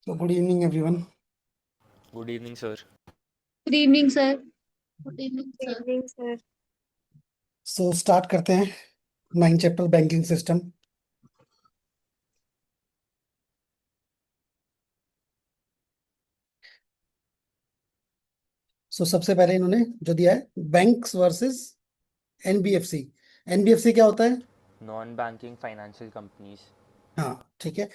So good evening, everyone. Good evening sir. Good evening sir. Good evening good sir. Evening sir. So start करते हैं 9 chapter banking system. सो सबसे पहले इन्होंने जो दिया है बैंक्स वर्सेस एनबीएफसी। एनबीएफसी क्या होता है? Non banking financial companies. हाँ, ठीक है।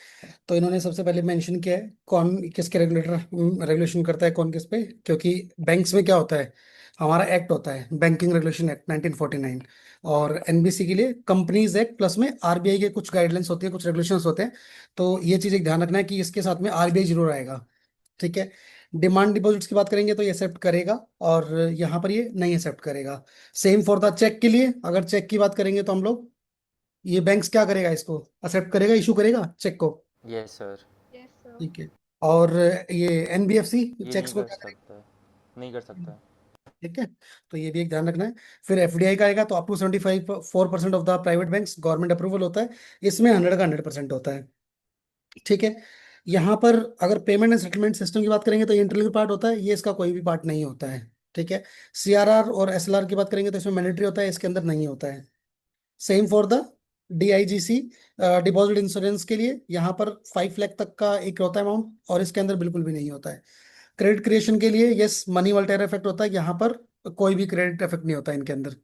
तो इन्होंने सबसे पहले मेंशन किया है कौन किसके रेगुलेशन करता है, कौन किस पे। क्योंकि बैंक्स में क्या होता है, हमारा एक्ट होता है बैंकिंग रेगुलेशन एक्ट 1949। और एनबीसी के लिए कंपनीज एक्ट प्लस में आरबीआई के कुछ गाइडलाइंस होती है, कुछ रेगुलेशंस होते हैं। तो ये चीज एक ध्यान रखना है कि इसके साथ में आरबीआई जरूर आएगा। ठीक है। डिमांड डिपॉजिट्स की बात करेंगे तो ये एक्सेप्ट करेगा, और यहाँ पर ये नहीं एक्सेप्ट करेगा। सेम फॉर द चेक के लिए, अगर चेक की बात करेंगे तो हम लोग, ये बैंक्स क्या करेगा, इसको एक्सेप्ट करेगा, इशू करेगा चेक को। Yes sir. Yes sir. ठीक है। और ये एनबीएफसी ये चेक्स नहीं को कर क्या करेगा? सकता है, नहीं कर सकता है। ठीक है। तो ये भी एक ध्यान रखना है। फिर एफडीआई का आएगा तो up to 75 4% of the private banks government approval होता है। इसमें 100 का 100% होता है। ठीक है। यहाँ पर अगर पेमेंट एंड सेटलमेंट सिस्टम की बात करेंगे तो ये इंटरनल पार्ट होता है, ये इसका कोई भी पार्ट नहीं होता है। ठीक है। सीआरआर और एसएलआर की बात करेंगे तो इसमें मैंडेटरी होता है, इसके अंदर नहीं होता है। Same for the DIGC deposit insurance के लिए, यहाँ पर 5 लाख तक का एक होता है अमाउंट, और इसके अंदर बिल्कुल भी नहीं होता है। क्रेडिट क्रिएशन के लिए यस मनी वोल्टायर इफेक्ट होता है, यहाँ पर कोई भी क्रेडिट इफेक्ट नहीं होता है इनके अंदर।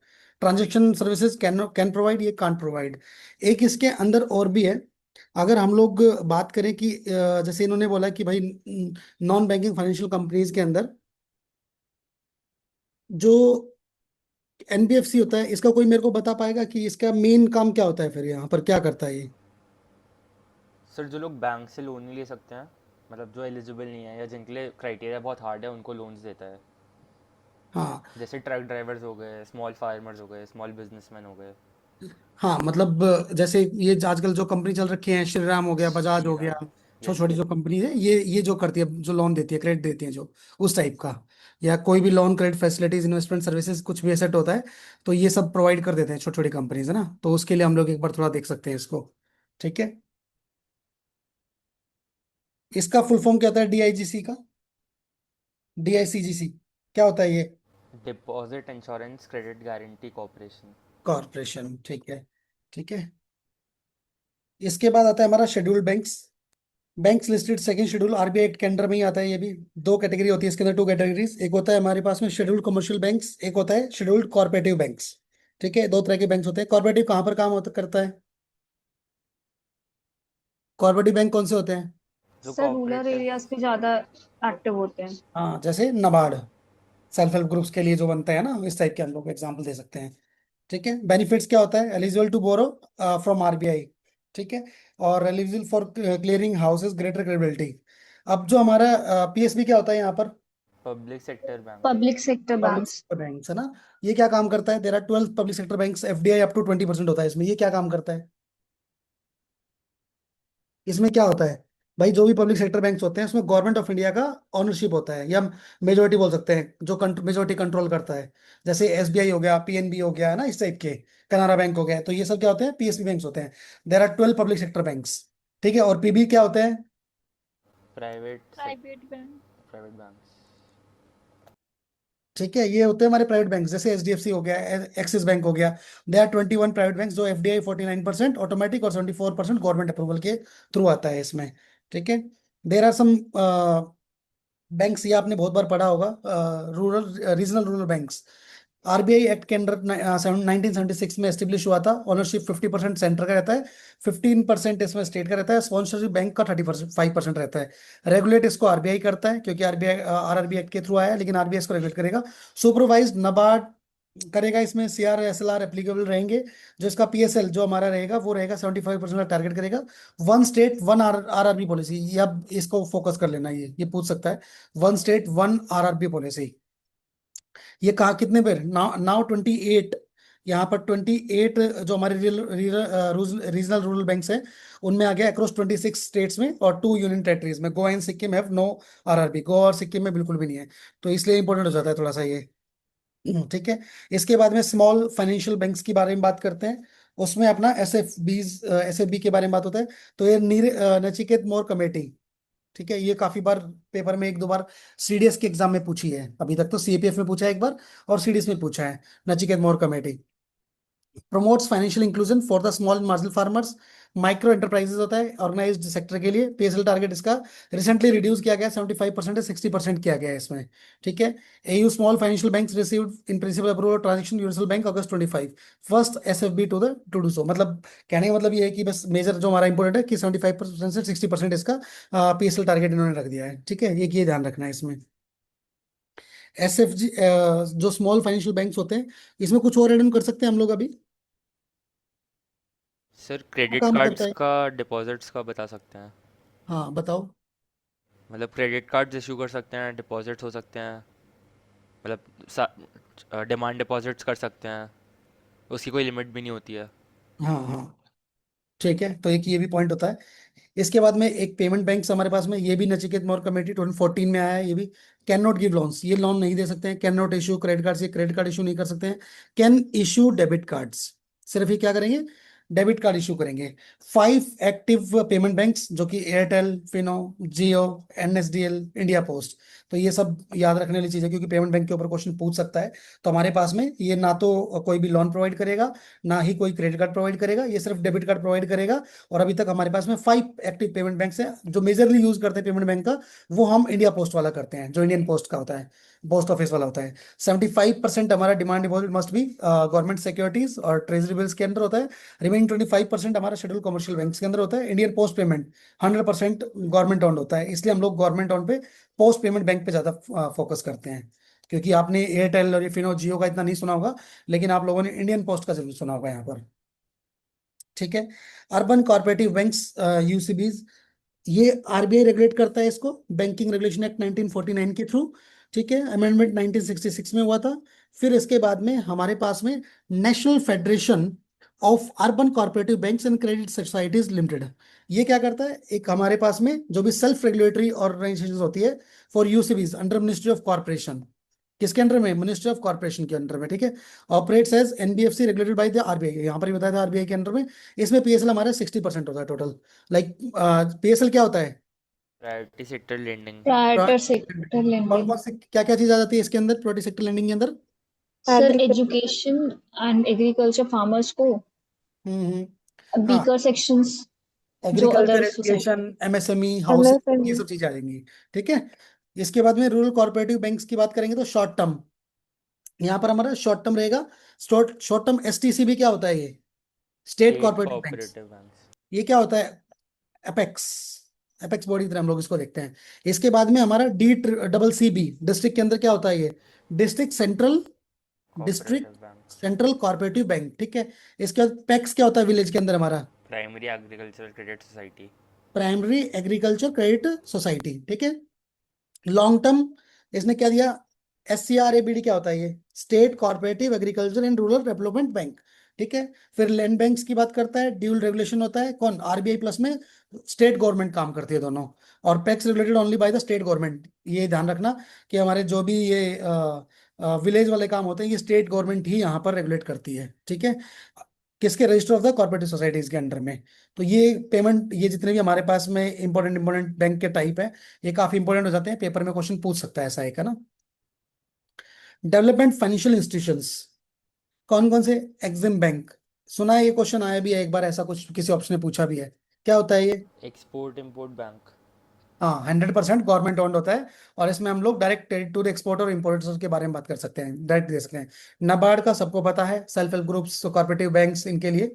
Transaction services can can provide, ये कांट प्रोवाइड। एक इसके अंदर और भी है। अगर हम लोग बात करें कि जैसे इन्होंने बोला कि भाई नॉन बैंकिंग फाइनेंशियल कंपनीज के अंदर जो एनबीएफसी होता है, इसका कोई मेरे को बता पाएगा कि इसका मेन काम क्या होता है, फिर यहाँ पर क्या करता है ये? सर जो लोग बैंक से लोन नहीं ले सकते हैं, मतलब जो एलिजिबल नहीं है या जिनके लिए क्राइटेरिया बहुत हार्ड है, उनको लोन्स देता है। हाँ। जैसे ट्रक ड्राइवर्स हो गए, स्मॉल फार्मर्स हो गए, स्मॉल बिजनेसमैन हो गए। हाँ मतलब जैसे ये आजकल जो कंपनी चल रखी है, श्रीराम हो गया, बजाज हो गया, श्रीराम। छोटी यस छोटी सर। जो कंपनी है, ये जो करती है, जो लोन देती है, क्रेडिट देती है, जो उस टाइप का, या कोई भी loan credit facilities investment services कुछ भी एसेट होता है, तो ये सब प्रोवाइड कर देते हैं छोटी छोटी कंपनीज, है ना। तो उसके लिए हम लोग एक बार थोड़ा देख सकते हैं इसको। ठीक है। इसका फुल फॉर्म क्या होता है डीआईजीसी का? डीआईसीजीसी क्या होता है ये? Deposit insurance credit guarantee corporation. Corporation. ठीक है। ठीक है। इसके बाद आता है हमारा scheduled banks. Banks listed second schedule RBI act के अंडर में ही आता है। ये भी दो कैटेगरी होती है इसके अंदर, टू कैटेगरीज। एक होता है हमारे पास में शेड्यूल्ड कमर्शियल बैंक्स, एक होता है शेड्यूल्ड कॉर्पोरेटिव बैंक्स। ठीक है, दो तरह के बैंक्स होते हैं। कॉर्पोरेटिव कहाँ पर काम होता करता है? कॉर्पोरेटिव बैंक कौन से होते हैं? जो सर रूरल कोऑपरेटिव। एरियाज पे ज्यादा एक्टिव होते हैं। हाँ, जैसे नबार्ड, सेल्फ हेल्प ग्रुप्स के लिए जो बनता है ना, इस टाइप के हम लोग एग्जाम्पल दे सकते हैं। ठीक है। बेनिफिट्स क्या होता है? Eligible to borrow from RBI. ठीक है। और eligible for clearing houses greater credibility. अब जो हमारा पीएसबी क्या होता है यहाँ पर? Public sector bank. Public sector public banks. Banks, है ना। ये क्या काम करता है? There are 12 public sector banks, FDI up to 20% होता है इसमें। ये क्या काम करता है? इसमें क्या होता है भाई? जो भी पब्लिक सेक्टर बैंक्स होते हैं उसमें गवर्नमेंट ऑफ इंडिया का ओनरशिप होता है, या मेजोरिटी बोल सकते हैं, जो मेजोरिटी कंट्रोल करता है। जैसे एसबीआई हो गया, पीएनबी हो गया, है ना, इस टाइप के, कनारा बैंक हो गया, तो ये सब क्या होते हैं? पीएसबी बैंक्स होते हैं। There are 12 public sector banks. ठीक है। और पीबी क्या होते हैं? Private private bank. Private banks. ठीक है, ये होते हैं हमारे प्राइवेट बैंक, जैसे एचडीएफसी हो गया, एक्सिस बैंक हो गया। दे आर 21 प्राइवेट बैंक, जो एफडीआई 49% ऑटोमेटिक और 74% गवर्नमेंट अप्रूवल के थ्रू आता है इसमें। ठीक है। देर आर सम बैंक्स, ये आपने बहुत बार पढ़ा होगा, rural regional rural banks. RBI act के अंडर 1976 में एस्टेब्लिश हुआ था। ओनरशिप 50% सेंटर का रहता है, 15% इसमें स्टेट का रहता है। स्पॉन्सरशिप बैंक का 35% रहता है। रेगुलेट इसको आरबीआई करता है, क्योंकि आरबीआई आरआरबी एक्ट के थ्रू आया है, लेकिन आरबीआई इसको रेगुलेट करेगा। सुपरवाइज नबार्ड करेगा। इसमें सीआर एसएलआर एप्लीकेबल रहेंगे। जो इसका पीएसएल जो हमारा रहेगा वो रहेगा 75% का टारगेट करेगा। One state one RRB policy, ये अब इसको फोकस कर लेना, ये पूछ सकता है। One state one RRB policy. ये कहा कितने पे? Now now 28। यहाँ पर 28 जो हमारे रीजनल रूरल बैंक्स हैं, उनमें आ गया अक्रॉस 26 स्टेट्स में और 2 यूनियन टेरिटरीज में। Goa and Sikkim have no RRB. Goa और सिक्किम में बिल्कुल भी नहीं है। तो इसलिए इंपॉर्टेंट हो जाता है थोड़ा सा ये। ठीक है। इसके बाद में स्मॉल फाइनेंशियल बैंक्स के बारे में बात करते हैं। उसमें अपना एस एफ बी के बारे में बात होता है। तो ये नचिकेत मोर कमेटी, ठीक है, ये काफी बार पेपर में एक दो बार सीडीएस के एग्जाम में पूछी है, अभी तक तो सीएपीएफ में पूछा है एक बार और सीडीएस में पूछा है। Nachiket Mor committee promotes financial inclusion for the small and marginal farmers, micro enterprises होता है ऑर्गेनाइज्ड सेक्टर के लिए। पीएसएल टारगेट इसका रिसेंटली रिड्यूस किया गया 75% से 60% किया गया है इसमें। ठीक है, AU small financial banks received in principle approval transaction universal bank August 25, first SFB to do so. मतलब कहने का मतलब ये है कि बस मेजर जो हमारा इंपॉर्टेंट है कि 75% से 60% इसका पीएसएल टारगेट इन्होंने रख दिया है। ठीक है, ये ध्यान रखना है इसमें। एसएफजी जो स्मॉल फाइनेंशियल बैंक्स होते हैं, इसमें कुछ और एड कर सकते हैं हम लोग अभी। सर क्या क्रेडिट काम करता कार्ड्स है? का डिपॉजिट्स का बता सकते हैं? हाँ बताओ। मतलब क्रेडिट कार्ड्स इशू कर सकते हैं, डिपॉजिट्स हो सकते हैं, मतलब डिमांड डिपॉजिट्स कर सकते हैं, उसकी कोई लिमिट भी नहीं होती है। हाँ हाँ, ठीक है, तो एक ये भी पॉइंट होता है। इसके बाद में एक पेमेंट बैंक हमारे पास में, ये भी नचिकेत मोर कमेटी 2014 में आया है। ये भी कैन नॉट गिव लोन्स, ये लोन नहीं दे सकते हैं। Can not issue credit card, ये क्रेडिट कार्ड इशू नहीं कर सकते हैं। कैन इशू डेबिट कार्ड्स, सिर्फ ये क्या करेंगे, डेबिट कार्ड इशू करेंगे। 5 एक्टिव पेमेंट बैंक्स जो कि एयरटेल, फिनो, जियो, एनएसडीएल, इंडिया पोस्ट। तो ये सब याद रखने वाली चीज़ है, क्योंकि पेमेंट बैंक के ऊपर क्वेश्चन पूछ सकता है। तो हमारे पास में ये ना तो कोई भी लोन प्रोवाइड करेगा, ना ही कोई क्रेडिट कार्ड प्रोवाइड करेगा, ये सिर्फ डेबिट कार्ड प्रोवाइड करेगा। और अभी तक हमारे पास में 5 एक्टिव पेमेंट बैंक्स हैं जो मेजरली यूज करते हैं पेमेंट बैंक का। वो हम इंडिया पोस्ट वाला करते हैं, जो इंडियन पोस्ट का होता है, पोस्ट ऑफिस वाला होता है। 75% हमारा demand deposit must be government securities और ट्रेजरी बिल्स के अंदर होता है। रिमेनिंग 25% हमारा शेड्यूल कमर्शियल बैंक के अंदर होता है। Indian post payment 100% government owned होता है, इसलिए हम लोग गवर्नमेंट ओन्ड पे पोस्ट पेमेंट बैंक पे ज्यादा फोकस करते हैं। क्योंकि आपने एयरटेल और ये फिनो जियो का इतना नहीं सुना होगा, लेकिन आप लोगों ने इंडियन पोस्ट का जरूर सुना होगा यहाँ पर। ठीक है, अर्बन कॉर्पोरेटिव बैंक्स, यूसीबीज, ये आरबीआई रेगुलेट करता है इसको, बैंकिंग रेगुलेशन एक्ट 1949 के थ्रू। ठीक है, अमेंडमेंट 1966 में हुआ था। फिर इसके बाद में हमारे पास में national federation of urban corporative banks and credit societies limited. ये क्या करता है, एक हमारे पास में जो भी सेल्फ रेगुलेटरी ऑर्गेनाइजेशन होती है for UCBs under ministry of corporation, किसके अंडर में, मिनिस्ट्री ऑफ कॉर्पोरेशन के अंडर में। ठीक है, operates as NBFC regulated by the RBI, यहाँ पर ही बताया था आरबीआई के अंडर में। इसमें पीएसएल हमारा 60% होता है टोटल। लाइक पीएसएल क्या होता है, priority sector lending. Private sector कौन लेंडिंग। कौन से क्या क्या चीज आ जाती है इसके अंदर, प्राइवेट सेक्टर लेंडिंग के अंदर? Sir education and agriculture farmers को, हम्म। हाँ, बीकर सेक्शंस जो agriculture, other society. Education, MSME, housing, ये सब चीजें आ जाएंगी। ठीक है, इसके बाद में रूरल कॉर्पोरेटिव बैंक्स की बात करेंगे तो शॉर्ट टर्म, यहाँ पर हमारा शॉर्ट टर्म रहेगा। शॉर्ट टर्म एसटीसी भी क्या होता है, ये state state corporative banks. Cooperative banks. ये क्या होता है, एपेक्स, एपेक्स बॉडी की तरह हम लोग इसको देखते हैं। इसके बाद में हमारा D double C B, district के अंदर क्या होता है, ये district central, district cooperative bank. Central corporative bank. ठीक है, इसके बाद पैक्स क्या होता है विलेज के अंदर हमारा, primary agricultural credit society. Primary agriculture credit society. ठीक है, लॉन्ग टर्म इसने क्या दिया, SCRABD क्या होता है, ये state corporative agriculture and rural development bank. ठीक है, फिर लैंड बैंक्स की बात करता है, ड्यूल रेगुलेशन होता है, कौन, आरबीआई प्लस में स्टेट गवर्नमेंट काम करती है दोनों। और PACS regulated only by the state government, ये ध्यान रखना कि हमारे जो भी ये विलेज वाले काम होते हैं, ये स्टेट गवर्नमेंट ही यहाँ पर रेगुलेट करती है। ठीक है, किसके, register of the corporative societies के अंडर में। तो ये पेमेंट, ये जितने भी हमारे पास में इंपॉर्टेंट बैंक के टाइप है, ये काफी इंपॉर्टेंट हो जाते हैं, पेपर में क्वेश्चन पूछ सकता है ऐसा एक, है ना। डेवलपमेंट फाइनेंशियल इंस्टीट्यूशंस, कौन कौन से, एग्जिम बैंक, सुना है, ये क्वेश्चन आया भी है एक बार, ऐसा कुछ किसी ऑप्शन ने पूछा भी है। क्या होता है ये, एक्सपोर्ट इंपोर्ट बैंक। हाँ 100% गवर्नमेंट ओन्ड होता है। और इसमें हम लोग डायरेक्ट टू एक्सपोर्टर और इम्पोर्टर्स के बारे में बात कर सकते हैं, डायरेक्ट दे सकते हैं। नाबार्ड का सबको पता है, self help groups, corporative banks, इनके लिए।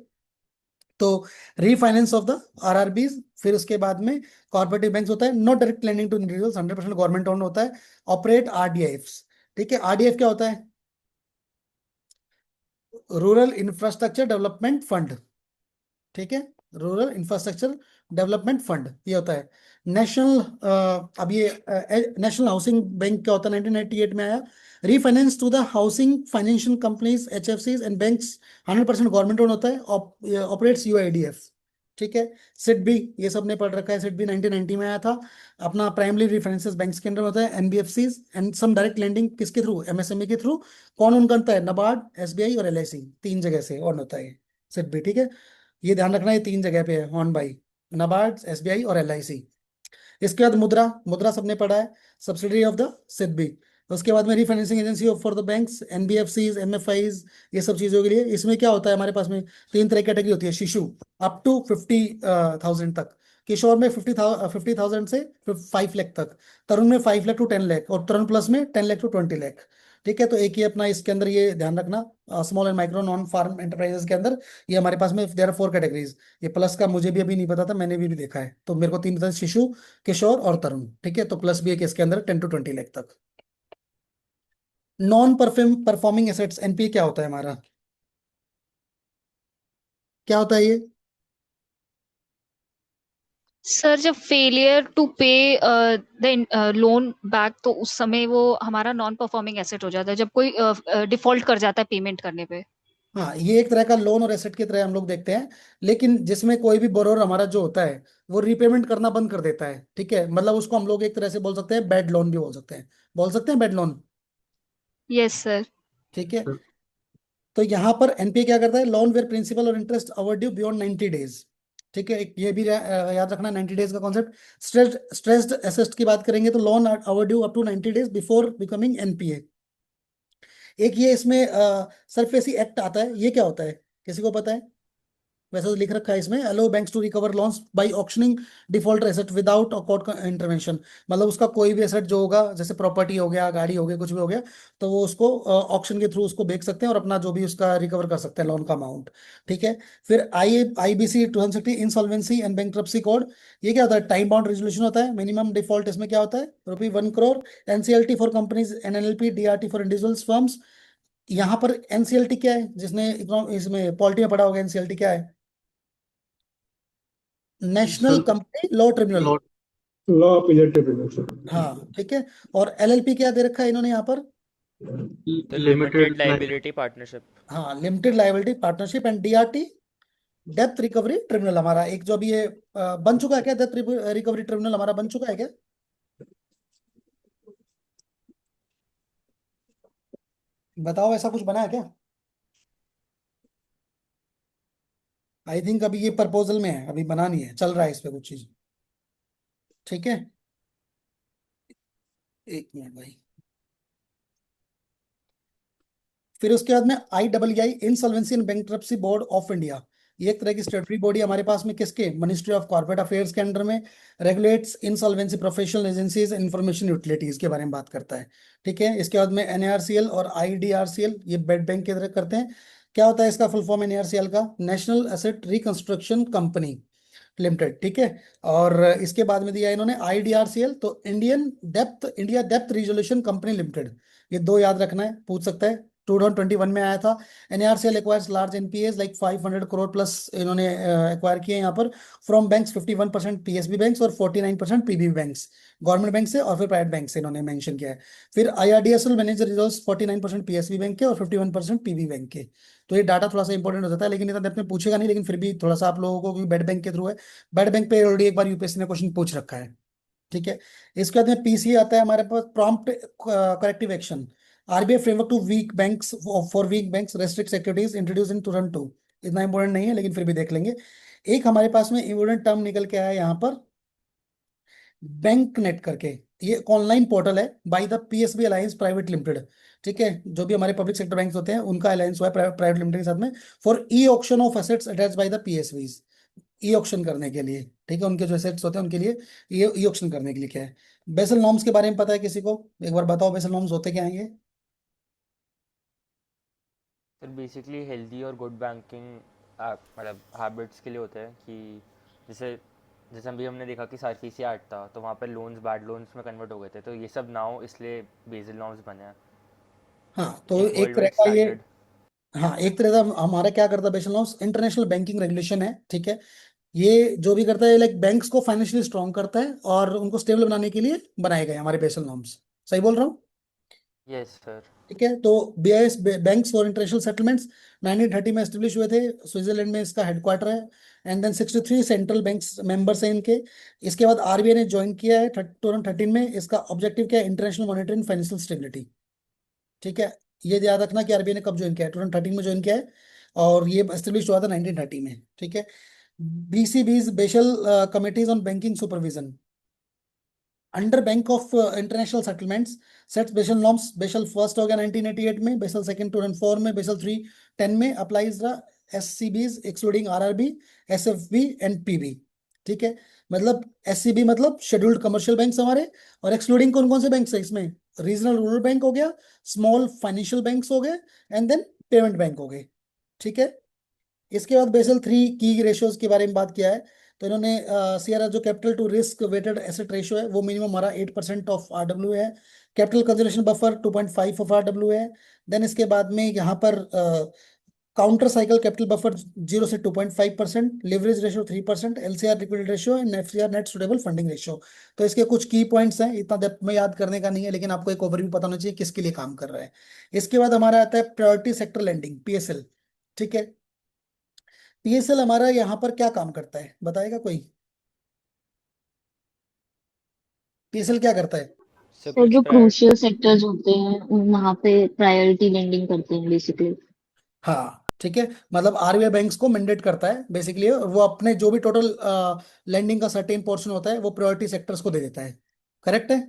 तो रीफाइनेंस ऑफ द आरआरबीज, फिर उसके बाद में कॉर्पोरेटिव बैंक्स होता है, not direct lending to individuals, 100% government owned होता है। Operate RDIFs. ठीक है, आरडीएफ क्या होता है, रूरल इंफ्रास्ट्रक्चर डेवलपमेंट फंड। ठीक है, रूरल इंफ्रास्ट्रक्चर डेवलपमेंट फंड ये होता है। नेशनल, अब ये नेशनल हाउसिंग बैंक क्या होता है, 1998 में आया। Refinance to the housing financial companies, एचएफसीज एंड बैंक्स, 100% गवर्नमेंट ओन होता है। Operates UIDF. ठीक है, सिडबी, ये सब ने पढ़ रखा है, सिडबी 1990 में आया था। अपना प्राइमरी रेफरेंसेस बैंक्स के अंदर होता है, NBFCs and some direct lending किसके थ्रू, एमएसएमई के थ्रू। कौन उन करता है, नबार्ड, एसबीआई और एलआईसी, 3 जगह से ऑन होता है सिडबी। ठीक है, ये ध्यान रखना, ये 3 जगह पे है ऑन बाई, नबार्ड, एसबीआई और एलआईसी। इसके बाद मुद्रा, मुद्रा सबने पढ़ा है, सब्सिडरी ऑफ द सिडबी। उसके बाद में refinancing agency for the banks, NBFCs, MFIs, ये सब चीजों के लिए। इसमें क्या होता है हमारे पास में, तीन तरह की कैटेगरी होती है। शिशु अप टू 50,000 तक, किशोर में 50,000 से 5 लाख तक, तरुण में 5 लाख टू 10 लाख, और तरुण प्लस में 10 लाख टू 20 लाख। ठीक है, तो एक ही अपना इसके अंदर ये ध्यान रखना, small and micro non farm enterprises के अंदर ये हमारे पास में देयर आर 4 कैटेगरीज। ये प्लस का मुझे भी अभी नहीं पता था, मैंने भी देखा है, तो मेरे को तीन पता है, शिशु, किशोर और तरुण। ठीक है, तो प्लस भी एक इसके अंदर 10 to 20 लाख तक। नॉन परफॉर्मिंग एसेट्स, एनपीए क्या होता है हमारा, क्या होता है ये? सर जब फेलियर टू पे द लोन बैक, तो उस समय वो हमारा नॉन परफॉर्मिंग एसेट हो जाता है, जब कोई डिफॉल्ट कर जाता है पेमेंट करने पे। हाँ, ये एक तरह का लोन और एसेट की तरह हम लोग देखते हैं, लेकिन जिसमें कोई भी बोरोवर हमारा जो होता है वो रीपेमेंट करना बंद कर देता है। ठीक है, मतलब उसको हम लोग एक तरह से बोल सकते हैं बैड लोन भी बोल सकते हैं, बोल सकते हैं बैड लोन। Yes sir. ठीक है, तो यहाँ पर एनपीए क्या करता है, लोन वेयर प्रिंसिपल और interest over due beyond 90 days. ठीक है, ये भी याद रखना 90 डेज का कॉन्सेप्ट। स्ट्रेस्ड एसेट की बात करेंगे तो loan over due up to 90 days before becoming NPA. एक ये इसमें सरफेसी एक्ट आता है, ये क्या होता है, किसी को पता है? वैसे तो लिख रखा है इसमें, allow banks to recover loans by auctioning default asset without court intervention. मतलब उसका कोई भी एसेट जो होगा, जैसे प्रॉपर्टी हो गया, गाड़ी हो गया, कुछ भी हो गया, तो वो उसको ऑक्शन के थ्रू उसको बेच सकते हैं और अपना जो भी उसका रिकवर कर सकते हैं लोन का अमाउंट। ठीक है, फिर IBC 260 insolvency and bankruptcy code, ये क्या होता है, टाइम बाउंड रेजोल्यूशन होता है। मिनिमम डिफॉल्ट इसमें क्या होता है, ₹1 crore. NCLT for companies, NLP, DRT for individuals firms. यहाँ पर एनसीएलटी क्या है, जिसने इसमें पॉलिटी में पढ़ा होगा, एनसीएलटी क्या है, national sir company law tribunal. Law law appellate tribunal हाँ ठीक है, और एलएलपी क्या दे रखा है इन्होंने यहाँ पर, तो लिमिटेड लिमिटेड लाइबिलिटी पार्टनरशिप। हाँ limited liability partnership. And DRT depth recovery tribunal, हमारा एक जो अभी ये बन चुका है क्या, डेप्थ रिकवरी ट्रिब्यूनल हमारा बन चुका है क्या? बताओ, ऐसा कुछ बना है क्या? आई थिंक अभी ये प्रपोजल में है, अभी बना नहीं है, चल रहा है इस पे कुछ चीज। ठीक है, एक मिनट भाई। फिर उसके बाद में IAAI, insolvency and bankruptcy board of India. ये एक तरह की स्टेटरी बॉडी हमारे पास में, किसके, मिनिस्ट्री ऑफ कॉर्पोरेट अफेयर्स के अंडर में, regulates insolvency professional agencies, information utilities के बारे में बात करता है। ठीक है, इसके बाद में NARCL और IDRCL, ये बेड बैंक की तरह करते हैं। क्या होता है इसका फुल फॉर्म NARCL का, national asset reconstruction company limited. ठीक है, और इसके बाद में दिया है इन्होंने IDRCL, तो India depth resolution company limited. ये दो याद रखना है, पूछ सकता है, 2021 में आया था। NARCL acquires large NPS like 500 crore plus, इन्होंने एक्वायर किए यहाँ पर फ्रॉम बैंक्स, 51% पीएसबी बैंक्स और 49% पीबीबी बैंक्स, गवर्नमेंट बैंक से और फिर प्राइवेट बैंक से इन्होंने मेंशन किया है। फिर IRDSL manager results 49% PSB bank के और 51% पीबी बैंक के। तो ये डाटा थोड़ा सा इंपॉर्टेंट हो जाता है, लेकिन इतना डेप्थ में पूछेगा नहीं, लेकिन फिर भी थोड़ा सा आप लोगों को, क्योंकि बेड बैंक के थ्रू है, बेड बैंक पे ऑलरेडी एक बार यूपीएससी ने क्वेश्चन पूछ रखा है। ठीक है, इसके बाद में पीसी आता है हमारे पास, prompt corrective action. RBI framework to weak banks, for weak banks restrict securities introduce in 2002। इतना इंपॉर्टेंट नहीं है, लेकिन फिर भी देख लेंगे। एक हमारे पास में इंपॉर्टेंट टर्म निकल के आया यहाँ पर, बैंक नेट करके, ये ऑनलाइन पोर्टल है by the PSB alliance private limited. ठीक है, जो भी हमारे पब्लिक सेक्टर बैंक्स होते हैं उनका अलायंस हुआ है प्राइवेट लिमिटेड के साथ में, for e auction of assets attach by the PSBs. E auction करने के लिए, ठीक है, उनके जो एसेट्स होते हैं उनके लिए ये ई ऑक्शन करने के लिए क्या है। बेसल नॉर्म्स के बारे में पता है किसी को, एक बार बताओ बेसल नॉर्म्स होते क्या हैं ये? सर बेसिकली हेल्दी और गुड बैंकिंग मतलब हैबिट्स के लिए होते हैं कि जैसे जैसे अभी हमने देखा कि सार्फीसी एक्ट था, तो वहाँ पे लोन्स बैड लोन्स में कन्वर्ट हो गए थे, तो ये सब नाउ इसलिए बेसिल नॉर्म्स बने हैं, हाँ, तो एक एक वर्ल्ड तरह वाइड का ये, स्टैंडर्ड। हाँ एक तरह का हमारा क्या करता है Basel norms, international banking regulation है। ठीक है, ये जो भी करता है लाइक बैंक्स को फाइनेंशियली स्ट्रॉन्ग करता है और उनको स्टेबल बनाने के लिए बनाए गए हमारे बेसल नॉर्म्स। सही बोल रहा हूँ? Yes sir. ठीक है, तो BIS, banks for international settlements, 1930 में एस्टेब्लिश हुए थे, स्विट्जरलैंड में इसका हेडक्वार्टर है। And then 63 central banks members हैं इनके। इसके बाद आरबीआई ने ज्वाइन किया है 2013 में। इसका ऑब्जेक्टिव क्या है, इंटरनेशनल मॉनिटरिंग फाइनेंशियल स्टेबिलिटी। ठीक है, ये याद रखना कि आरबीआई ने कब ज्वाइन किया है, 2013 में ज्वाइन किया है, और ये एस्टेब्लिश हुआ था 1930 में। ठीक है, BCBs, Basel committees on banking supervision. Under bank of international settlements sets Basel norms, Basel first हो गया 1988 में, बेसल सेकंड 2004 में, बेसल थ्री 10 में, applies the SCBs excluding RRB, SFB and PB. ठीक है, मतलब एससीबी मतलब शेड्यूल्ड कमर्शियल बैंक्स हमारे, और एक्सक्लूडिंग कौन कौन से बैंक्स है इसमें, रीजनल रूरल बैंक हो गया, स्मॉल फाइनेंशियल बैंक्स हो गए, एंड देन पेमेंट बैंक हो गए। ठीक है, इसके बाद बेसल थ्री की रेशियोज के बारे में बात किया है। तो इन्होंने सीआरआर जो capital to risk weighted asset ratio है वो मिनिमम हमारा 8% ऑफ आरडब्ल्यू है, capital conservation buffer 2.5 of RW है। देन इसके बाद में यहाँ पर काउंटर साइकिल कैपिटल बफर 0 से 2.5%, leverage ratio 3%, LCR liquidity ratio and FCR net suitable funding ratio. तो इसके कुछ की पॉइंट्स हैं, इतना डेप्थ में याद करने का नहीं है, लेकिन आपको एक ओवरव्यू पता होना चाहिए किसके लिए काम कर रहा है। इसके बाद हमारा आता है प्रायोरिटी सेक्टर लेंडिंग, पीएसएल। ठीक है, पीएसएल हमारा यहाँ पर क्या काम करता है, बताएगा कोई? पीएसएल क्या करता है? सर सर कुछ जो प्रायर क्रूशियल सेक्टर्स होते हैं वहां पे प्रायोरिटी लेंडिंग करते हैं बेसिकली। हाँ ठीक है, मतलब आरबीआई बैंक्स को मैंडेट करता है बेसिकली, वो अपने जो भी टोटल लेंडिंग का सर्टेन पोर्शन होता है वो प्रायोरिटी सेक्टर्स को दे देता है। करेक्ट है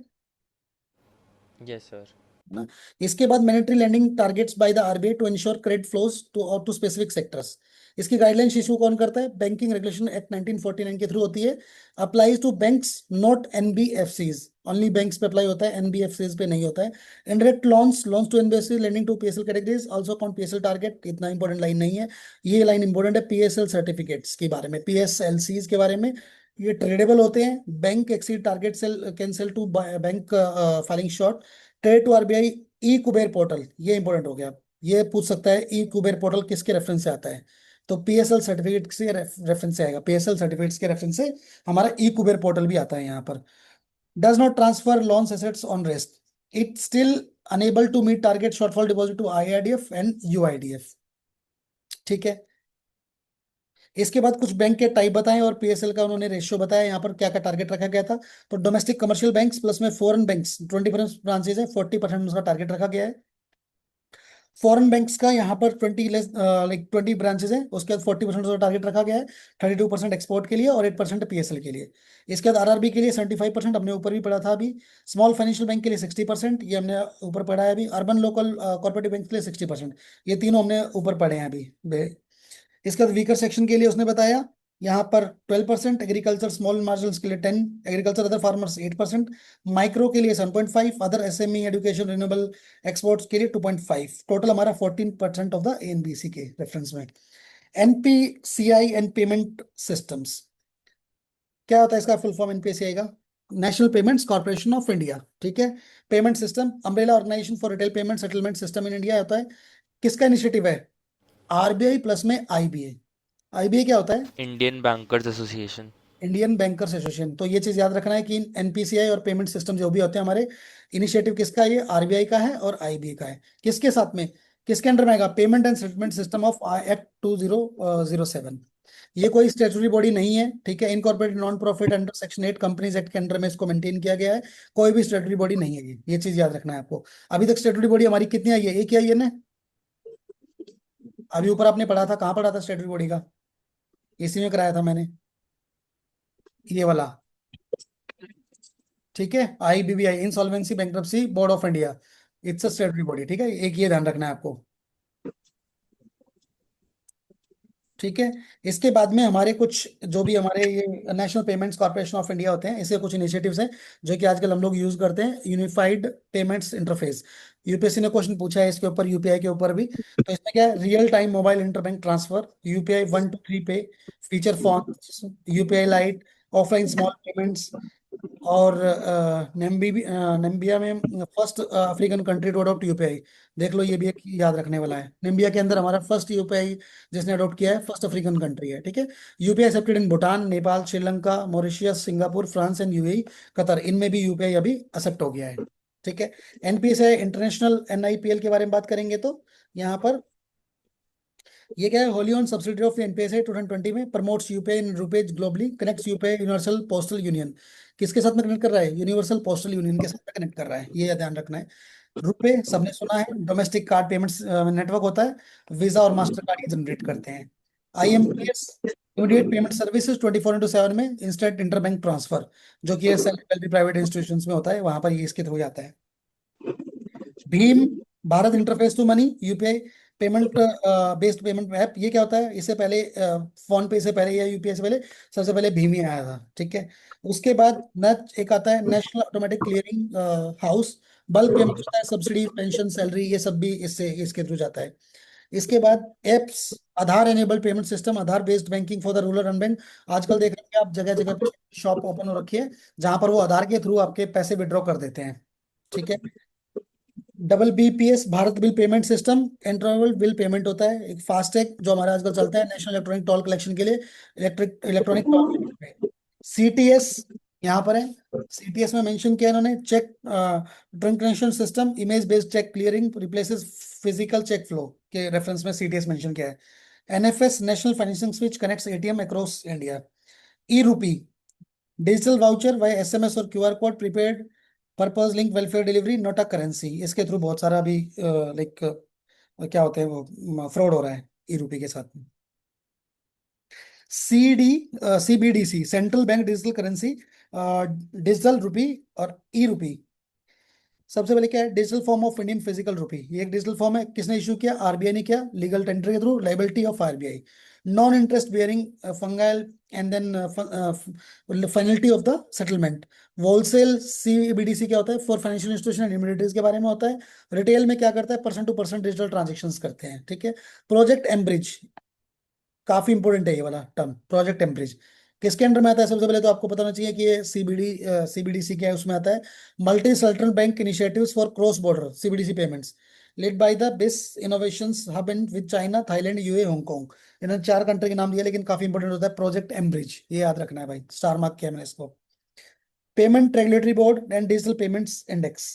यस सर। ना? इसके बाद mandatory lending targets by the RBI to ensure credit flows to specific sectors. इसकी गाइडलाइंस इशू कौन करता है? बैंकिंग रेगुलेशन एक्ट 1949 के थ्रू होती है। Applies to banks not NBFCs, only banks पे अप्लाई होता है, एनबीएफसीज पे नहीं होता है। Indirect loans to NBFC lending to PSL categories also count PSL target. इतना इंपॉर्टेंट लाइन नहीं है, ये लाइन इंपॉर्टेंट है पीएसएल सर्टिफिकेट्स के बारे में, पीएसएलसीज के बारे में। ये ट्रेडेबल होते हैं, bank exceed target sell can sell to bank failing short. Trade to RBI e Kuber portal, ये इंपॉर्टेंट हो गया, ये पूछ सकता है ई कुबेर पोर्टल किसके रेफरेंस से आता है, तो पीएसएल सर्टिफिकेट से रेफरेंस से आएगा, पीएसएल सर्टिफिकेट्स के रेफरेंस से हमारा ई कुबेर पोर्टल भी आता है यहाँ पर। Does not transfer loans assets on risk, it still unable to meet target shortfall deposit to IIDF and UIDF। ठीक है, इसके बाद कुछ बैंक के टाइप बताएं और पीएसएल का उन्होंने रेशियो बताया, यहाँ पर क्या क्या टारगेट रखा गया था। तो डोमेस्टिक कमर्शियल बैंक्स प्लस में फॉरेन बैंक्स 20% ब्रांचेज है, 40% उसका टारगेट रखा गया है। फॉरेन बैंक्स का यहाँ पर 20 ब्रांचेस हैं, उसके बाद 40% का टारगेट रखा गया है, 32% एक्सपोर्ट के लिए और 8% पीएसएल के लिए। इसके बाद आरआरबी के लिए 75%, हमने ऊपर भी पढ़ा था अभी। स्मॉल फाइनेंशियल बैंक के लिए 60%, ये हमने ऊपर पढ़ा है अभी। अर्बन लोकल कॉर्पोरेटिव बैंक के लिए 60%, ये तीनों हमने ऊपर पढ़े हैं अभी। इसके बाद वीकर सेक्शन के लिए उसने बताया यहाँ पर 12%, एग्रीकल्चर स्मॉल मार्जिनल्स के लिए 10, एग्रीकल्चर अदर फार्मर्स 8%, माइक्रो के लिए 7.5, other SME education renewable exports के लिए 2.5, टोटल हमारा 14% ऑफ द एनबीसी के रेफरेंस में। एनपीसीआई एंड पेमेंट सिस्टम्स, क्या होता है इसका फुल फॉर्म एनपीसीआई का? National payments corporation of India. ठीक है, payment system umbrella organisation for retail payment settlement system in India होता है। किसका इनिशिएटिव है? आरबीआई प्लस में आईबीए। आईबीए क्या होता है? Indian bankers association. Indian bankers association. तो ये चीज याद रखना है कि एनपीसीआई और पेमेंट सिस्टम जो भी होते हैं हमारे, इनिशिएटिव किसका है? ये आरबीआई का है और आईबीए का है। किसके साथ में, किसके अंडर में आएगा? Payment and settlement system of act 2007। ये कोई स्टेचुटरी बॉडी नहीं है, ठीक है, incorporated non profit under section 8 companies act के अंडर में इसको मेंटेन किया गया है। कोई भी स्टेचुटरी बॉडी नहीं है ये चीज याद रखना है आपको। अभी तक स्टेचुटरी बॉडी हमारी कितनी आई है? एक ही आई है ना? अभी ऊपर आपने पढ़ा था, कहाँ पढ़ा था स्टेचुटरी बॉडी का? इसी में कराया था मैंने, ये वाला। ठीक है, IBBI, insolvency bankruptcy board of India, it's a स्टेटरी body. ठीक है, एक ये ध्यान रखना है आपको। ठीक है, इसके बाद में हमारे कुछ जो भी हमारे ये national payments corporation of India होते हैं, इसके कुछ इनिशिएटिव्स हैं जो कि आजकल हम लोग यूज करते हैं। यूनिफाइड पेमेंट्स इंटरफेस, यूपीएससी ने क्वेश्चन पूछा है इसके ऊपर, यूपीआई के ऊपर भी। तो इसमें क्या है? Real time mobile interbank transfer, UPI 1 to 3 pay, feature phone, UPI lite, offline small payments. और नामीबिया में first African country to adopt UPI. देख लो, ये भी एक याद रखने वाला है। नामीबिया के अंदर हमारा फर्स्ट यूपीआई जिसने अडॉप्ट किया है, फर्स्ट अफ्रीकन कंट्री है। ठीक है, UPI accepted in Bhutan, Nepal, Sri Lanka, Mauritius, Singapore, France and UAE, Qatar, इनमें भी यूपीआई अभी एक्सेप्ट हो गया है। ठीक है, एनपीएसआई इंटरनेशनल एनआईपीएल के बारे में बात करेंगे तो यहाँ पर ये क्या है? होली ओन सब्सिडियरी ऑफ एनपीएसआई 2020 में promotes UPI in rupees globally, connects UPI universal postal union. किसके साथ में कनेक्ट कर रहा है? यूनिवर्सल पोस्टल यूनियन के साथ में कनेक्ट कर रहा है, ये ध्यान रखना है। रुपे सबने सुना है, डोमेस्टिक कार्ड पेमेंट्स नेटवर्क होता है, वीजा और मास्टर कार्ड ये जनरेट करते हैं। आईएमपीएस इमीडिएट पेमेंट सर्विसेज 24/7 में इंस्टेंट इंटरबैंक ट्रांसफर, जो कि प्राइवेट इंस्टीट्यूशंस में होता है, वहां पर ये इसके थ्रू जाता है। भीम, Bharat interface to money, UPI payment based payment app. ये क्या होता है, इससे पहले फोन पे से पहले या यूपीआई से पहले सबसे पहले भीम ही आया था, ठीक है। उसके बाद एक आता है national automatic clearing house, bulk payment होता है, सब्सिडी, पेंशन, सैलरी, ये सब भी इसके थ्रू जाता है। इसके बाद AePS, Aadhaar enabled payment system, Aadhaar based banking for the rural unbank. आजकल देख रहे हैं आप जगह जगह पे शॉप ओपन हो रखी है जहां पर वो आधार के थ्रू आपके पैसे विड्रॉ कर देते हैं, ठीक है। Double BPS, Bharat bill payment system, internal bill payment होता है। एक फास्टैग जो हमारा आजकल चलता है नेशनल इलेक्ट्रॉनिक टोल कलेक्शन के लिए, इलेक्ट्रॉनिक टोल। सीटीएस यहाँ पर है, सीटीएस में मेंशन किया इन्होंने, cheque transaction system, image based cheque clearing replaces physical cheque flow के रेफरेंस में सीटीएस मेंशन किया है। NFS, national financing switch connects ATM across India. E rupee, digital voucher via SMS और QR code, prepaid purpose link welfare delivery, not a currency. इसके through बहुत सारा अभी like क्या होते हैं वो फ्रॉड हो रहा है ई रूपी के साथ में। CBDC, central bank digital currency, digital रूपी और ई रूपी। सबसे पहले क्या है, digital form of Indian physical रूपी। ये एक डिजिटल फॉर्म है, किसने इशू किया, आरबीआई ने किया, लीगल टेंडर के through, liability of RBI. Non interest bearing fungible and then finality of the settlement. Wholesale CBDC क्या होता है, for financial institution and intermediates के बारे में होता है। रिटेल में क्या करता है, person to person digital transactions करते हैं, ठीक है। प्रोजेक्ट एम्ब्रिज, काफी इंपॉर्टेंट है ये वाला टर्म, प्रोजेक्ट एम्ब्रिज। किसके अंडर में आता है, सबसे पहले तो आपको पता होना चाहिए कि ये सीबीडीसी क्या है, उसमें आता है multi central bank initiatives for cross border CBDC payments, led by the BIS innovations hub in with China, Thailand, UA, Hong Kong. इन्होंने 4 कंट्री के नाम दिया, लेकिन काफी इंपॉर्टेंट होता है प्रोजेक्ट एम्ब्रिज, ये याद रखना है भाई, स्टार मार्क किया मैंने इसको। Payment regulatory board and digital payments index.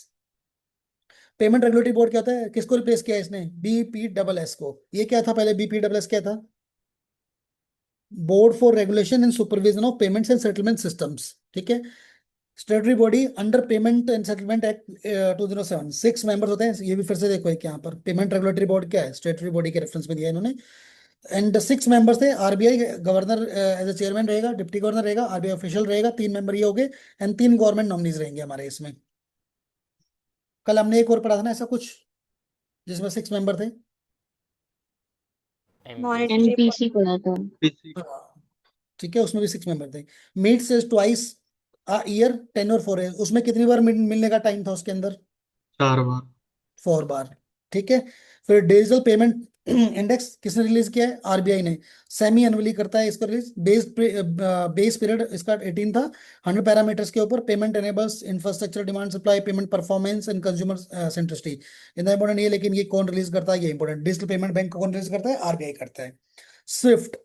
Payment regulatory board क्या होता है, किसको रिप्लेस किया है इसने, बीपीडब्ल्यूएस को। ये क्या था पहले, बीपीडब्ल्यूएस क्या था, board for regulation and supervision of payments and settlement systems, ठीक है। स्टेटरी body under payment and settlement act 2007, 6 members होते हैं। ये भी फिर से देखो एक यहाँ पर पेमेंट रेगुलेटरी बोर्ड क्या है, स्टेटरी बॉडी के रेफरेंस में दिया इन्होंने। एंड 6 मेंबर्स थे, RBI governor as a chairman रहेगा, डिप्टी गवर्नर रहेगा, आरबीआई ऑफिशियल रहेगा, 3 मेंबर ये हो गए, एंड 3 गवर्नमेंट नॉमिनीज रहेंगे हमारे इसमें। कल हमने एक और पढ़ा था ना ऐसा कुछ, जिसमें 6 मेंबर थे। एमपीसी एमपीसी पढ़ा था। हाँ, ठीक है, उसमें भी 6 मेंबर थे। मीट्स ट्वाइस अ ईयर, 10 और 4 है, उसमें कितनी बार मिलने का टाइम था उसके अंदर, 4 बार। 4 बार, ठीक है। फिर डिजिटल पेमेंट इंडेक्स किसने रिलीज किया है, आरबीआई ने, सेमी एनुअली करता है इसको रिलीज। बेस पीरियड इसका 18 था, 100 पैरामीटर्स के ऊपर। Payment enables infrastructure demand supply, payment performance and consumer centricity. इतना इंपॉर्टेंट ये, लेकिन ये कौन रिलीज करता है, ये इंपॉर्टेंट, डिजिटल पेमेंट बैंक कौन रिलीज करता है, आरबीआई करता है। स्विफ्ट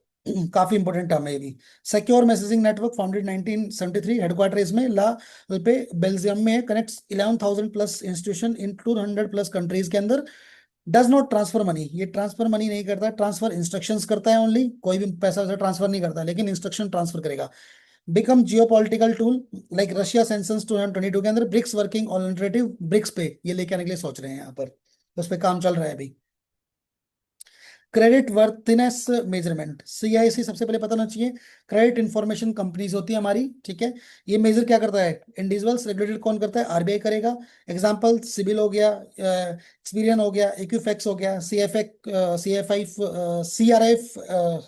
काफी इंपॉर्टेंट टर्म है ये भी। Secure messaging network, founded 1973, headquarter इसमें ला पे बेल्जियम में, कनेक्ट्स 11,000 प्लस इंस्टीट्यूशन इन 200 प्लस कंट्रीज के अंदर। डज नॉट ट्रांसफर मनी, ये ट्रांसफर मनी नहीं करता, ट्रांसफर इंस्ट्रक्शंस करता है ओनली, कोई भी पैसा वैसा ट्रांसफर नहीं करता, लेकिन इंस्ट्रक्शन ट्रांसफर करेगा। Become geopolitical tool, like Russia census 2022 के अंदर ब्रिक्स वर्किंग ऑल्टरनेटिव ब्रिक्स पे ये लेके आने के लिए सोच रहे हैं यहाँ पर, उस पर काम चल रहा है अभी। क्रेडिट वर्थिनेस मेजरमेंट, सीआईसी सबसे पहले पता होना चाहिए, क्रेडिट इंफॉर्मेशन कंपनीज होती है हमारी, ठीक है। ये मेजर क्या करता है, इंडिविजुअल्स, रेगुलेटेड कौन करता है, आरबीआई करेगा। एग्जांपल सिबिल हो गया, एक्सपीरियन हो गया, इक्विफैक्स हो गया, सीएफआई, सीआरएफ,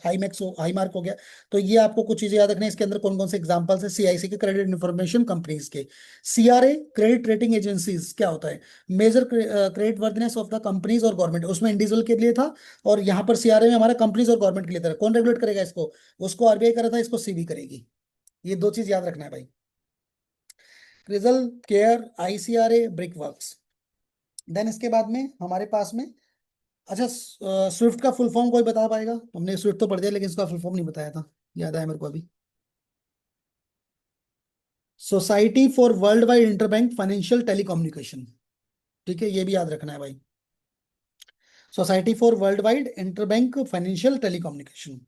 हाईमार्क हो गया। तो ये आपको कुछ चीजें याद रखनी है, इसके अंदर कौन कौन से एग्जांपल्स है सीआईसी के, क्रेडिट इंफॉर्मेशन कंपनीज के। सीआरए, क्रेडिट रेटिंग एजेंसीज क्या होता है, measure credit worthiness of the companies और गवर्नमेंट, उसमें इंडिविजुअल के लिए था, और यहाँ पर सीआरए में हमारा कंपनीज और गवर्नमेंट के लिए था। कौन रेगुलेट करेगा इसको, उसको आरबीआई कर रहा था, इसको सीबी करेगी। ये 2 चीज याद रखना है भाई। CRISIL, CARE, ICRA, Brickworks. Then इसके बाद में हमारे पास में, अच्छा, स्विफ्ट का फुल फॉर्म कोई बता पाएगा, हमने स्विफ्ट तो पढ़ दिया लेकिन इसका फुल फॉर्म नहीं बताया था, याद आया मेरे को अभी। Society for world wide interbank financial telecommunication, ठीक है, ये भी याद रखना है भाई। Society for world wide interbank financial telecommunication.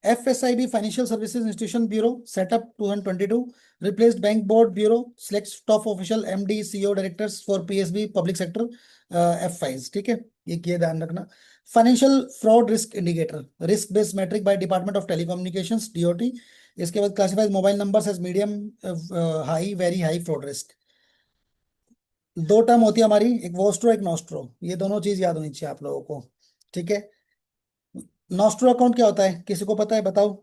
FSIB, Financial Services Institution Bureau, set up 2022, replaced Bank Board Bureau, selects top official MD, CEO, directors for PSB, public sector, F5s, ठीक है, ये ध्यान रखना। Financial fraud risk indicator, risk based metric by department of telecommunications DOT. इसके बाद classifies mobile numbers as medium, high, very high fraud risk. दो term होती है हमारी, एक वोस्ट्रो एक नॉस्ट्रो, ये दोनों चीज याद होनी चाहिए आप लोगों को, ठीक है। नॉस्ट्रो अकाउंट क्या होता है, किसी को पता है, बताओ।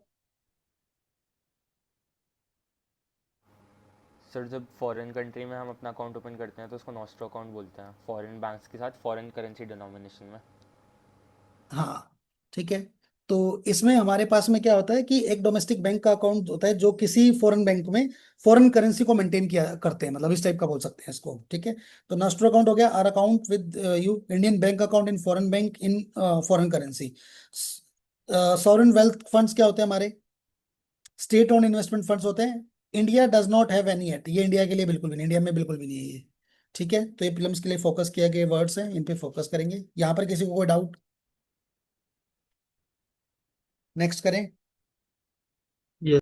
सर जब फॉरेन कंट्री में हम अपना अकाउंट ओपन करते हैं तो उसको नॉस्ट्रो अकाउंट बोलते हैं, फॉरेन बैंक्स के साथ फॉरेन करेंसी डिनोमिनेशन में। हाँ, ठीक है। तो इसमें हमारे पास में क्या होता है कि एक डोमेस्टिक बैंक का अकाउंट होता है जो किसी फॉरेन बैंक में फॉरेन करेंसी को मेंटेन किया करते हैं, मतलब इस टाइप का बोल सकते हैं इसको, ठीक है। तो नॉस्ट्रो अकाउंट हो गया, our account with you Indian bank account in foreign bank in foreign currency. Sovereign wealth funds क्या होते हैं हमारे, स्टेट ओन इन्वेस्टमेंट फंड्स होते हैं। India does not have any at, ये इंडिया के लिए बिल्कुल भी नहीं, इंडिया में बिल्कुल भी नहीं है ये, ठीक है। तो ये फिल्म्स के लिए फोकस किया गए वर्ड्स हैं, इन पे फोकस करेंगे। यहाँ पर किसी को कोई डाउट? नेक्स्ट करें। Yes.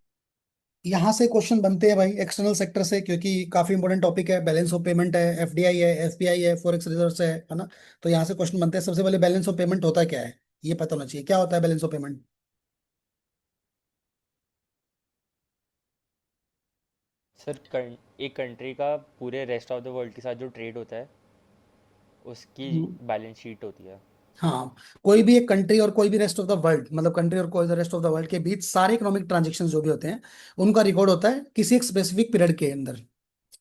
यहाँ से क्वेश्चन बनते हैं भाई एक्सटर्नल सेक्टर से, क्योंकि काफी इंपॉर्टेंट टॉपिक है, बैलेंस ऑफ पेमेंट है, एफडीआई है, एफपीआई है, फॉरेक्स रिजर्व्स है ना। तो यहाँ से क्वेश्चन बनते हैं। सबसे पहले बैलेंस ऑफ पेमेंट होता क्या है, ये पता होना चाहिए, क्या होता है बैलेंस ऑफ पेमेंट। सर एक कंट्री का पूरे रेस्ट ऑफ द वर्ल्ड के साथ जो ट्रेड होता है उसकी बैलेंस शीट होती है। हाँ, कोई भी एक कंट्री और कोई भी रेस्ट ऑफ द वर्ल्ड, मतलब कंट्री और कोई रेस्ट ऑफ द वर्ल्ड के बीच सारे इकोनॉमिक ट्रांजेक्शन जो भी होते हैं उनका रिकॉर्ड होता है किसी एक स्पेसिफिक पीरियड के अंदर,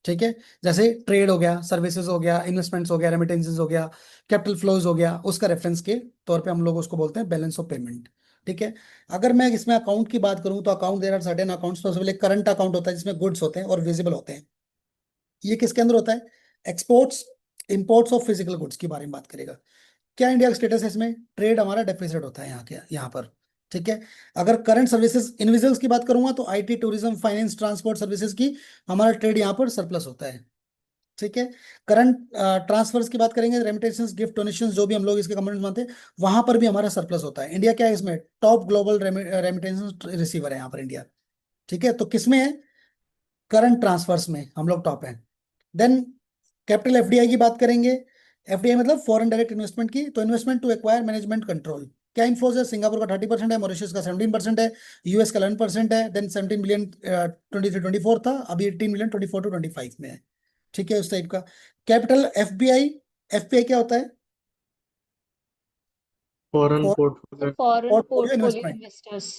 ठीक है। जैसे ट्रेड हो गया, सर्विसेज हो गया, इन्वेस्टमेंट्स हो गया, रेमिटेंसेस हो गया, कैपिटल फ्लोज हो गया, उसका रेफरेंस के तौर पे हम लोग उसको बोलते हैं बैलेंस ऑफ पेमेंट, ठीक है। अगर मैं इसमें अकाउंट की बात करूं तो account, there are certain accounts. सबसे पहले करंट अकाउंट होता है जिसमें गुड्स होते हैं और विजिबल होते हैं। ये किसके अंदर होता है, exports imports of physical goods के बारे में बात करेगा। क्या इंडिया का स्टेटस है इसमें, ट्रेड हमारा डेफिसिट होता है यहाँ के यहाँ पर, ठीक है। अगर करंट सर्विसेज इंडिविजुअल्स की बात करूंगा तो IT, tourism, finance, transport services की हमारा ट्रेड यहाँ पर सरप्लस होता है, ठीक है। करंट ट्रांसफर्स की बात करेंगे, रेमिटेंस, गिफ्ट, डोनेशंस, जो भी हम लोग इसके कंपोनेंट्स मानते हैं, वहां पर भी हमारा सरप्लस होता है। इंडिया क्या है इसमें, टॉप ग्लोबल रेमिटेंस रिसीवर है यहाँ पर इंडिया, ठीक है। तो किसमें है, करंट ट्रांसफर्स में हम लोग टॉप हैं। देन कैपिटल एफडीआई की बात करेंगे। एफडीआई मतलब फॉरेन डायरेक्ट इन्वेस्टमेंट की। तो investment to acquire, management, control. क्या इन्फ्लोज है, सिंगापुर का 30% है, मॉरिशस का 17% है, यूएस का 11% है। देन 17 बिलियन 23-24 था, अभी 18 बिलियन 24-25 में है, ठीक है, उस टाइप का। कैपिटल एफबीआई, एफपीआई क्या होता है, Foreign portfolio. Foreign portfolio portfolio investment, investors.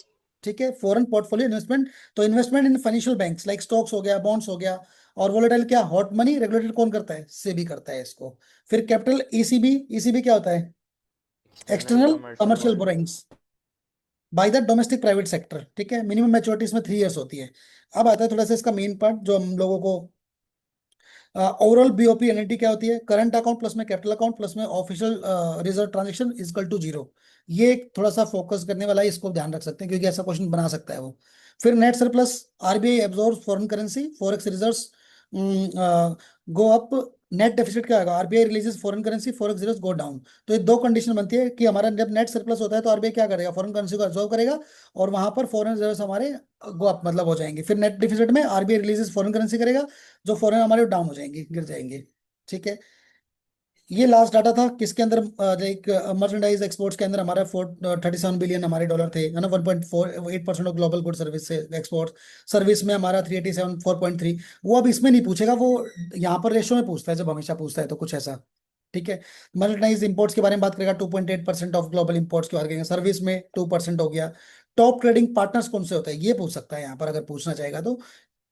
ठीक है, फॉरेन पोर्टफोलियो इन्वेस्टमेंट। तो investment in financial banks like stocks हो गया, बॉन्ड्स हो गया, और वोलेटाइल क्या, हॉट मनी, रेगुलेटेड कौन करता है, सेबी करता है इसको। फिर कैपिटल ईसीबी, ईसीबी क्या होता है, external external commercial commercial borrowing. Borrowings by the domestic private sector, ठीक है। मिनिमम मैच्योरिटी इसमें 3 इयर्स होती है। अब आता है थोड़ा सा इसका मेन पार्ट जो हम लोगों को, ओवरऑल बीओपी एनएलटी क्या होती है, करंट अकाउंट प्लस में कैपिटल अकाउंट प्लस में official reserve transaction equal to 0। ये एक थोड़ा सा फोकस करने वाला है, इसको ध्यान रख सकते हैं क्योंकि ऐसा क्वेश्चन बना सकता है वो। फिर net surplus, RBI absorb foreign currency, forex reserves go up. Net deficit क्या होगा, RBI releases foreign currency, forex reserves go down. तो ये दो कंडीशन बनती है कि हमारा जब नेट सरप्लस होता है तो आरबीआई क्या करेगा, फॉरेन करेंसी को एब्जॉर्ब करेगा और वहां पर फॉरेन रिजर्व्स हमारे गो अप मतलब हो जाएंगे। फिर नेट डिफिसिट में आरबीआई रिलीजेस फॉरेन करेंसी करेगा, जो फॉरेन हमारे डाउन हो जाएंगे, गिर जाएंगे, ठीक है। ये लास्ट डाटा था किसके अंदर, लाइक मर्चेंडाइज एक्सपोर्ट्स के अंदर हमारा 37 बिलियन हमारे डॉलर थे, है ना। 1.48% ऑफ ग्लोबल गुड सर्विस से एक्सपोर्ट। सर्विस में हमारा 387, 4.3। वो अब इसमें नहीं पूछेगा, वो यहाँ पर रेशो में पूछता है, जब हमेशा पूछता है तो कुछ ऐसा, ठीक है। मर्चेंडाइज इंपोर्ट्स के बारे में बात करेगा, 2.8% ऑफ ग्लोबल इंपोर्ट्स की बात करेंगे। सर्विस में 2% हो गया। टॉप ट्रेडिंग पार्टनर्स कौन से होते हैं, ये पूछ सकता है यहाँ पर अगर पूछना चाहेगा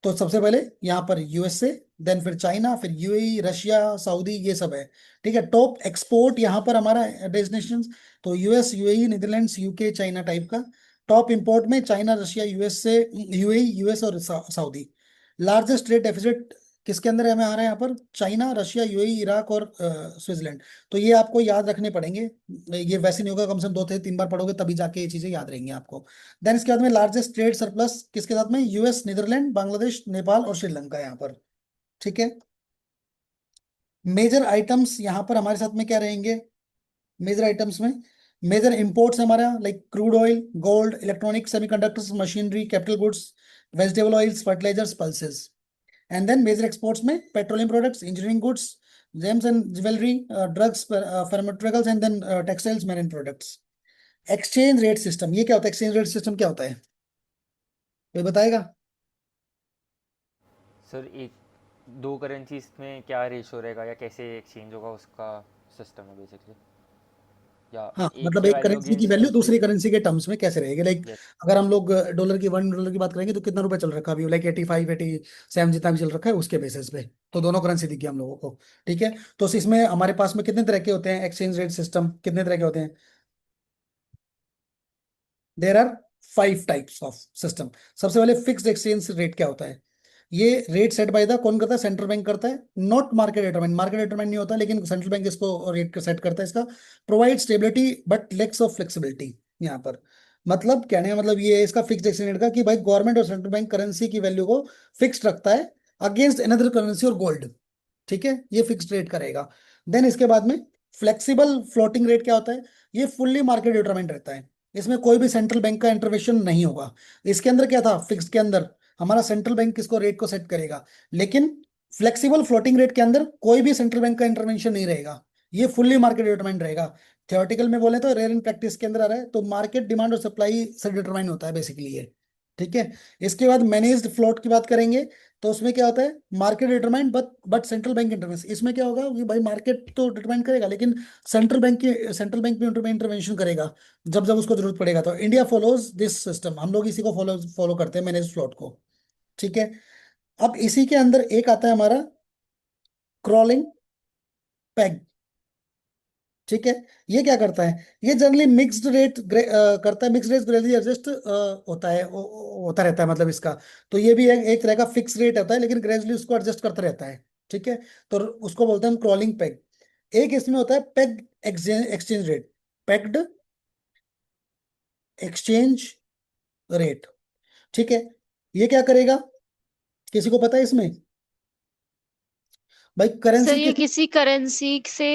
तो सबसे पहले यहाँ पर यूएसए, देन फिर चाइना, फिर यूएई, रशिया, सऊदी, ये सब है, ठीक है। टॉप एक्सपोर्ट यहाँ पर हमारा डेस्टिनेशन, तो US, UAE, Netherlands, UK, China type का। टॉप इंपोर्ट में China, Russia, USA, UAE, US और सऊदी। लार्जेस्ट ट्रेड डेफिसिट किसके अंदर हमें आ रहा है यहाँ पर, चाइना, रशिया, यूएई, इराक और स्विट्जरलैंड। तो ये आपको याद रखने पड़ेंगे, ये वैसे नहीं होगा, कम से कम 2 से 3 बार पढ़ोगे तभी जाके ये चीजें याद रहेंगी आपको। देन इसके बाद में लार्जेस्ट ट्रेड सरप्लस किसके साथ में, यूएस, नीदरलैंड, बांग्लादेश, नेपाल और श्रीलंका यहाँ पर, ठीक है। मेजर आइटम्स यहाँ पर हमारे साथ में क्या रहेंगे, मेजर आइटम्स में मेजर इंपोर्ट्स हमारा like crude oil, gold, electronic, semiconductors, machinery, capital goods, vegetable oils, fertilizers, pulses. And then major exports में petroleum products, engineering goods, gems and jewellery, drugs, pharmaceuticals and then textiles, marine products. Exchange rate system, ये क्या होता है? Exchange rate system क्या होता है, कोई बताएगा? सर एक दो करेंसीज में क्या रेशो रहेगा या कैसे एक्सचेंज होगा उसका सिस्टम है बेसिकली, या हाँ, एक मतलब के एक वैल्यू करेंसी की अगेंस्ट वैल्यू दूसरे दूसरी के। करेंसी के टर्म्स में कैसे रहेगी, लाइक यस। अगर हम लोग $1 की बात करेंगे तो कितना रुपए चल रखा है अभी, लाइक 85 87 जितना भी चल रखा है उसके बेसिस पे, तो दोनों करेंसी दिखी हम लोगों को। ठीक है, तो इसमें हमारे पास में कितने तरह के होते हैं एक्सचेंज रेट सिस्टम, कितने तरह के होते हैं? There are 5 types of system. सबसे पहले फिक्स्ड एक्सचेंज रेट क्या होता है? ये रेट सेट बाय द कौन करता है? सेंट्रल बैंक करता है, not market determine. Market determine नहीं होता, लेकिन सेंट्रल बैंक इसको रेट सेट करता है इसका। Provide stability but lacks of flexibility. यहाँ पर मतलब कहने का मतलब ये है इसका फिक्स्ड एक्सचेंज रेट का कि भाई गवर्नमेंट और सेंट्रल बैंक करेंसी की वैल्यू को फिक्स्ड रखता है अगेंस्ट अनदर करेंसी और गोल्ड। ठीक है, ये फिक्स्ड रेट करेगा। देन इसके बाद में फ्लेक्सिबल फ्लोटिंग रेट क्या होता है? ये फुल्ली मार्केट डिटरमाइंड रहता है, इसमें कोई भी सेंट्रल बैंक का इंटरवेंशन नहीं होगा। इसके अंदर क्या था? फिक्स के अंदर हमारा सेंट्रल बैंक किसको रेट को सेट करेगा, लेकिन फ्लेक्सिबल फ्लोटिंग रेट के अंदर कोई भी सेंट्रल बैंक का इंटरवेंशन नहीं रहेगा, ये फुल्ली मार्केट डिटरमाइंड रहेगा। थियोरेटिकल में बोले तो, रेयर इन प्रैक्टिस के अंदर आ रहा है, तो मार्केट डिमांड और सप्लाई से डिटरमाइन होता है बेसिकली ये। ठीक है, इसके बाद मैनेज्ड फ्लोट की बात करेंगे, तो उसमें क्या होता है? Market determined but central bank intervention. इसमें क्या होगा कि भाई मार्केट तो डिटरमाइन करेगा, लेकिन सेंट्रल बैंक भी इंटरवेंशन करेगा जब जब उसको जरूरत पड़ेगा। तो इंडिया फॉलोज दिस सिस्टम, हम लोग इसी को फॉलो फॉलो करते हैं, मैनेज फ्लोट को। ठीक है, अब इसी के अंदर एक आता है हमारा क्रॉलिंग पैग। ठीक है, ये क्या करता है? ये जनरली मिक्स्ड रेट करता है, मिक्स्ड रेट ग्रेजुअली एडजस्ट होता है, होता रहता है मतलब इसका। तो ये भी एक तरह का फिक्स रेट होता है, लेकिन ग्रेजुअली उसको एडजस्ट करता रहता है। ठीक है, तो उसको बोलते हैं हम क्रॉलिंग पैग। एक इसमें होता है peg exchange rate, pegged exchange rate. ठीक है, ये क्या करेगा, किसी को पता है इसमें? भाई सर करेंसी ये के, किसी करेंसी से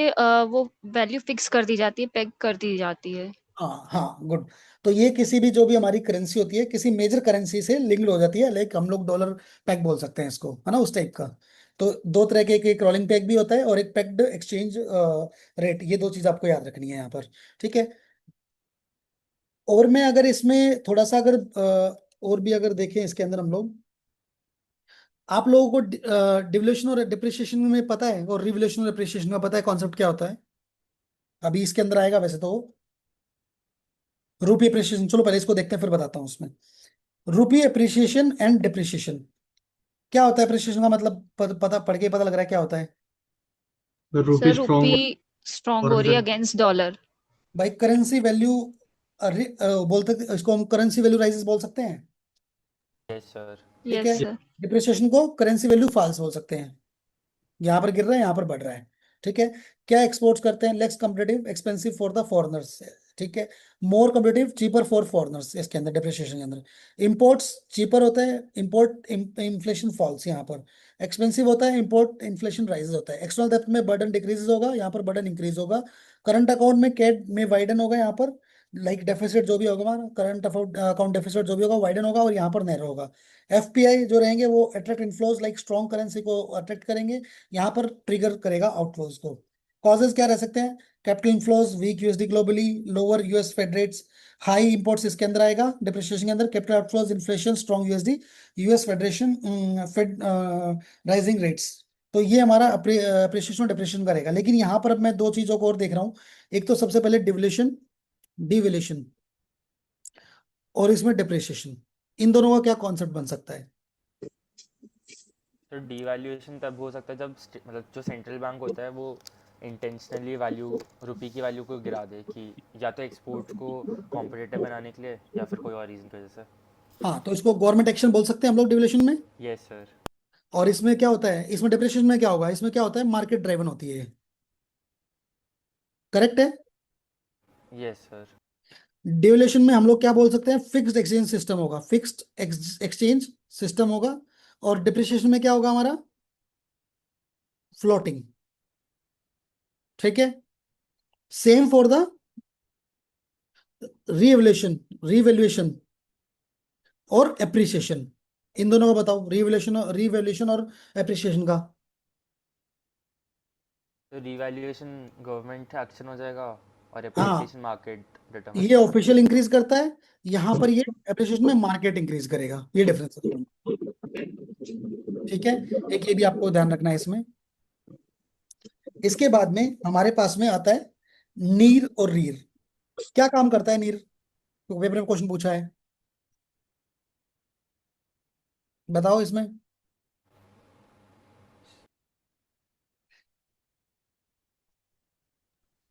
वो वैल्यू फिक्स कर दी जाती है, पेग कर दी जाती है। हाँ हाँ गुड। तो ये किसी भी जो भी हमारी करेंसी होती है किसी मेजर करेंसी से लिंक्ड हो जाती है, लाइक हम लोग डॉलर पैक बोल सकते हैं इसको, है ना, उस टाइप का। तो दो तरह के, एक रोलिंग पैक भी होता है और एक पैक्ड एक्सचेंज रेट, ये दो चीज आपको याद रखनी है यहाँ पर। ठीक है, और मैं अगर इसमें थोड़ा सा अगर और भी अगर देखें इसके अंदर हम लोग, आप लोगों को डिवल्यूशन और डिप्रिसिएशन में पता है, और रिवल्यूशन और डिप्रिसिएशन में पता है कॉन्सेप्ट क्या होता है? अभी इसके अंदर आएगा वैसे तो रूपी अप्रिसिएशन, चलो पहले इसको देखते हैं फिर बताता हूँ उसमें। रूपी अप्रिसिएशन एंड डिप्रिसिएशन क्या होता है? अप्रिसिएशन का मतलब पता पढ़ के पता लग रहा है क्या होता है? रुपी सर स्ट्रॉन्ग रुपी स्ट्रांग और हो रही है अगेंस्ट डॉलर। भाई करेंसी वैल्यू बोलते इसको हम करेंसी वैल्यू राइजेस बोल सकते हैं। Yes sir. ठीक यस है, सर। डिप्रिसिएशन को करेंसी वैल्यू फॉल्स बोल सकते हैं, यहाँ पर गिर रहा है यहाँ पर बढ़ रहा है। ठीक है, क्या एक्सपोर्ट्स करते हैं? Less competitive expensive for the foreigners. ठीक है, मोर कम्पिटेटिव चीपर फॉर फॉरनर्स, इसके अंदर डिप्रिसिएशन के अंदर। इंपोर्ट्स चीपर होता है, इंपोर्ट इन्फ्लेशन फॉल्स यहाँ पर। एक्सपेंसिव होता है, इंपोर्ट इन्फ्लेशन राइजेस होता है। एक्सटर्नल डेब्ट में बर्डन डिक्रीजेज होगा, यहाँ पर बर्डन इंक्रीज होगा। करंट अकाउंट में कैड में वाइडन होगा यहाँ पर, लाइक डेफिसिट जो भी होगा हमारा करंट अकाउंट डेफिसिट जो भी होगा वाइडन होगा, और यहाँ पर नैरो होगा। एफपीआई जो रहेंगे वो attract inflows, like strong currency को अट्रैक्ट करेंगे, यहाँ पर ट्रिगर करेगा आउटफ्लोज को। कॉजेज क्या रह सकते हैं? Capital inflows, weak USD globally, lower US Fed rates, high imports इसके अंदर आएगा डिप्रिसिएशन के अंदर, capital outflows, inflation, strong USD, US federation Fed rising rates. तो ये हमारा अप्रिसिएशन डिप्रिसिएशन करेगा। लेकिन यहाँ पर अब मैं दो चीजों को और देख रहा हूँ, एक तो सबसे पहले डिवल्यूशन, डिवल्यूशन, और इसमें डिप्रिसिएशन, इन दोनों का क्या कॉन्सेप्ट बन सकता है? तो डीवैल्यूएशन तब हो सकता है जब मतलब जो सेंट्रल बैंक होता है वो इंटेंशनली वैल्यू रुपी की वैल्यू को गिरा दे, कि या तो एक्सपोर्ट्स को कॉम्पिटिटिव बनाने के लिए या फिर कोई और रीज़न की वजह से। हाँ, तो इसको गवर्नमेंट एक्शन बोल सकते हैं हम लोग डिवल्यूशन में। Yes sir. और इसमें क्या होता है? इसमें डिप्रिसिएशन में क्या होगा? इसमें क्या होता है? मार्केट ड्राइवन होती है, करेक्ट है। Yes sir. डिवल्यूशन में हम लोग क्या बोल सकते हैं? फिक्स्ड एक्सचेंज सिस्टम होगा, फिक्स्ड एक्सचेंज सिस्टम होगा। और डिप्रिसिएशन में क्या होगा हमारा? फ्लोटिंग। ठीक है, same for the revaluation, revaluation और एप्रिसिएशन। इन दोनों का बताओ, रीवैल्यूएशन और एप्रिसिएशन का। तो रिवैल्यूएशन गवर्नमेंट एक्शन हो जाएगा और हाँ एप्रिसिएशन मार्केट डिटरमाइन ये करेगा। ऑफिशियल इंक्रीज करता है, यहाँ पर ये एप्रिसिएशन में मार्केट इंक्रीज करेगा, ये डिफरेंस है दोनों। ठीक है, एक ये भी आपको ध्यान रखना है इसमें। इसके बाद में हमारे पास में आता है नीर और रीर। क्या काम करता है नीर, तो पेपर में क्वेश्चन पूछा है, बताओ इसमें।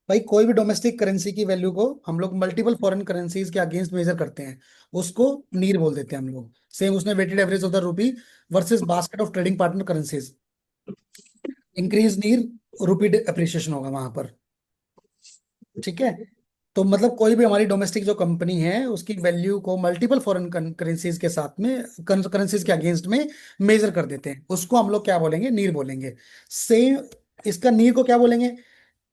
भाई कोई भी डोमेस्टिक करेंसी की वैल्यू को हम लोग मल्टीपल फॉरेन करेंसीज के अगेंस्ट मेजर करते हैं, उसको नीर बोल देते हैं हम लोग। सेम उसने weighted average of the rupee versus basket of trading partner currencies, increase NEER rupee appreciation होगा वहां पर। ठीक है, तो मतलब कोई भी हमारी डोमेस्टिक जो कंपनी है उसकी वैल्यू को मल्टीपल फॉरेन करेंसीज के साथ में, करेंसीज के अगेंस्ट में मेजर कर देते हैं, उसको हम लोग क्या बोलेंगे, नीर बोलेंगे। सेम इसका नीर को क्या बोलेंगे,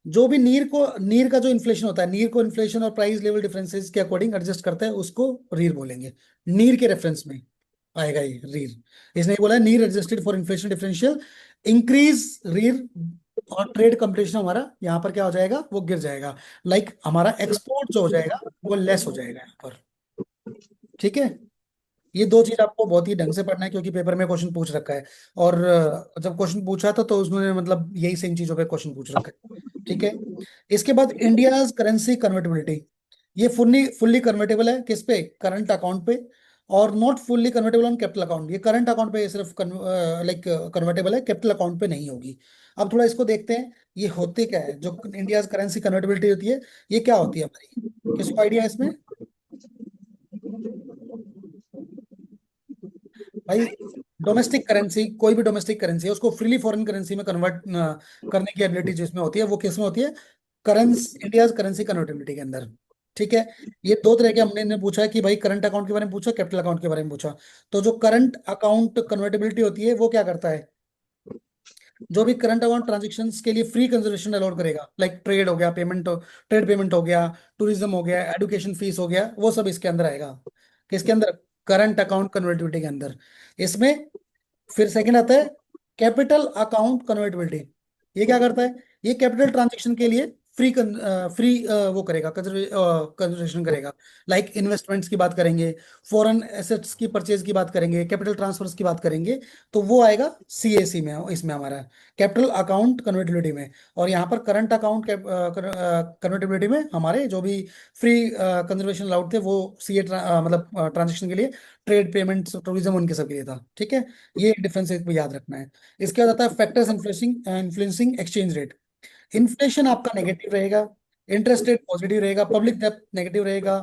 जो भी नीर का जो इन्फ्लेशन होता है, नीर को इन्फ्लेशन और प्राइस लेवल डिफरेंसेस के अकॉर्डिंग एडजस्ट करता है, उसको रीर बोलेंगे। नीर के रेफरेंस में आएगा ये रीर। इसने बोला है NEER adjusted for inflation differential increase REER, और ट्रेड कंपटीशन हमारा यहाँ पर क्या हो जाएगा, वो गिर जाएगा। लाइक हमारा एक्सपोर्ट जो हो जाएगा वो लेस हो जाएगा यहाँ पर। ठीक है, ये दो चीज आपको बहुत ही ढंग से पढ़ना है, क्योंकि पेपर में क्वेश्चन पूछ रखा है। और जब क्वेश्चन पूछा था तो उसमें मतलब यही सेम चीजों पे क्वेश्चन पूछ रखा है। ठीक है, इसके बाद इंडियाज करेंसी कन्वर्टेबिलिटी। ये फुल्ली फुल्ली कन्वर्टेबल है किस पे, करंट अकाउंट पे, और not fully convertible on capital account. ये करंट अकाउंट पे सिर्फ लाइक कन्वर्टेबल है, कैपिटल अकाउंट पे नहीं होगी। अब थोड़ा इसको देखते हैं, ये होते क्या है जो इंडियाज करेंसी कन्वर्टेबिलिटी होती है, ये क्या होती है हमारी, किसको आइडिया है इसमें। भाई डोमेस्टिक करेंसी, कोई भी डोमेस्टिक करेंसी है उसको फ्रीली फॉरेन करेंसी में कन्वर्ट करने की एबिलिटी जिसमें होती है, वो किसमें होती है, इंडिया करेंसी कन्वर्टेबिलिटी के अंदर। ठीक है, ये दो तरह के हमने ने पूछा है कि भाई करंट अकाउंट के बारे में पूछा, कैपिटल अकाउंट के बारे में पूछा। तो जो करंट अकाउंट कन्वर्टेबिलिटी होती है वो क्या करता है, जो भी करंट अकाउंट ट्रांजेक्शन्स के लिए फ्री कंजर्वेशन अलाउड करेगा, लाइक ट्रेड हो गया, ट्रेड पेमेंट हो गया, टूरिज्म हो गया, एडुकेशन फीस हो गया, वो सब इसके अंदर आएगा। किसके अंदर, करंट अकाउंट कन्वर्टिबिलिटी के अंदर। इसमें फिर सेकंड आता है कैपिटल अकाउंट कन्वर्टिबिलिटी। ये क्या करता है, ये कैपिटल ट्रांजेक्शन के लिए फ्री वो करेगा, कंजर्वेशन करेगा। लाइक इन्वेस्टमेंट्स की बात करेंगे, फॉरेन एसेट्स की परचेज की बात करेंगे, कैपिटल ट्रांसफर्स की बात करेंगे, तो वो आएगा सीएसी में, इसमें हमारा कैपिटल अकाउंट कन्वर्टिबिलिटी में। और यहाँ पर करंट अकाउंट कन्वर्टिबिलिटी में हमारे जो भी फ्री कंजर्वेशन अलाउड थे वो सीए मतलब ट्रांजेक्शन के लिए, ट्रेड पेमेंट्स टूरिज्म उनके सब के लिए था। ठीक है, ये डिफरेंस एक याद रखना है। इसके बाद आता है factors influencing exchange rate. Inflation आपका नेगेटिव रहेगा, इंटरेस्ट रेट पॉजिटिव रहेगा, पब्लिक डेब्ट नेगेटिव रहेगा,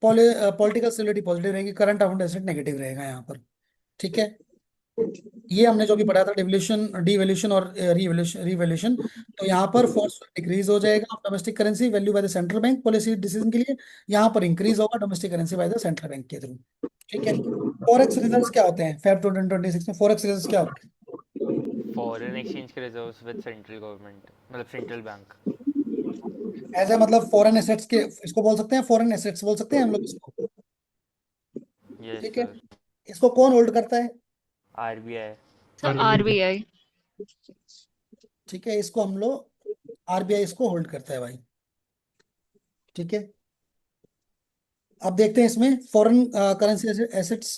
पॉलिटिकल स्टेबिलिटी पॉजिटिव रहेगी, करंट अकाउंट एसेट नेगेटिव रहेगा यहाँ पर। ठीक है, ये हमने जो भी पढ़ा था डिवल्यूशन, डिवैल्यूशन और रिवैल्यूशन। तो यहाँ पर फोर्स डिक्रीज हो जाएगा domestic currency value by the central bank policy decision के लिए, यहाँ पर इंक्रीज होगा domestic currency bye the central bank के थ्रू। ठीक है, फॉरेक्स रिजर्व्स क्या होते हैं, फेब 2026 में फॉरेक्स रिजर्व्स क्या होते फॉरेन एक्सचेंज के रिजर्व्स विद सेंट्रल गवर्नमेंट, मतलब सेंट्रल बैंक। हैं, एज ए मतलब फॉरेन एसेट्स के, इसको बोल सकते हैं, फॉरेन एसेट्स बोल सकते हैं हम लोग इसको। यस ठीक है, सर। इसको कौन होल्ड करता है, आरबीआई। Sir RBI RBI. ठीक है, इसको हम लोग आरबीआई इसको होल्ड करता है भाई। ठीक है, अब देखते हैं इसमें foreign currency assets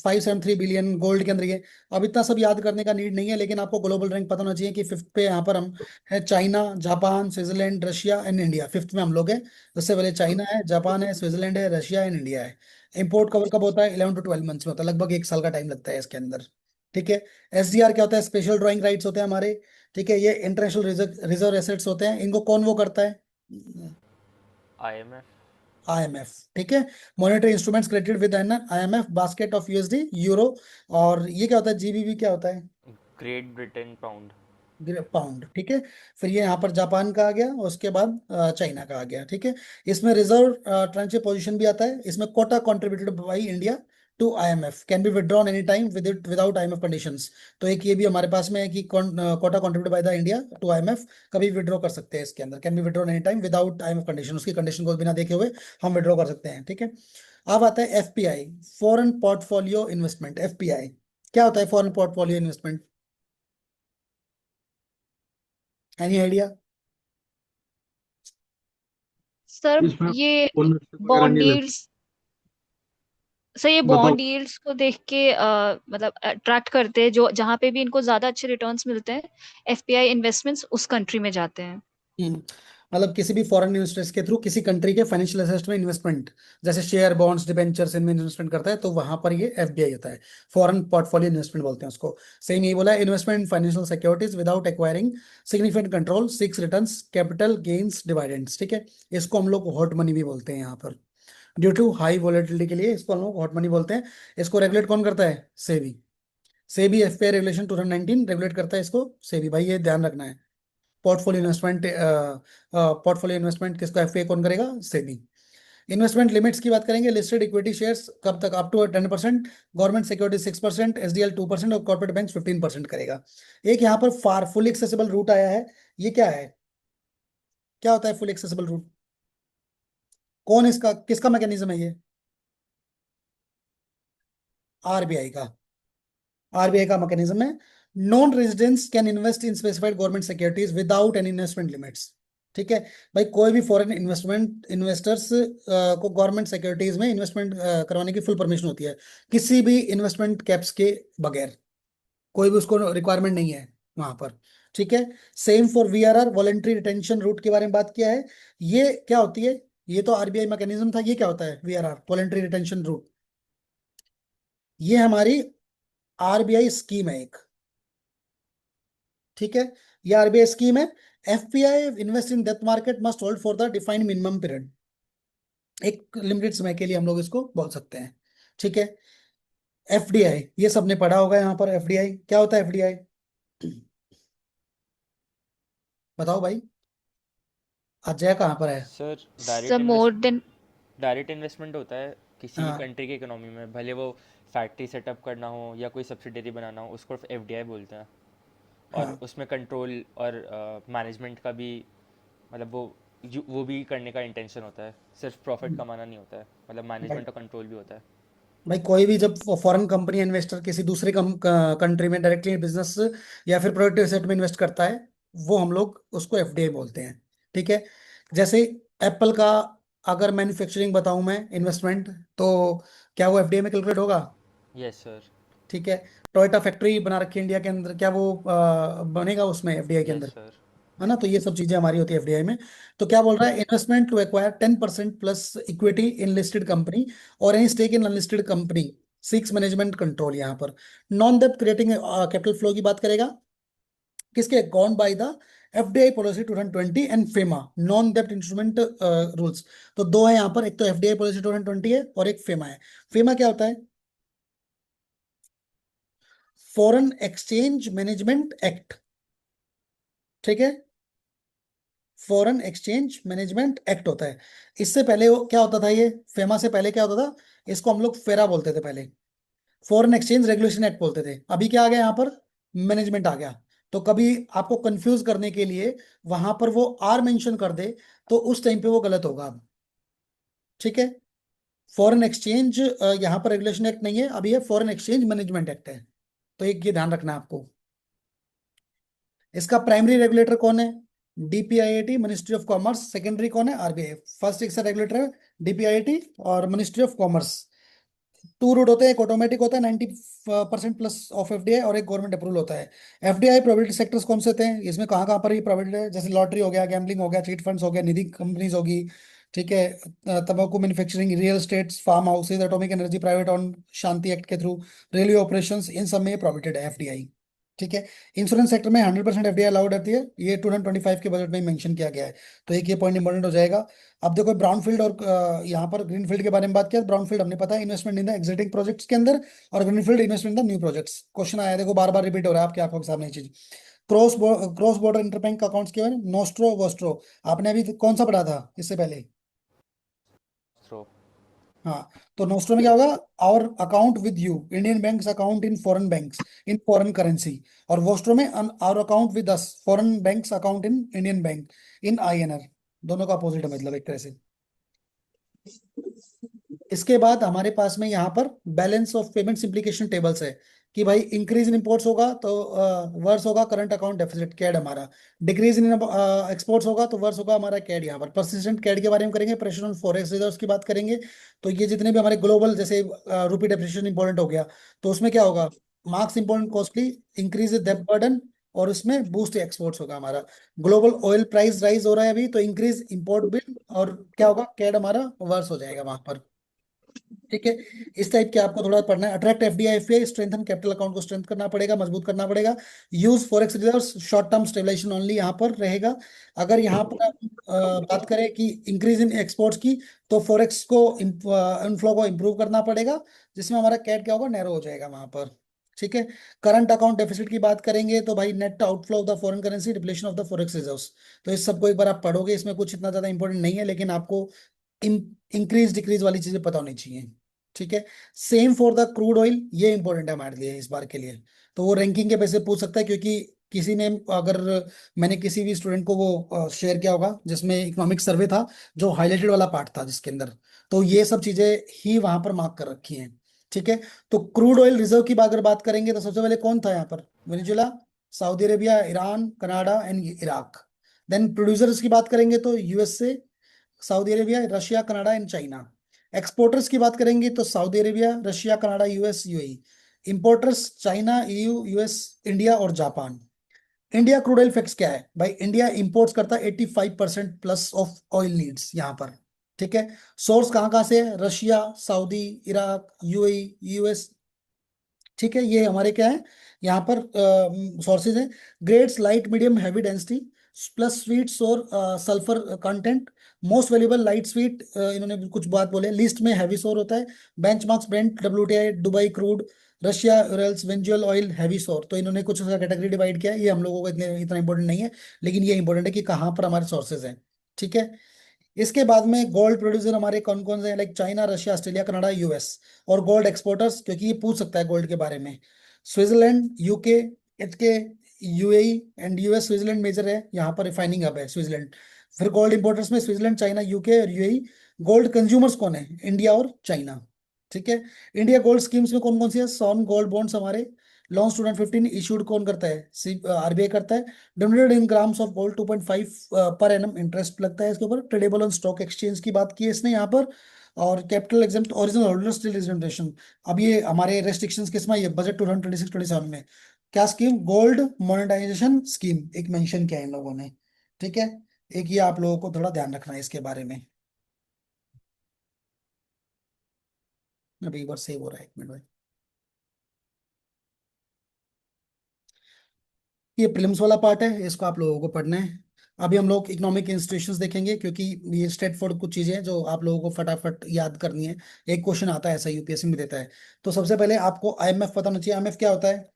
573 billion gold के अंदर ये। अब इतना सब याद करने का नीड नहीं है, लेकिन आपको ग्लोबल रैंक पता होना चाहिए कि फिफ्थ पे यहाँ पर हम है, China, Japan, Switzerland, Russia and India, fifth में हम लोग हैं। उससे पहले चाइना है, जापान है, स्विट्जरलैंड है, रशिया एंड इंडिया है। इंपोर्ट कवर कब होता है, 11 to 12 मंथ्स में होता है, लगभग 1 साल का टाइम लगता है इसके अंदर। ठीक है, एसडीआर क्या होता है, स्पेशल ड्राइंग राइट्स होते हैं हमारे। ठीक है, ये इंटरनेशनल रिजर्व एसेट्स होते हैं, इनको कौन वो करता है, आईएमएफ। आईएमएफ। ठीक है, monetary instruments credited with an IMF basket of USD euro. और ये क्या होता है, जीबीबी क्या होता है, ग्रेट ब्रिटेन पाउंड। पाउंड। ठीक है, फिर ये यहाँ पर जापान का आ गया, उसके बाद चाइना का आ गया। ठीक है, इसमें रिजर्व ट्रांचे पोजीशन भी आता है, इसमें quota contributed by India to IMF can be withdrawn any time without IMF conditions. तो एक ये भी हमारे पास में है कि quota contributed by the India to IMF, कभी विड्रॉ कर सकते हैं इसके अंदर, can be withdrawn any time without IMF condition, उसकी कंडीशन को बिना देखे हुए हम विड्रॉ कर सकते हैं। ठीक है, अब आता है FPI, foreign portfolio investment. FPI क्या होता है, foreign portfolio investment. Any idea? Sir इसमें ये बोनस वगैरह बॉन्ड नहीं लगता। यील्ड्स सर ये बताओ। बॉन्ड यील्ड्स को देख के मतलब अट्रैक्ट करते हैं, जो जहां पे भी इनको ज्यादा अच्छे रिटर्न्स मिलते हैं एफपीआई इन्वेस्टमेंट्स उस कंट्री में जाते हैं। हम्म, मतलब किसी भी फॉरेन इन्वेस्टर्स के थ्रू किसी कंट्री के फाइनेंशियल एसेट्स में इन्वेस्टमेंट, जैसे शेयर बॉन्ड्स डिबेंचर्स इनमें इन्वेस्टमेंट करता है, तो वहां पर ये एफडीआई होता है। फॉरेन पोर्टफोलियो इन्वेस्टमेंट बोलते हैं उसको। सेम ये बोला है, investment in financial securities without acquiring significant control, six returns, capital gains, dividends. ठीक है, इसको हम लोग हॉट मनी भी बोलते हैं यहाँ पर। ड्यू टू हाई वोलेटिलिटी के लिए इसको हम लोग हॉट मनी बोलते हैं। इसको रेगुलेट कौन करता है? SEBI. SEBI FPI regulation 2019 regulate करता है इसको, सेबी। भाई ये ध्यान रखना है। पोर्टफोलियो इन्वेस्टमेंट, पोर्टफोलियो इन्वेस्टमेंट किसको एफए कौन करेगा? सेबी। इन्वेस्टमेंट लिमिट्स की बात करेंगे, लिस्टेड इक्विटी शेयर्स कब तक? Up to 10%, government security 6%, SDL 2% और कॉर्पोरेट बैंक 15% करेगा। एक यहाँ पर फार फुल एक्सेसिबल रूट आया है, ये क्या है? क्या होता है फुल एक्सेसिबल रूट? कौन इसका, किसका मैकेनिज्म है ये? आरबीआई का। आरबीआई का मैकेनिज्म है। Non residents can invest in specified government securities without any investment limits. ठीक है भाई, कोई भी फॉरेन इन्वेस्टमेंट इन्वेस्टर्स को गवर्नमेंट सिक्योरिटीज में इन्वेस्टमेंट करवाने की फुल परमिशन होती है, किसी भी इन्वेस्टमेंट कैप्स के बगैर। कोई भी उसको रिक्वायरमेंट नहीं है वहां पर। ठीक है। Same for VRR, voluntary retention route के बारे में बात किया है। ये क्या होती है? ये तो आरबीआई मैकेनिज्म था, ये क्या होता है वीआरआर, वॉलेंट्री रिटेंशन रूट? ये हमारी आरबीआई स्कीम है एक। ठीक है, ये आरबीआई स्कीम है। FPI invest in depth market must hold for the defined minimum period. एक लिमिटेड समय के लिए हम लोग इसको बोल सकते हैं। ठीक है। एफडीआई, ये सबने पढ़ा होगा यहाँ पर। एफडीआई क्या होता है? एफडीआई बताओ भाई, अजय कहाँ पर है? Sir sir more than direct investment होता है किसी भी हाँ कंट्री की इकोनॉमी में, भले वो फैक्ट्री सेटअप करना हो या कोई सब्सिडरी बनाना हो, उसको एफडीआई बोलते हैं। और हाँ उसमें कंट्रोल और मैनेजमेंट का भी, मतलब वो भी करने का इंटेंशन होता है, सिर्फ प्रॉफिट कमाना नहीं होता है, मतलब भाई, मैनेजमेंट और कंट्रोल भी होता है। भाई कोई भी जब फॉरेन कंपनी इन्वेस्टर किसी दूसरे कंट्री में डायरेक्टली बिजनेस या फिर प्रोडक्टिव एसेट में इन्वेस्ट करता है, वो हम लोग उसको एफडीआई बोलते हैं। ठीक है। जैसे एप्पल का अगर मैन्युफैक्चरिंग बताऊं मैं इन्वेस्टमेंट, तो क्या वो एफडीआई में कैलकुलेट होगा? Yes sir. ठीक है। टोयोटा फैक्ट्री बना रखी है इंडिया के अंदर, क्या वो बनेगा उसमें एफडीआई के यस अंदर? सर। है ना? तो ये सब चीजें हमारी होती है एफडीआई में। तो क्या बोल रहा है? Investment to acquire 10% plus equity in listed company और any stake in unlisted company seeks management control. यहाँ पर नॉन डेप्ट क्रिएटिंग कैपिटल फ्लो की बात करेगा, किसके? Governed by the FDI policy 2020 and FEMA non डेप्ट इंस्ट्रूमेंट रूल्स। तो दो है यहाँ पर, एक तो एफडीआई पॉलिसी 2020 है और एक फेमा है। फेमा क्या होता है? Foreign exchange management act. ठीक है, फॉरेन एक्सचेंज मैनेजमेंट एक्ट होता है। इससे पहले वो क्या होता था? ये फेमा से पहले क्या होता था? इसको हम लोग फेरा बोलते थे पहले, फॉरेन एक्सचेंज रेगुलेशन एक्ट बोलते थे। अभी क्या आ गया यहाँ पर? मैनेजमेंट आ गया। तो कभी आपको कंफ्यूज करने के लिए वहां पर वो आर मेंशन कर दे, तो उस टाइम पे वो गलत होगा अब। ठीक है। फॉरेन एक्सचेंज यहाँ पर रेगुलेशन एक्ट नहीं है, अभी है फॉरेन एक्सचेंज मैनेजमेंट एक्ट है। तो एक ये ध्यान रखना है आपको। इसका प्राइमरी रेगुलेटर कौन है? DPIIT, ministry of commerce. Secondary कौन है? आरबीआई। फर्स्ट एक सा रेगुलेटर है डीपीआईआईटी और ministry of commerce. Two route होते हैं, एक ऑटोमेटिक होता है 90% प्लस ऑफ एफडीआई, और एक गवर्नमेंट अप्रूवल होता है। एफडीआई प्रोबेबिलिटी सेक्टर्स कौन से थे? इसमें कहाँ कहाँ पर ये प्रोबेबिलिटी है? जैसे लॉटरी हो गया, गैम्बलिंग हो गया, चीट फंड्स हो गया, निधि कंपनीज होगी। ठीक है। तंबाकू manufacturing, real estates, farm houses, atomic energy private on Shanti act के थ्रू, रेलवे ऑपरेशंस, इन सब में प्रोबेबिलिटेड है एफडीआई। ठीक है। इंश्योरेंस सेक्टर में 100% एफडीआई अलाउड रहती है, ये 2025 के बजट में मेंशन किया गया है। तो एक ये पॉइंट इंपॉर्टेंट हो जाएगा। अब देखो ब्राउनफील्ड और यहाँ पर ग्रीनफील्ड के बारे में बात किया। ब्राउनफील्ड हमने पता है investment in the existing projects के अंदर, और greenfield investment in the new projects. Question आया, देखो बार बार रिपीट हो रहा है आपके आंखों के सामने ये चीज। क्रॉस बॉर्डर इंटरबैंक अकाउंट्स के बारे में, नोस्ट्रो वोस्ट्रो, आपने अभी कौन सा पढ़ा था इससे पहले? थ्रो। हाँ, तो नोस्ट्रो में क्या होगा? Our account with you, Indian banks account in foreign banks in foreign currency. और वोस्ट्रो में our account with us, foreign banks account in Indian bank in INR. दोनों का अपोजिट है मतलब एक तरह से। इसके बाद हमारे पास में यहाँ पर balance of payments implication tables है। कि भाई इंक्रीज इन इंपोर्ट्स होगा तो वर्स होगा करंट अकाउंट डेफिसिट कैड हमारा, डिक्रीज इन एक्सपोर्ट्स होगा तो वर्स होगा हमारा कैड। यहाँ पर परसिस्टेंट कैड के बारे में करेंगे, प्रेशर ऑन फॉरेक्स रिजर्व्स की बात करेंगे। तो ये जितने भी हमारे ग्लोबल, जैसे रूपी डेप्रिसिएशन इंपॉर्टेंट हो गया, तो उसमें क्या होगा, मार्क्स इंपॉर्टेंट कॉस्टली, इंक्रीज डेब्ट बर्डन, और उसमें बूस्ट एक्सपोर्ट्स होगा हमारा। ग्लोबल ऑयल प्राइस राइज हो रहा है अभी, तो इंक्रीज इंपोर्ट बिल, और क्या होगा, कैड हमारा वर्स हो जाएगा वहां पर। ठीक है, इस टाइप के आपको थोड़ा पढ़ना है। Attract FDI, FPI, strengthen capital account को स्ट्रेंथ करना पड़ेगा, मजबूत करना पड़ेगा। Use forex reserves, short term stabilisation only यहाँ पर रहेगा। अगर यहाँ पर आप बात करें कि इंक्रीज इन एक्सपोर्ट्स की, तो फॉरेक्स को इनफ्लो को इंप्रूव करना पड़ेगा, जिसमें हमारा कैट क्या होगा, नैरो हो जाएगा वहां पर। ठीक है, करंट अकाउंट डेफिसिट की बात करेंगे तो भाई net outflow of the foreign currency, depletion of the forex reserves. तो इस सबको एक बार आप पढ़ोगे, इसमें कुछ इतना ज्यादा इंपॉर्टेंट नहीं है, लेकिन आपको इंक्रीज डिक्रीज वाली चीजें पता होनी चाहिए। ठीक है, same for the crude oil, ये इंपॉर्टेंट है हमारे लिए इस बार के लिए। तो वो रैंकिंग के बेसिस पे पूछ सकता है, क्योंकि किसी ने अगर, मैंने किसी भी स्टूडेंट को वो शेयर किया होगा जिसमें इकोनॉमिक सर्वे था, जो हाईलाइटेड वाला पार्ट था जिसके अंदर, तो ये सब चीजें ही वहां पर मार्क कर रखी हैं। ठीक है, तो क्रूड ऑयल रिजर्व की अगर बात करेंगे तो सबसे पहले कौन था यहाँ पर, Venezuela, Saudi Arabia, Iran, Canada and Iraq. Then producers की बात करेंगे तो USA, Saudi Arabia, Russia, Canada and China. Exporters की बात करेंगे तो Saudi Arabia, Russia, Canada, US, UAE. Importers China, EU, US, India और Japan. India crude oil facts क्या है भाई, इंडिया इंपोर्ट्स करता है 85% प्लस ऑफ ऑयल नीड्स यहाँ पर। ठीक है, सोर्स कहाँ कहाँ से है, Russia, Saudi, Iraq, UAE, US. ठीक है, ये हमारे क्या है यहाँ पर सोर्सेज हैं। Grades light, medium, heavy density, plus sweets और sulphur content. Most valuable light sweet, इन्होंने कुछ बात बोले, लिस्ट में हैवी सोर होता है। Benchmarks Brent, WTI, Dubai crude, Russia, URLs, Venezuela oil, heavy सोर। तो इन्होंने कुछ उसका कैटेगरी डिवाइड किया है, ये हम लोगों को इतना इंपॉर्टेंट नहीं है, लेकिन ये इंपॉर्टेंट है कि कहाँ पर हमारे सोर्सेज हैं। ठीक है, इसके बाद में गोल्ड प्रोड्यूसर हमारे कौन कौन से हैं, like China, Russia, Australia, Canada, US. और गोल्ड एक्सपोर्टर्स, क्योंकि ये पूछ सकता है गोल्ड के बारे में, Switzerland, UK, HK, UAE and US. Switzerland major है, यहाँ पर रिफाइनिंग हब है स्विट्जरलैंड। फिर गोल्ड इंपोर्टर्स में स्विट्जरलैंड, चाइना, यूके और यूएई। गोल्ड कंज्यूमर्स कौन है, इंडिया और चाइना। ठीक है, इंडिया गोल्ड स्कीम्स में कौन कौन सी है, सॉन गोल्ड बॉन्ड्स हमारे। लॉन्ग स्टूडेंट 15 इशूड कौन करता है, आरबीआई करता है। Denominated in grams of gold 2.5 per annum interest लगता है इसके ऊपर। ट्रेडेबल ऑन स्टॉक एक्सचेंज की बात की है इसने यहाँ पर। और capital exempt original holder still exemption. अब ये हमारे रेस्ट्रिक्शंस किसमें, ये बजट 2026-27 में क्या स्कीम, गोल्ड मोनेटाइजेशन स्कीम एक मेंशन किया है इन लोगों ने। ठीक है, एक ये आप लोगों को थोड़ा ध्यान रखना है इसके बारे में। अभी एक बार सेव हो रहा है, एक मिनट भाई। ये प्रीलिम्स वाला पार्ट है, इसको आप लोगों को पढ़ना है। अभी हम लोग इकोनॉमिक इंस्टीट्यूशंस देखेंगे, क्योंकि ये स्ट्रेट फॉरवर्ड कुछ चीजें हैं जो आप लोगों को फटाफट याद करनी है। एक क्वेश्चन आता है ऐसा, यूपीएससी में देता है। तो सबसे पहले आपको आईएमएफ पता होना चाहिए। आईएमएफ क्या होता है,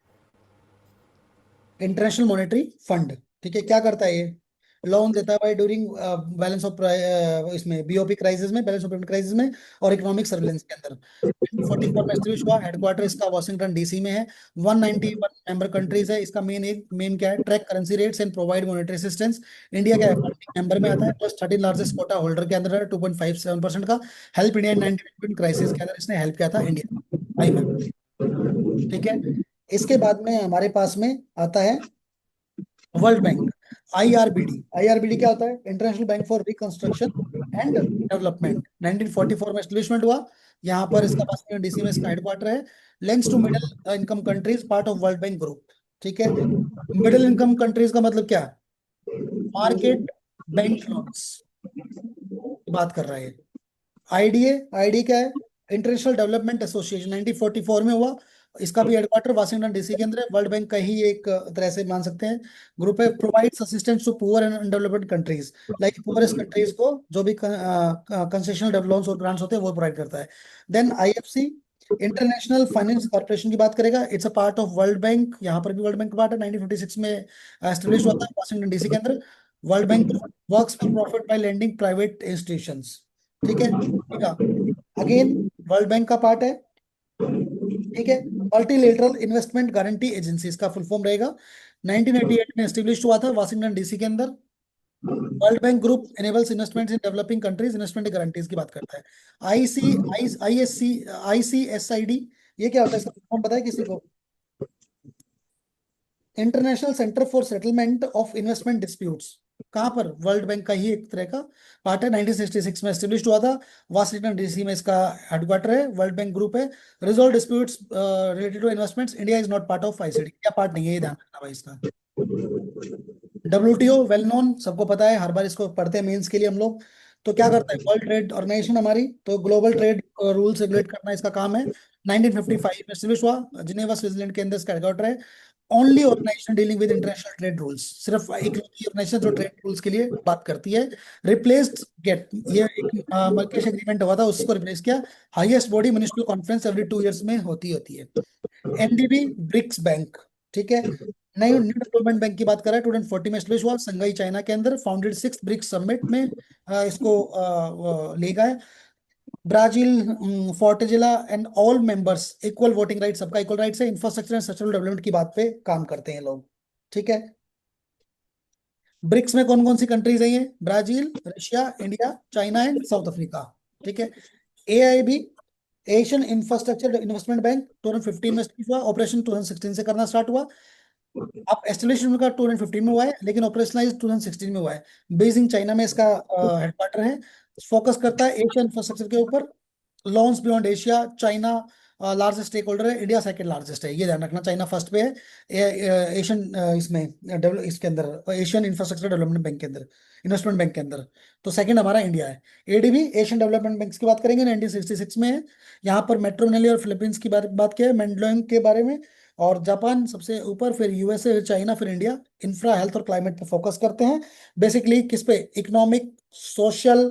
इंटरनेशनल मॉनेटरी फंड। ठीक है, क्या करता है ये, लोन देता है भाई ड्यूरिंग बैलेंस ऑफ, इसमें बीओपी क्राइसिस में, बैलेंस ऑफ पेमेंट क्राइसिस में, और इकोनॉमिक सर्विलेंस के अंदर। 44 में एस्टेब्लिश हुआ, हेडक्वार्टर इसका वॉशिंगटन डीसी में है। 191 मेंबर कंट्रीज है, इसका मेन क्या है, track currency rates and provide monetary assistance. India क्या है, मेंबर में आता है, प्लस 13 लार्जेस्ट कोटा होल्डर के अंदर है, 2.57% का। हेल्प इंडिया इन 19 क्राइसिस के अंदर इसने हेल्प किया था इंडिया, आईएमएफ। ठीक है, इसके बाद में हमारे पास में आता है वर्ल्ड बैंक, आईआरबीडी। आईआरबीडी क्या होता है, international bank for reconstruction and development. 1944 में एस्टेब्लिशमेंट हुआ, यहाँ पर इसका वाशिंगटन डीसी में इसका हेडक्वार्टर है। Lends to middle income countries, part of world bank group. ठीक है, मिडिल इनकम कंट्रीज का मतलब क्या, मार्केट बैंक लोन्स की बात कर रहा है। आईडीए, आईडी क्या है, इंटरनेशनल डेवलपमेंट एसोसिएशन, 1944 में हुआ। इसका भी हेडक्वार्टर वाशिंगटन डीसी के अंदर है। वर्ल्ड बैंक का ही एक तरह से मान सकते हैं ग्रुप है। Provides assistance to poor and undeveloped countries, like poorest countries को जो भी कंसेशनल लोन्स और ग्रांट्स होते हैं वो प्रोवाइड करता है। Then IFC, international finance corporation की बात करेगा, it's a part of world bank. यहाँ पर भी वर्ल्ड बैंक का पार्ट है, 1956 में एस्टेब्लिश हुआ था वाशिंगटन डीसी के अंदर। World bank works for profit by lending private institutions. ठीक है, ठीक है, अगेन वर्ल्ड बैंक का पार्ट है। ठीक है, मल्टीलेटरल इन्वेस्टमेंट गारंटी एजेंसी इसका फुल फॉर्म रहेगा। 1988 में एस्टेब्लिश हुआ था वाशिंगटन डीसी के अंदर। World bank group enables investments in developing countries, investment guarantees की बात करता है। आईसी आईएससी आईसीएसआईडी, ये क्या होता है, इसका फुल फॉर्म पता है किसी को, international centre for settlement of investment disputes, कहाँ पर? वर्ल्ड बैंक का ही एक तरह का पार्ट है, 1966 में एस्टेब्लिश हुआ था, वाशिंगटन डीसी में इसका हेडक्वार्टर है, वर्ल्ड बैंक ग्रुप है। Resolve disputes related to investments, India is not part of ICD, क्या पार्ट नहीं है, ये ध्यान रखना भाई इसका। WTO वेल नोन, सबको पता है, हर बार इसको पढ़ते हैं मेंस के लिए हम लोग। तो क्या करता है, वर्ल्ड ट्रेड ऑर्गेनाइजेशन हमारी, तो ग्लोबल ट्रेड रूल्स रेगुलेट करना इसका काम है। 1955 में एस्टेब्लिश हुआ, जिनेवा स्विट्जरलैंड के अंदर इसका हेडक्वार्टर है। Only organisation dealing with international trade rules, सिर्फ एक ऑर्गेनाइजेशन जो ट्रेड रूल्स के लिए बात करती है। रिप्लेस्ड गेट, ये एक मर्केश एग्रीमेंट हुआ था, उसको रिप्लेस किया। Highest body ministerial conference every 2 years में होती है। NDB ब्रिक्स बैंक, ठीक है। न्यू न्यू डेवलपमेंट बैंक की बात कर रहा है, 2014 में एस्टेब्लिश हुआ संघाई चाइना के अंदर, फाउंडेड 6 ब्रिक्स समिट में इसको ले गए। Brazil, Fortaleza and all members equal voting right, सबका इक्वल राइट्स है। इंफ्रास्ट्रक्चर एंड सस्टेनेबल डेवलपमेंट की बात पे काम करते हैं लोग, ठीक है। ब्रिक्स में कौन कौन सी कंट्रीज है? ये Brazil, Russia, India, China and south Africa, ठीक है। AIB Asian infrastructure investment bank 2015 में स्टार्ट हुआ, ऑपरेशन 2016 से करना स्टार्ट हुआ। अब एस्टेब्लिशमेंट का 2015 में हुआ है, लेकिन ऑपरेशनलाइज 2016 में हुआ है। बीजिंग चाइना में इसका हेडक्वार्टर है। फोकस करता है एशिया इंफ्रास्ट्रक्चर के ऊपर। Loans beyond Asia, China largest stake holder है, इंडिया सेकंड लार्जेस्ट है, ये ध्यान रखना। चाइना फर्स्ट पे है एशियन इसमें इसके अंदर एशियन इंफ्रास्ट्रक्चर डेवलपमेंट बैंक के अंदर, इन्वेस्टमेंट बैंक के अंदर। तो सेकंड हमारा इंडिया है। ADB एशियन डेवलपमेंट बैंक की बात करेंगे, 1966 में है। यहाँ पर मेट्रोनेली और फिलीपींस की बात किया है, मैंडलोइंग के बारे में, और जापान सबसे ऊपर, फिर USA, फिर चाइना, फिर इंडिया। इंफ्रा, हेल्थ और क्लाइमेट पे फोकस करते हैं बेसिकली। किस पे? इकोनॉमिक, सोशल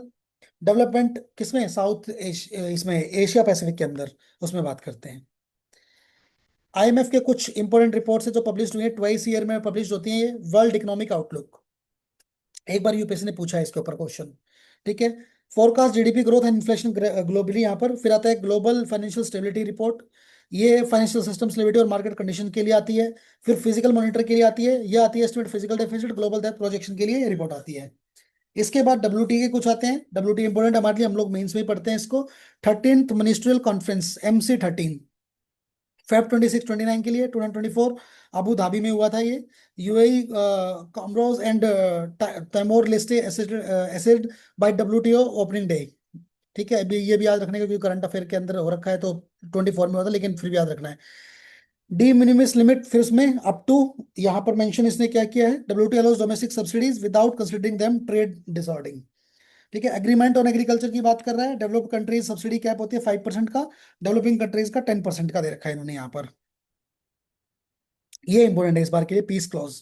डेवलपमेंट, किसमें? इसमें एशिया पैसिफिक के अंदर, उसमें बात करते हैं। IMF के कुछ इंपॉर्टेंट रिपोर्ट्स है जो पब्लिश हुई है, ट्वाइस ईयर में पब्लिश होती है ये। वर्ल्ड इकोनॉमिक आउटलुक, एक बार यूपीएससी ने पूछा है इसके ऊपर क्वेश्चन, ठीक है। Forecast GDP growth and inflation globally, यहाँ पर। फिर आता है ग्लोबल फाइनेंशियल स्टेबिलिटी रिपोर्ट, ये फाइनेंशियल सिस्टम स्टेबिलिटी और मार्केट कंडीशन के लिए आती है। फिर फिजिकल मॉनिटर के लिए आती है, ये आती है estimate physical deficit, global death projection के लिए ये रिपोर्ट आती है। इसके बाद WTO के कुछ आते हैं। WTO इंपोर्टेंट हमारे लिए, हम लोग मेंस में ही पढ़ते हैं इसको। 13th ministerial conference MC13, Feb 26-29 के लिए 2024 अबू धाबी में हुआ था ये। UAE Comoros and Timor Leste acceded by WTO opening day, ठीक है। अभी ये भी याद रखने का, क्योंकि करंट अफेयर के अंदर हो रखा है, तो 24 में होता है, लेकिन फिर भी याद रखना है। डी मिनिमिस लिमिट, फिर उसमें अप टू, यहाँ पर मेंशन इसने क्या किया है, WTO allows domestic subsidies without considering them trade disorderly, ठीक है। एग्रीमेंट ऑन एग्रीकल्चर की बात कर रहा है। डेवलप्ड कंट्रीज सब्सिडी कैप होती है 5% का, डेवलपिंग कंट्रीज का 10% का दे रखा है इन्होंने यहाँ पर। ये इंपॉर्टेंट है इस बार के लिए, पीस क्लॉज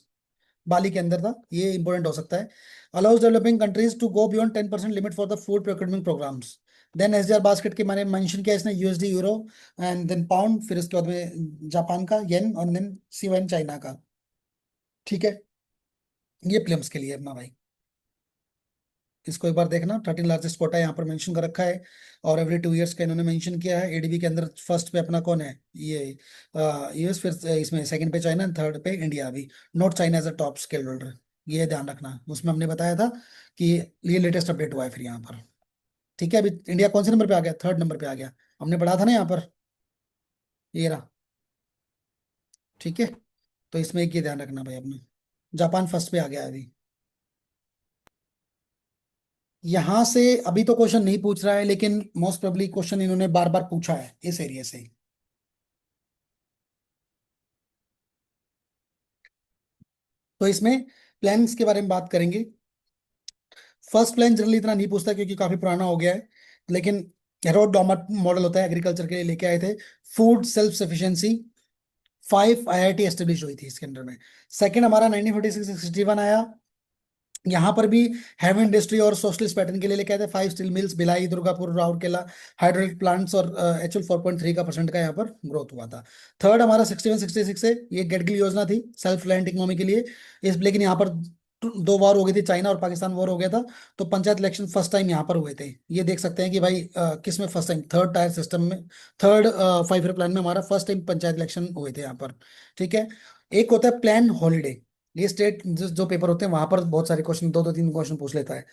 बाली के अंदर था, ये इंपॉर्टेंट हो सकता है। Allows developing countries to go beyond 10% limit for the food procurement programmes. Then SDR basket के मैंने मेंशन किया इसने, USD, euro and then pound, फिर उसके बाद में जापान का येन, और देन CYN चाइना का, ठीक है। ये प्लेम्स के लिए अपना भाई, इसको एक बार देखना। 13 लार्जेस्ट कोटा यहाँ पर मेंशन कर रखा है, और एवरी 2 इयर्स का इन्होंने मेंशन किया है। ADB के अंदर फर्स्ट पे अपना कौन है? ये US, फिर इसमें सेकंड पे चाइना, थर्ड पे इंडिया। अभी not China as a top scale holder, ये ध्यान रखना। उसमें हमने बताया था कि ये लेटेस्ट अपडेट हुआ है फिर यहाँ पर, ठीक है। अभी इंडिया कौन से नंबर पे आ गया? 3rd नंबर पे आ गया, हमने पढ़ा था ना यहाँ पर, ये रहा, ठीक है। तो इसमें एक ये ध्यान रखना भाई अपना, जापान फर्स्ट पे आ गया है अभी। यहां से अभी तो क्वेश्चन नहीं पूछ रहा है, लेकिन मोस्ट प्रोबेबली क्वेश्चन इन्होंने बार बार पूछा है इस एरिया से। तो इसमें प्लान्स के बारे में बात करेंगे। फर्स्ट प्लान जनरली इतना नहीं पूछता, क्योंकि काफी पुराना हो गया है, लेकिन हेरोड डॉमर मॉडल होता है, एग्रीकल्चर के लिए लेके आए थे। Food self sufficiency, 5 IIT establish हुई थी इसके अंडर में। सेकंड हमारा 1946-61 आया, यहाँ पर भी हैवी इंडस्ट्री और सोशलिस्ट पैटर्न के लिए लेके आए थे। 5 steel mills, Bhilai, Durgapur, Rourkela, hydraulic plants, और HL 4.3% का यहाँ पर ग्रोथ हुआ था। थर्ड हमारा 61-66 से ये गेटगिल योजना थी, सेल्फ रिलायंट इकोनॉमी के लिए। लेकिन यहाँ पर 2 वॉर हो गई थी, चाइना और पाकिस्तान वॉर हो गया था, तो पंचायत इलेक्शन फर्स्ट टाइम यहाँ पर हुए थे। ये देख सकते हैं कि भाई किस में first time, third tier system में, थर्ड 5 ईयर प्लान में हमारा फर्स्ट टाइम पंचायत इलेक्शन हुए थे यहाँ पर, ठीक है। एक होता है प्लान हॉलीडे, ये स्टेट जो पेपर होते हैं वहां पर बहुत सारे क्वेश्चन, 2-2-3 क्वेश्चन पूछ लेता है।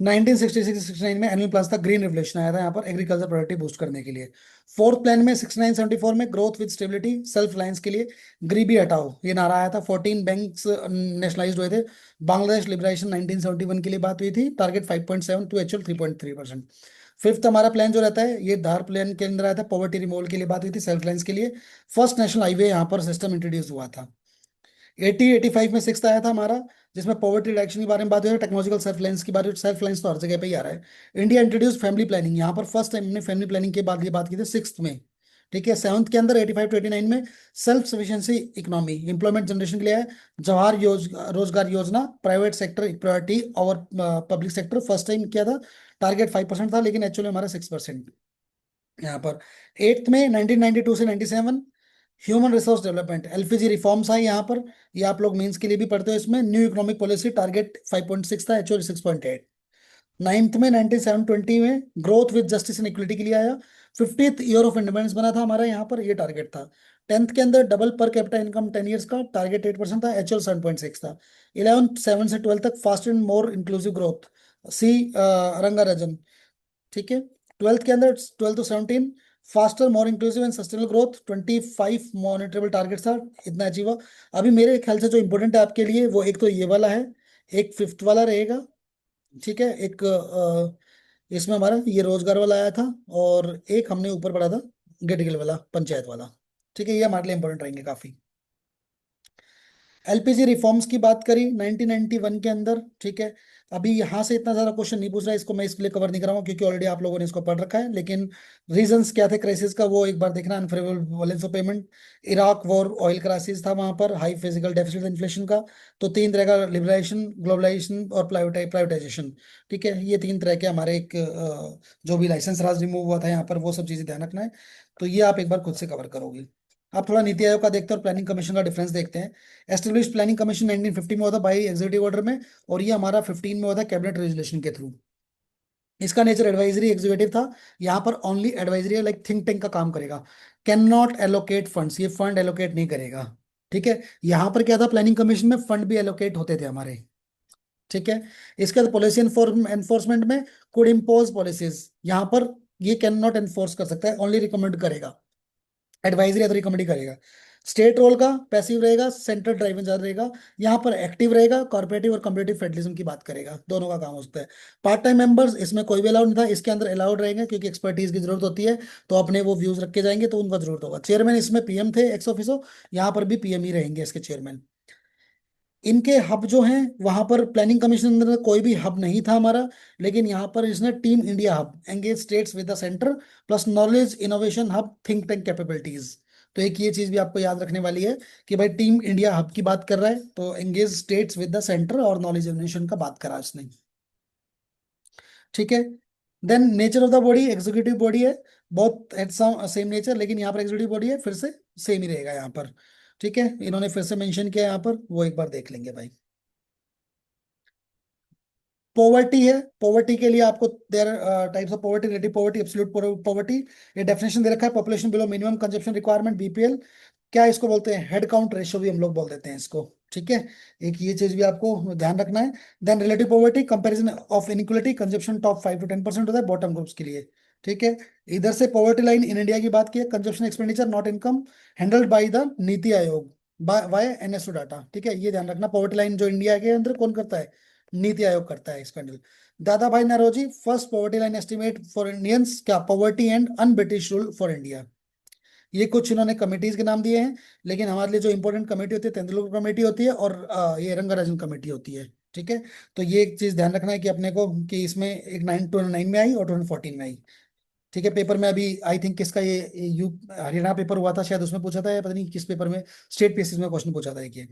1966-69 में एनुअल प्लान था, ग्रीन रिवोल्यूशन आया था यहाँ पर एग्रीकल्चर प्रोडक्टिव बूस्ट करने के लिए। फोर्थ प्लान में 69-74 में growth with stability self reliance के लिए गरीबी हटाओ ये नारा आया था। 14 बैंक्स नेशनलाइज्ड हुए थे। बांग्लादेश लिबरेशन 1971 के लिए बात हुई थी। Target 5.7 to actual 3.3%। फिफ्थ हमारा प्लान जो रहता है ये धार प्लान के अंदर आया था, पॉवर्टी रिमूवल के लिए बात हुई थी, सेल्फ रिलायंस के लिए। फर्स्ट नेशनल हाईवे यहाँ पर सिस्टम इंट्रोड्यूस हुआ था। 85 में सिक्स आया था हमारा, जिसमें पॉवर्टी रिडक्शन के बारे में बात हुई है, टेक्नोलॉजिकल सेल्फ रिलायंस की बात हुई। सेल्फ रिलायंस तो हर जगह पे ही आ रहा है। इंडिया इंट्रोड्यूस फैमिली प्लानिंग, यहाँ पर फर्स्ट टाइम हमने फैमिली प्लानिंग के बाद ये बात की थी सिक्स में। ठीक है, सेवंथ के अंदर 85 to 89 में self sufficiency economy employment generation के लिए है। जवाहर रोजगार योजना प्राइवेट सेक्टर प्रायोरिटी और पब्लिक सेक्टर फर्स्ट टाइम किया था। टारगेट 5% था लेकिन एक्चुअली हमारा 6% यहाँ पर। एट्थ में 1992 से 97 human resource development LPG reforms आई यहाँ पर। ये आप लोग मेंस के लिए भी पढ़ते हो। इसमें न्यू इकोनॉमिक पॉलिसी टारगेट 5.6 था, एक्चुअली 6.8। नाइन्थ में 97-20 में growth with justice and equity के लिए आया। 50th ईयर ऑफ इंडिपेंडेंस बना था हमारा यहाँ पर, ये टारगेट था। 10th के अंदर double per capita income 10 years का, टारगेट 8% था, एक्चुअल 7.6 था। 11th 7 से 12 तक fast and more inclusive growth, C Rangarajan. ठीक है, 12th के अंदर 12 to 17 faster more inclusive and sustainable growth, 25 monitorable target था, इतना अचीव हुआ। अभी मेरे ख्याल से जो इंपॉर्टेंट है आपके लिए वो एक तो ये वाला है, एक फिफ्थ वाला रहेगा। ठीक है, एक इसमें हमारा ये रोजगार वाला आया था, और एक हमने ऊपर पढ़ा था गेटिकल वाला, पंचायत वाला। ठीक है, ये हमारे लिए इंपॉर्टेंट रहेंगे काफी। एलपीजी रिफॉर्म्स की बात करी 1991 के अंदर। ठीक है, अभी यहाँ से इतना ज्यादा क्वेश्चन नहीं पूछ रहा है, इसको मैं इसलिए कवर नहीं कराऊंगा क्योंकि ऑलरेडी आप लोगों ने इसको पढ़ रखा है। लेकिन रीजंस क्या थे क्राइसिस का वो एक बार देखना। Unfavourable balance of payment, Iraq war oil crisis था वहां पर, हाई फिजिकल डेफिसिट इन्फ्लेशन का। तो तीन तरह का लिबरेशन, ग्लोबलाइजेशन और प्राइवेटाइजेशन। ठीक है, ये तीन तरह के हमारे एक जो भी लाइसेंस राज रिमूव हुआ था यहाँ पर, वो सब चीजें ध्यान रखना है। तो ये आप एक बार खुद से कवर करोगे। आप थोड़ा नीति आयोग का देखते हैं और प्लानिंग कमीशन का डिफरेंस देखते हैं। एस्टेब्लिश प्लानिंग कमीशन 1950 में हुआ था बाई एग्जीक्यूटिव ऑर्डर में, और ये हमारा 15 में हुआ था कैबिनेट रेजोल्यूशन के थ्रू। इसका नेचर एडवाइजरी एग्जीक्यूटिव था। यहाँ पर ओनली एडवाइजरी है, लाइक थिंक टैंक का काम करेगा। कैन नॉट एलोकेट फंड्स, ये फंड एलोकेट नहीं करेगा। ठीक है, यहाँ पर क्या था, प्लानिंग कमीशन में फंड भी एलोकेट होते थे हमारे। ठीक है, इसके बाद पॉलिसी एनफोर्समेंट में कुड इम्पोज पॉलिसीज, यहाँ पर ये कैन नॉट एनफोर्स कर सकता है, ओनली रिकमेंड करेगा। एडवाइजरी या तो रिकमेंड करेगा। स्टेट रोल का पैसिव रहेगा, सेंट्रल ड्राइवन ज्यादा रहेगा। यहाँ पर एक्टिव रहेगा, कॉर्पोरेटिव और कम्पिटिटिव फेडरलिज्म की बात करेगा, दोनों का काम होता है। पार्ट टाइम मेंबर्स इसमें कोई भी अलाउड नहीं था, इसके अंदर अलाउड रहेंगे क्योंकि एक्सपर्टीज की जरूरत होती है, तो अपने वो व्यूज रखे जाएंगे तो उनका जरूरत होगा। चेयरमैन इसमें पीएम थे एक्स ऑफिसो, यहाँ पर भी पीएम ही रहेंगे इसके चेयरमैन। इनके हब जो हैं वहां पर प्लानिंग कमीशन के अंदर कोई भी हब नहीं था हमारा, लेकिन यहाँ पर इसने team India hub, engage states with the centre, plus knowledge innovation hub, think tank capabilities. तो एक ये चीज भी आपको याद रखने वाली है कि भाई टीम इंडिया हब की बात कर रहा है तो engage states with the centre और नॉलेज इनोवेशन का बात करा इसने। ठीक है, then nature of the body, executive body है, बहुत एट सेम नेचर, लेकिन यहाँ पर एग्जीक्यूटिव बॉडी है फिर से सेम ही रहेगा यहाँ पर। ठीक है, इन्होंने फिर से मेंशन किया यहाँ पर, वो एक बार देख लेंगे भाई। पॉवर्टी है, पॉवर्टी के लिए आपको there types of poverty, relative poverty, absolute poverty. ये डेफिनेशन दे रखा है, population below minimum consumption requirement, BPL. क्या इसको बोलते हैं, हेड काउंट रेशियो भी हम लोग बोल देते हैं इसको। ठीक है, एक ये चीज भी आपको ध्यान रखना है। Then relative poverty, comparison of inequality, consumption top 5 to 10% होता है बॉटम ग्रुप्स के लिए। ठीक है, इधर से पॉवर्टी लाइन इन इंडिया की बात की है, consumption expenditure not income, handled by the NITI Aayog bye NSO data. ठीक है, ये ध्यान रखना, पॉवर्टी लाइन जो इंडिया के अंदर कौन करता है, नीति आयोग करता है इसका handle. Dadabhai Naoroji, first poverty line estimate for Indians, क्या poverty and un British rule for India. ये कुछ इन्होंने कमिटीज के नाम दिए हैं, लेकिन हमारे लिए जो इंपॉर्टेंट कमेटी होती है तेंदुलकर कमेटी होती है, और ये रंगाराजन कमेटी होती है। ठीक है, तो ये एक चीज ध्यान रखना है कि अपने को कि इसमें एक 9 में आई और 2014 में आई। ठीक है, पेपर में अभी आई थिंक किसका ये यू हरियाणा पेपर हुआ था शायद, उसमें पूछा था, या पता नहीं किस पेपर में, स्टेट पीसीस में क्वेश्चन पूछा था एक ये।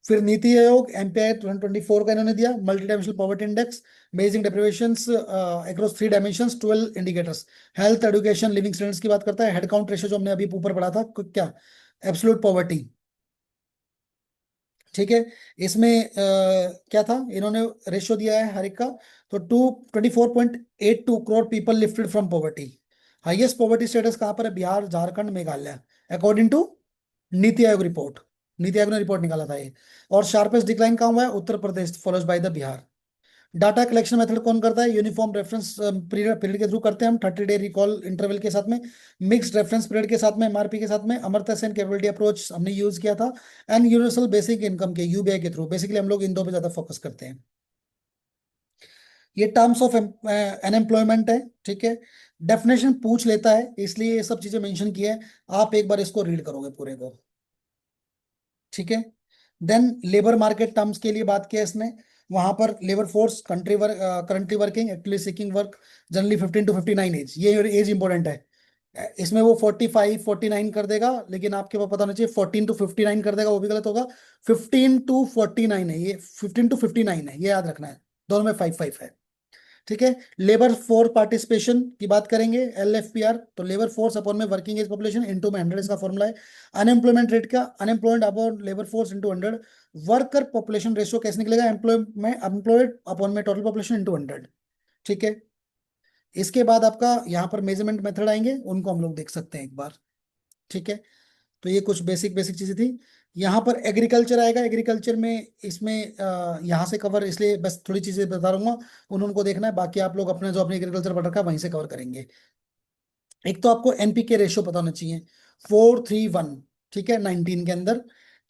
फिर नीति आयोग एमपीआई 2024 का इन्होंने दिया, multi dimensional poverty index, measuring deprivations across 3 dimensions, 12 indicators, health, education, living standards की बात करता है। हेड काउंट रेशियो जो हमने अभी ऊपर पढ़ा था, क्या, एब्सोल्यूट पॉवर्टी। ठीक है, इसमें क्या था, इन्होंने रेशियो दिया है हर एक का, तो 24.82 crore people lifted from poverty. Highest poverty status कहाँ पर है, Bihar, Jharkhand, Meghalaya, according to NITI Aayog report. NITI Aayog ने रिपोर्ट निकाला था ये। और शार्पेस्ट डिक्लाइन कहाँ हुआ है, Uttar Pradesh follows by the Bihar. Data collection method कौन करता है? यूनिफॉर्म रेफरेंस पीरियड के थ्रू करते हैं हम, 30 डे रिकॉल इंटरवल के साथ में, मिक्स्ड रेफरेंस पीरियड के साथ में, एमआरपी के साथ में, अमर्त्य सेन कैपेबिलिटी अप्रोच हमने यूज किया था, एंड यूनिवर्सल बेसिक इनकम के यूबीआई के थ्रू। बेसिकली हम लोग इन दो पे ज्यादा फोकस करते हैं। ये टर्म्स ऑफ अनएम्प्लॉयमेंट है, ठीक है। डेफिनेशन पूछ लेता है इसलिए ये सब चीजें मेंशन की है, आप एक बार इसको रीड करोगे पूरे को, ठीक है। देन लेबर मार्केट टर्म्स के लिए बात किया इसने, वहां पर labour force country work, currently working, actively seeking work, generally 15 to 59 age, ये एज इंपॉर्टेंट है। इसमें वो 45 49 कर देगा, लेकिन आपके पास पता होना चाहिए 14 to 59 कर देगा, वो भी गलत होगा। 15 to 49 है ये, 15 to 59 है, ये याद रखना है, दोनों में 5 है, ठीक है। लेबर फोर्स पार्टिसिपेशन की बात करेंगे, LFPR, तो लेबर फोर्स अपॉन में वर्किंग एज पॉपुलेशन इनटू में 100 इसका फॉर्मूला है। अनएम्प्लॉयमेंट रेट का, unemployed upon labour force into 100। Worker population ratio कैसे निकलेगा? एम्प्लॉय में एम्प्लॉयड अपॉन में टोटल पॉपुलेशन इनटू 100, ठीक है। इसके बाद आपका यहाँ पर मेजरमेंट मेथड आएंगे, उनको हम लोग देख सकते हैं एक बार, ठीक है। तो ये कुछ बेसिक बेसिक चीजें थी। यहाँ पर एग्रीकल्चर आएगा, एग्रीकल्चर में इसमें यहाँ से कवर, इसलिए बस थोड़ी चीजें बता रहूंगा, उनको देखना है, बाकी आप लोग अपने जो अपने एग्रीकल्चर पढ़ रखा है वहीं से कवर करेंगे। एक तो आपको NPK रेशियो पता होना चाहिए, 4:3:1, ठीक है। 19 के अंदर,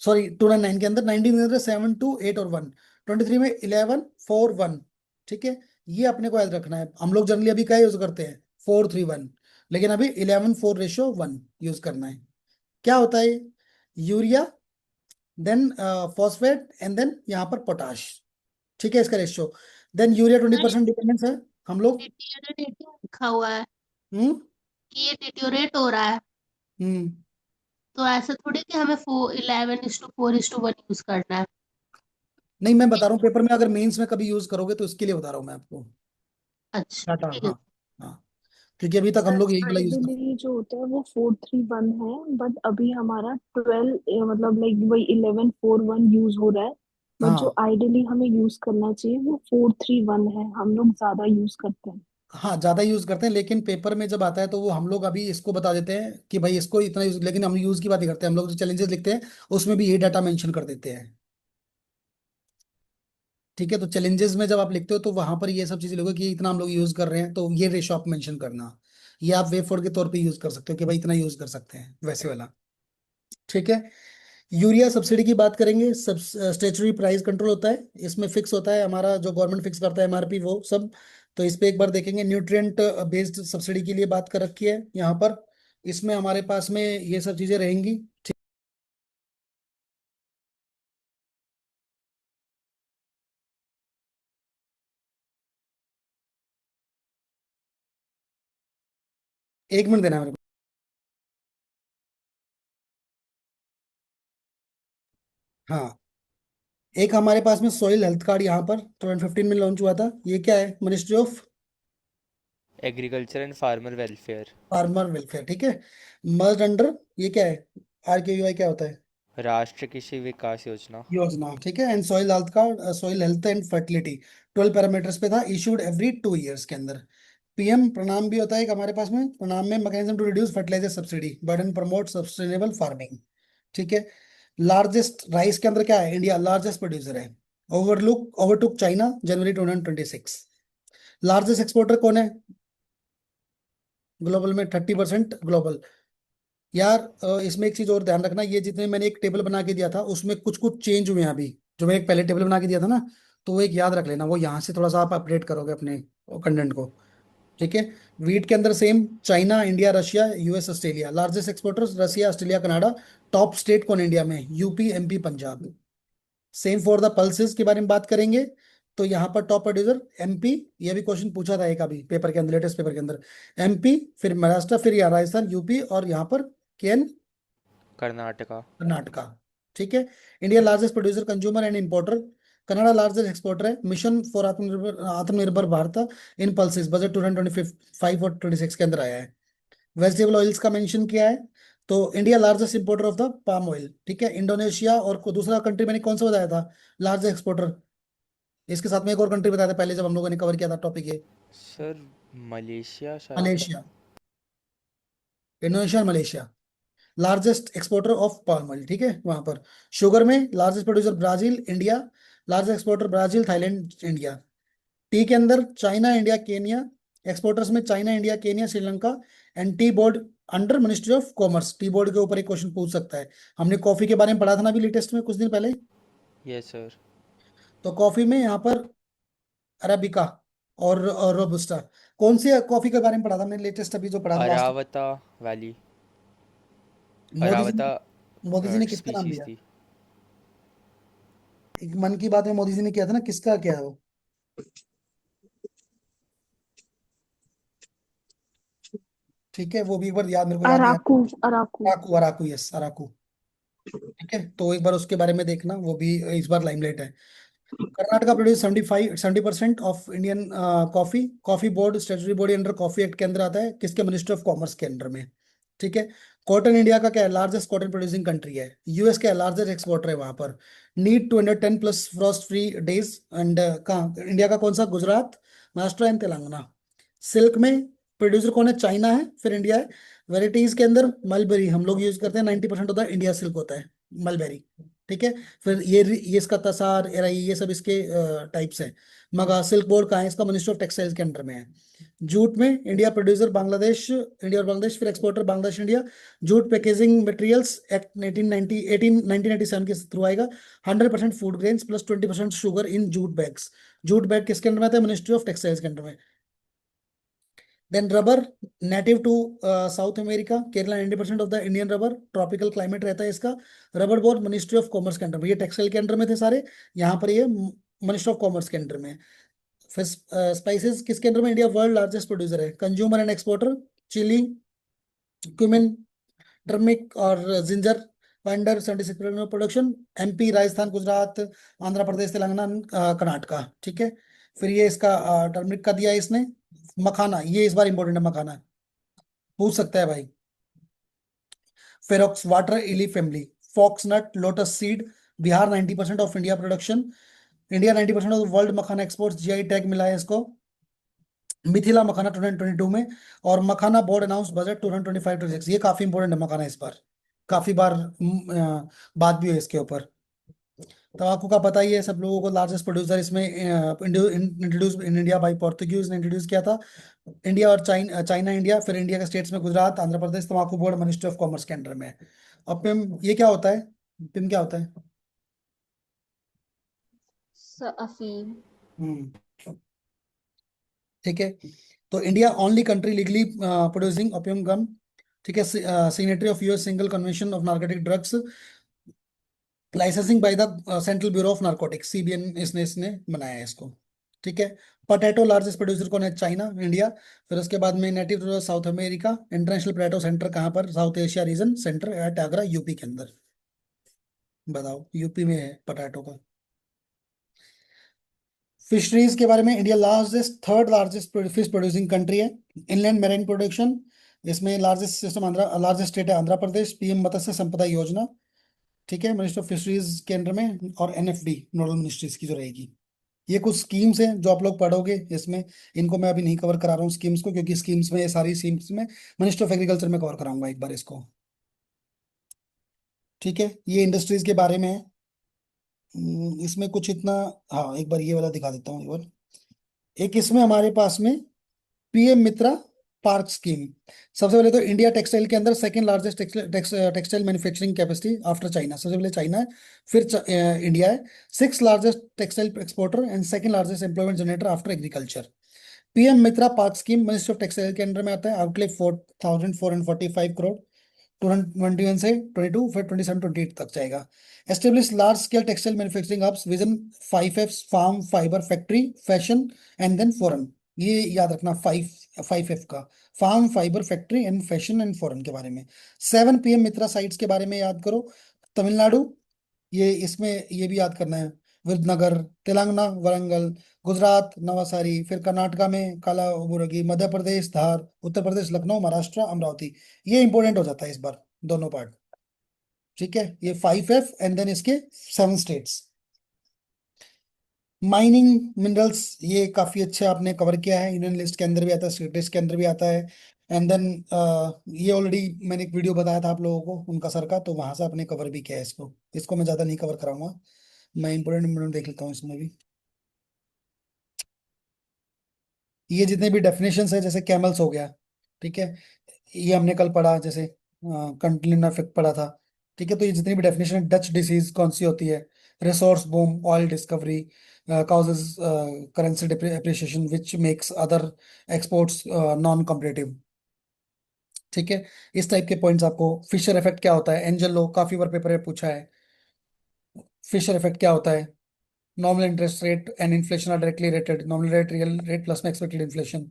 सॉरी 299 के अंदर, 19 के अंदर 7 2 8 और 1, 23 में 11 4 1, ठीक है। ये अपने को याद रखना है। हम लोग जनरली अभी क्या यूज करते हैं? 4:3:1, लेकिन अभी 11:4:1 यूज करना है। क्या होता है? Urea, then phosphate, and then यहाँ पर पोटाश, ठीक है, इसका रेशियो। देन यूरिया 20% डिपेंडेंस है हम लोग। डिटोरेट लिखा हुआ है हम्म कि ये डिटोरेट हो रहा है, हम्म तो ऐसा थोड़ी कि हमें 11:4:1 यूज करना है। नहीं, मैं बता रहा हूँ पेपर में अगर मेंस में कभी यूज करोगे तो इसके लिए बता रहा हूँ मैं आपको अच्छा डाटा। ठीक है। हाँ हाँ, क्योंकि अभी तक हम लोग यही वाला यूज कर। आइडियली जो होता है वो 4:3:1 है, बट अभी हमारा 12 मतलब लाइक वही 11:4:1 यूज हो रहा है। बट जो हाँ आइडियली हमें यूज करना चाहिए वो 4:3:1 है, हम लोग ज्यादा यूज करते हैं। हाँ, ज्यादा यूज करते हैं, लेकिन पेपर में जब आता है तो वो हम लोग अभी इसको बता देते हैं कि भाई इसको इतना यूज, लेकिन हम यूज की बात नहीं करते। हम लोग जो चैलेंजेस लिखते हैं उसमें भी ये डाटा मेंशन कर देते हैं, ठीक है। तो चैलेंजेस में जब आप लिखते हो तो वहां पर ये सब चीजें लिखो कि इतना हम लोग यूज कर रहे हैं, तो ये रेशो आप मेंशन करना। ये आप वे फॉर के तौर पे यूज कर सकते हो कि भाई इतना यूज कर सकते हैं, वैसे वाला, ठीक है। यूरिया सब्सिडी की बात करेंगे, सब स्टेचुरी प्राइस कंट्रोल होता है, इसमें फिक्स होता है हमारा, जो गवर्नमेंट फिक्स करता है MRP वो सब। तो इस पे एक बार देखेंगे। न्यूट्रिएंट बेस्ड सब्सिडी के लिए बात कर रखी है यहाँ पर, इसमें हमारे पास में ये सब चीजें रहेंगी। एक मिनट देना मेरे को। हाँ, एक हमारे पास में सॉइल हेल्थ कार्ड यहाँ पर 2015 में लॉन्च हुआ था। ये क्या है? Ministry of agriculture and farmer welfare. Farmer welfare, ठीक है। मर्ज अंडर, ये क्या है? RKUI क्या होता है? राष्ट्रीय कृषि विकास योजना। योजना, ठीक है। And soil health card, soil health and fertility 12 parameters पे था, इशूड एवरी 2 years के अंदर। PM प्रणाम भी होता है एक हमारे पास में, प्रणाम में mechanism to reduce fertiliser subsidy burden, promote sustainable farming, ठीक है। लार्जेस्ट राइस के अंदर क्या है? इंडिया लार्जेस्ट प्रोड्यूसर है, overtook China January 2026। Largest exporter कौन है ग्लोबल में? 30% ग्लोबल। यार इसमें एक चीज और ध्यान रखना, ये जितने मैंने एक टेबल बना के दिया था उसमें कुछ कुछ चेंज हुए हैं अभी, जो मैंने एक पहले टेबल बना के दिया था ना, तो वो एक याद रख लेना, वो यहाँ से थोड़ा सा आप अपडेट करोगे अपने कंटेंट को, ठीक है। वीट के अंदर same, China, India, Russia, US, Australia. Largest exporters Russia, Australia, Canada. Top state कौन इंडिया में? UP, MP, Punjab. Same for the pulses के बारे में बात करेंगे, तो यहाँ पर टॉप प्रोड्यूसर MP। ये भी क्वेश्चन पूछा था एक अभी पेपर के अंदर, लेटेस्ट पेपर के अंदर। MP, फिर महाराष्ट्र, फिर यहाँ राजस्थान, UP, और यहाँ पर KN कर्नाटका। कर्नाटका, ठीक है। India largest producer, consumer and importer. Canada largest exporter है। मिशन फॉर आत्मनिर्भर भारत इन पल्सेस, बजट 2025 और 26 के अंदर आया है। वेजिटेबल ऑयल्स का मेंशन किया है, तो India largest importer of the palm oil, ठीक है। इंडोनेशिया और दूसरा कंट्री मैंने कौन सा बताया था लार्जेस्ट एक्सपोर्टर? इसके साथ में एक और कंट्री बताया था पहले जब हम लोगों ने कवर किया था टॉपिक ये, सर मलेशिया शायद। मलेशिया। इंडोनेशिया और Malaysia largest exporter of palm oil, ठीक है। वहां पर शुगर में largest producer Brazil, India. Largest exporter Brazil, Thailand, India. T के अंदर चाइना, इंडिया, केनिया, एक्सपोर्टर्स में China, India, Kenya, Sri Lanka, and tea board under ministry of commerce. Tea board के ऊपर एक क्वेश्चन पूछ सकता है। हमने कॉफी के बारे में पढ़ा था ना अभी लेटेस्ट में कुछ दिन पहले। Yes sir. तो कॉफी में यहाँ पर अरेबिका और रोबस्टा। कौन सी कॉफी के बारे में पढ़ा था हमने लेटेस्ट अभी जो पढ़ा था लास्ट? अरावता वैली, मोदी जी ने अरावता मोदी जी ने किसका नाम स्पीसीज लिया? थी। एक मन की बात में मोदी जी ने किया था ना, किसका क्या है वो? ठीक है, वो भी एक बार याद, मेरे को याद नहीं आ अराकू, अराकू। रहा। अराकू, अराकू, यस अराकू। ठीक है, तो एक बार उसके बारे में देखना, वो भी इस बार लाइमलाइट है। Karnataka produce 70% of Indian coffee. Coffee board statutory body under coffee act के अंदर आता है, किसके? मिनिस्ट्री ऑफ कॉमर्स के अंडर में। ठीक है। कॉटन इंडिया का क्या है? लार्जेस्ट कॉटन प्रोड्यूसिंग कंट्री है। यूएस का लार्जेस्ट एक्सपोर्टर है वहां पर। Need 210 plus Frost free days. And कहाँ इंडिया का? कौन सा? गुजरात, महाराष्ट्र एंड तेलंगाना। सिल्क में प्रोड्यूसर कौन है? चाइना है, फिर इंडिया है। वेराइटीज के अंदर मलबेरी हम लोग यूज करते हैं, 90% होता है इंडिया सिल्क होता है, मलबेरी। ठीक है। फिर ये इसका तसार, एराई, ये सब इसके टाइप्स हैं। मगा सिल्क बोर्ड का है, इसका मिनिस्ट्री ऑफ टेक्सटाइल्स के अंडर में है। जूट में इंडिया प्रोड्यूसर, बांग्लादेश, इंडिया और बांग्लादेश, फिर exporter Bangladesh, India. Jute packaging materials act 1997 के थ्रू आएगा। 100% food grains plus 20% sugar in jute bags. Jute bag किसके अंडर में आता है? मिनिस्ट्री ऑफ टेक्सटाइल्स के अंडर में। Then rubber, native to South America, Kerala. 90% of the Indian rubber, tropical climate रहता है इसका। Rubber board ministry of commerce के अंडर में। ये टेक्सटाइल के अंडर में थे सारे, यहाँ पर ये मिनिस्ट्री ऑफ कॉमर्स के अंडर में है। फिर स्पाइसेस किसके अंडर में? इंडिया वर्ल्ड लार्जेस्ट प्रोड्यूसर है। Consumer and exporter, chilli, cumin, turmeric और ginger. Under 76% production. MP, Rajasthan, Gujarat, Andhra Pradesh, Telangana, Karnataka. ठीक है। फिर ये इसका टर्मरिक का दिया है इसने। मखाना, ये इस बार इंपॉर्टेंट है, मखाना पूछ सकता है भाई। Ferox water lily family. Foxnut, lotus seed. Bihar 90% of India production. India 90% of world makhana exports, GI tag मिला है इसको। मिथिला मखाना 2022 में। और मखाना बोर्ड अनाउंस बजट 2025-26। ये काफी इंपॉर्टेंट है मखाना इस बार, काफी बार बात भी हुई इसके ऊपर। तंबाकू का पता ही है सब लोगों को, लार्जेस्ट प्रोड्यूसर इसमें introduce in India by Portuguese ने इंट्रोड्यूस किया था। इंडिया और चाइना, चाइना इंडिया, फिर इंडिया के स्टेट्स में गुजरात, आंध्र प्रदेश। तंबाकू बोर्ड मिनिस्ट्री ऑफ कॉमर्स के अंडर में है। और पिम, ये क्या होता है? पिम क्या होता है? अफीम। हम्म। ठीक है। तो India only country legally producing opium gum. ठीक है। Signatory of US single convention of narcotic drugs. Licensing by the central bureau of narcotics, CBN, इसने बनाया है इसको। ठीक है। पोटैटो लार्जेस्ट प्रोड्यूसर कौन है? China, India. फिर उसके बाद में native to South America. International potato centre कहाँ पर? South Asia region centre at Agra, UP के अंदर। बताओ, यूपी में है पोटैटो का। फिशरीज के बारे में, India largest, third largest fish producing country है। इनलैंड मैरीन प्रोडक्शन, इसमें largest system Andhra, largest state है आंध्र प्रदेश। पीएम मत्स्य संपदा योजना। ठीक है, मिनिस्टर ऑफ फिशरीज के अंडर में। और एनएफडी, नोडल मिनिस्ट्रीज की जो रहेगी। ये कुछ स्कीम्स हैं जो आप लोग पढ़ोगे इसमें। इनको मैं अभी नहीं कवर करा रहा हूँ स्कीम्स को, क्योंकि स्कीम्स में, ये सारी स्कीम्स में मिनिस्टर ऑफ एग्रीकल्चर में कवर कराऊंगा एक बार इसको। ठीक है, ये इंडस्ट्रीज के बारे में है। इसमें कुछ इतना, हाँ एक बार ये वाला दिखा देता हूँ एक बार। एक इसमें हमारे पास में पीएम मित्रा पार्क स्कीम। सबसे पहले तो इंडिया टेक्सटाइल के अंदर second largest textile manufacturing capacity after China. सबसे पहले चाइना है, फिर इंडिया है। Six largest textile exporter and second largest employment generator after agriculture. PM Mitra park scheme ministry of textile के अंडर में आता है। आउटले 4,445 करोड़, 2021 से 22, फिर 27-28 तक जाएगा। Establish large scale textile manufacturing hubs, vision 5Fs, farm, fibre, factory, fashion and then foreign. ये याद रखना, 5F का, farm, fibre, factory and fashion and foreign के बारे में। 7 पीएम मित्रा साइट्स के बारे में याद करो। तमिलनाडु, ये इसमें ये भी याद करना है। विरुधनगर, तेलंगाना वरंगल, गुजरात नवासारी, फिर कर्नाटका में कालाबुरगी, मध्य प्रदेश धार, उत्तर प्रदेश लखनऊ, महाराष्ट्र अमरावती। ये इंपॉर्टेंट हो जाता है इस बार, दोनों पार्ट। ठीक है, ये 5F एंड देन इसके 7 स्टेट्स। माइनिंग मिनरल्स, ये काफी अच्छा आपने कवर किया है, यूनियन लिस्ट के अंदर भी आता है, स्टेट लिस्ट के अंदर भी आता है। एंड देन ये ऑलरेडी मैंने एक वीडियो बताया था आप लोगों को उनका सर का, तो वहां से आपने कवर भी किया है इसको। इसको मैं ज्यादा नहीं कवर कराऊंगा, मैं इंपोर्टेंट देख लेता हूँ इसमें भी। ये जितने भी डेफिनेशंस है, जैसे कैमल्स हो गया, ठीक है, ये हमने कल पढ़ा, जैसे कंटिन्यून इफेक्ट पढ़ा था, ठीक है। तो ये जितनी भी डेफिनेशन है, डच डिसीज कौन सी होती है, resource boom, oil discovery, causes currency appreciation which makes other exports non competitive, ठीक है। इस टाइप के पॉइंट्स आपको, फिशर इफेक्ट क्या होता है, एंजल लो काफी बार पेपर में पूछा है, फिशर इफेक्ट क्या होता है, nominal interest rate and inflation are directly related, nominal rate real rate plus में expected inflation,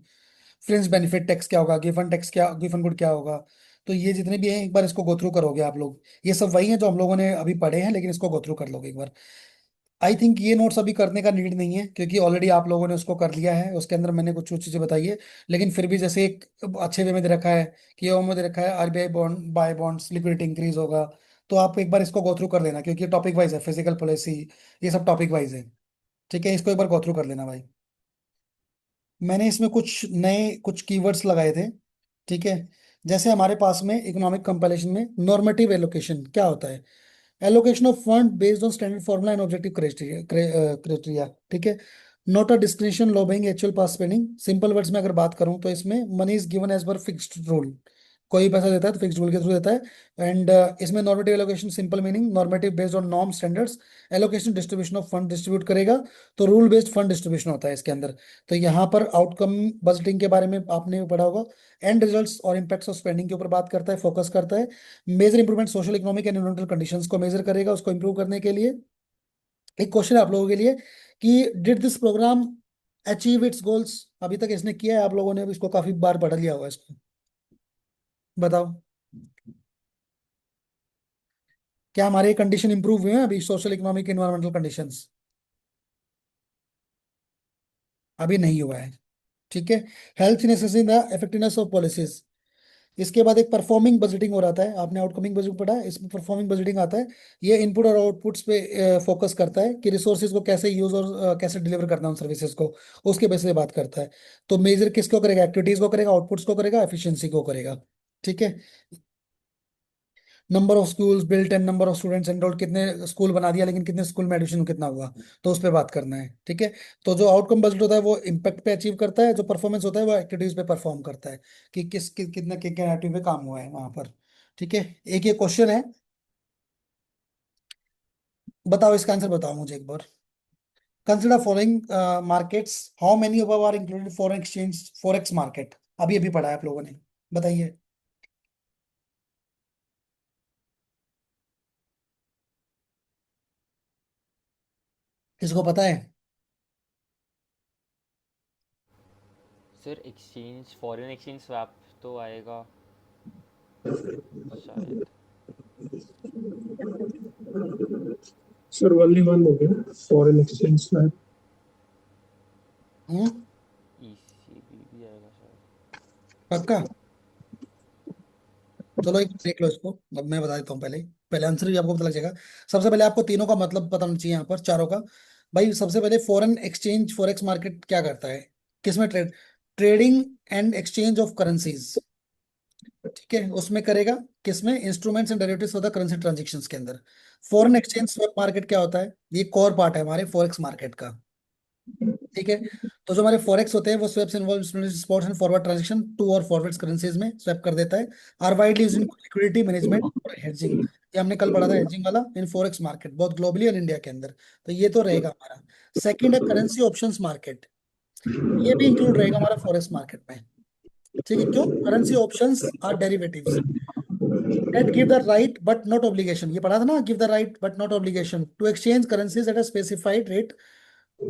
fringe benefit tax क्या होगा, गिवन टैक्स क्या, गिवन गुड क्या होगा। तो ये जितने भी हैं, एक बार इसको गो थ्रू करोगे आप लोग, ये सब वही है जो हम लोगों ने अभी पढ़े हैं, लेकिन इसको गो थ्रू कर लोगे एक बार। आई थिंक ये नोट्स अभी करने का नीड नहीं है, क्योंकि ऑलरेडी आप लोगों ने उसको कर लिया है, उसके अंदर मैंने कुछ कुछ चीजें बताई है। लेकिन फिर भी जैसे एक अच्छे वे में दे रखा है कि ओ में दे रखा है RBI bond by bonds liquidity increase होगा, तो आप एक बार इसको गो थ्रू कर लेना, क्योंकि टॉपिक वाइज है, फिजिकल पॉलिसी, ये सब टॉपिक वाइज है, ठीक है। इसको एक बार गो थ्रू कर लेना भाई। मैंने इसमें कुछ नए कुछ कीवर्ड्स लगाए थे, ठीक है। जैसे हमारे पास में इकोनॉमिक कंपाइलेशन में नॉर्मेटिव एलोकेशन क्या होता है, allocation of fund based on standard formula and objective criteria, ठीक है। Not a discretion lobbying actual pass spending, simple words में अगर बात करूं तो इसमें money is given as per fixed rule, कोई पैसा देता है तो फिक्स्ड रूल के थ्रू देता है। एंड इसमें normative allocation simple meaning normative based on norm standards, allocation distribution of fund distribute करेगा, तो रूल बेस्ड फंड डिस्ट्रीब्यूशन होता है इसके अंदर। तो यहाँ पर आउटकम बजटिंग के बारे में आपने पढ़ा होगा, एंड रिजल्ट्स और इम्पैक्ट्स ऑफ स्पेंडिंग के ऊपर बात करता है, फोकस करता है। Measure improvement social economic and environmental conditions को मेजर करेगा, उसको इंप्रूव करने के लिए। एक क्वेश्चन है आप लोगों के लिए कि did this programme achieve its goals, अभी तक इसने किया है, आप लोगों ने इसको काफी बार पढ़ लिया होगा इसको, बताओ क्या हमारे कंडीशन इंप्रूव हुए हैं अभी, सोशल इकोनॉमिक एनवायरमेंटल कंडीशंस? अभी नहीं हुआ है, ठीक है। Health in the effectiveness of policies, इसके बाद एक परफॉर्मिंग बजटिंग हो रहा है, आपने आउटकमिंग बजटिंग पढ़ा है, इसमें परफॉर्मिंग बजटिंग आता है। ये इनपुट और आउटपुट्स पे फोकस करता है कि रिसोर्सेज को कैसे यूज और कैसे डिलीवर करना है उन सर्विसेज को, उसके बेसिस पे बात करता है। तो मेजर किसको करेगा, एक्टिविटीज को करेगा, आउटपुट्स को करेगा, एफिशिएंसी को करेगा, ठीक है। Number of schools built and number of students enrolled, कितने स्कूल बना दिया लेकिन कितने स्कूल में एडमिशन कितना हुआ, तो उस पर बात करना है, ठीक है। तो जो आउटकम बजट होता है वो इम्पैक्ट पे अचीव करता है, जो परफॉर्मेंस होता है वो एक्टिविटीज पे परफॉर्म करता है, कि कितना कितना एक्टिविटी पे काम हुआ है वहां पर, ठीक है। एक ये क्वेश्चन है, बताओ इसका आंसर बताओ मुझे एक बार। Consider following markets, how many of are included foreign exchange forex market, अभी अभी पढ़ा है आप लोगों ने, बताइए। किसको पता है? Sir exchange foreign exchange swap तो आएगा शायद। सर ओनली वन हो गया, फॉरेन एक्सचेंज स्वैप। ईसीबी भी आएगा शायद। पक्का? चलो एक देख लो इसको, अब मैं बता देता हूँ, पहले पहले आंसर भी आपको पता लग जाएगा। सबसे पहले आपको तीनों का मतलब पता होना चाहिए यहाँ पर, चारों का। भाई सबसे पहले फॉरेन एक्सचेंज फॉरेक्स मार्केट क्या करता है, किसमें trading and exchange of currencies, ठीक है, उसमें करेगा। किसमें? Instruments and derivatives of the currency transactions के अंदर। फॉरेन एक्सचेंज स्वैप मार्केट क्या होता है, ये कोर पार्ट है हमारे फॉरेक्स मार्केट का, ठीक है। तो जो हमारे फॉरेक्स होते हैं वो swaps involve spots and forward transaction two और फॉरवर्ड करेंसीज में स्वैप कर देता है। Are widely used in liquidity management और हेजिंग, ये हमने कल पढ़ा था हेजिंग वाला, in forex market both globally और इंडिया के अंदर। तो ये तो रहेगा हमारा। सेकंड है करेंसी ऑप्शंस मार्केट, ये भी इंक्लूड रहेगा हमारा फॉरेक्स मार्केट में, ठीक है। क्यों? Currency options are derivatives that give the right but not obligation, ये पढ़ा था ना, give the right but not obligation to exchange currencies at a specified rate,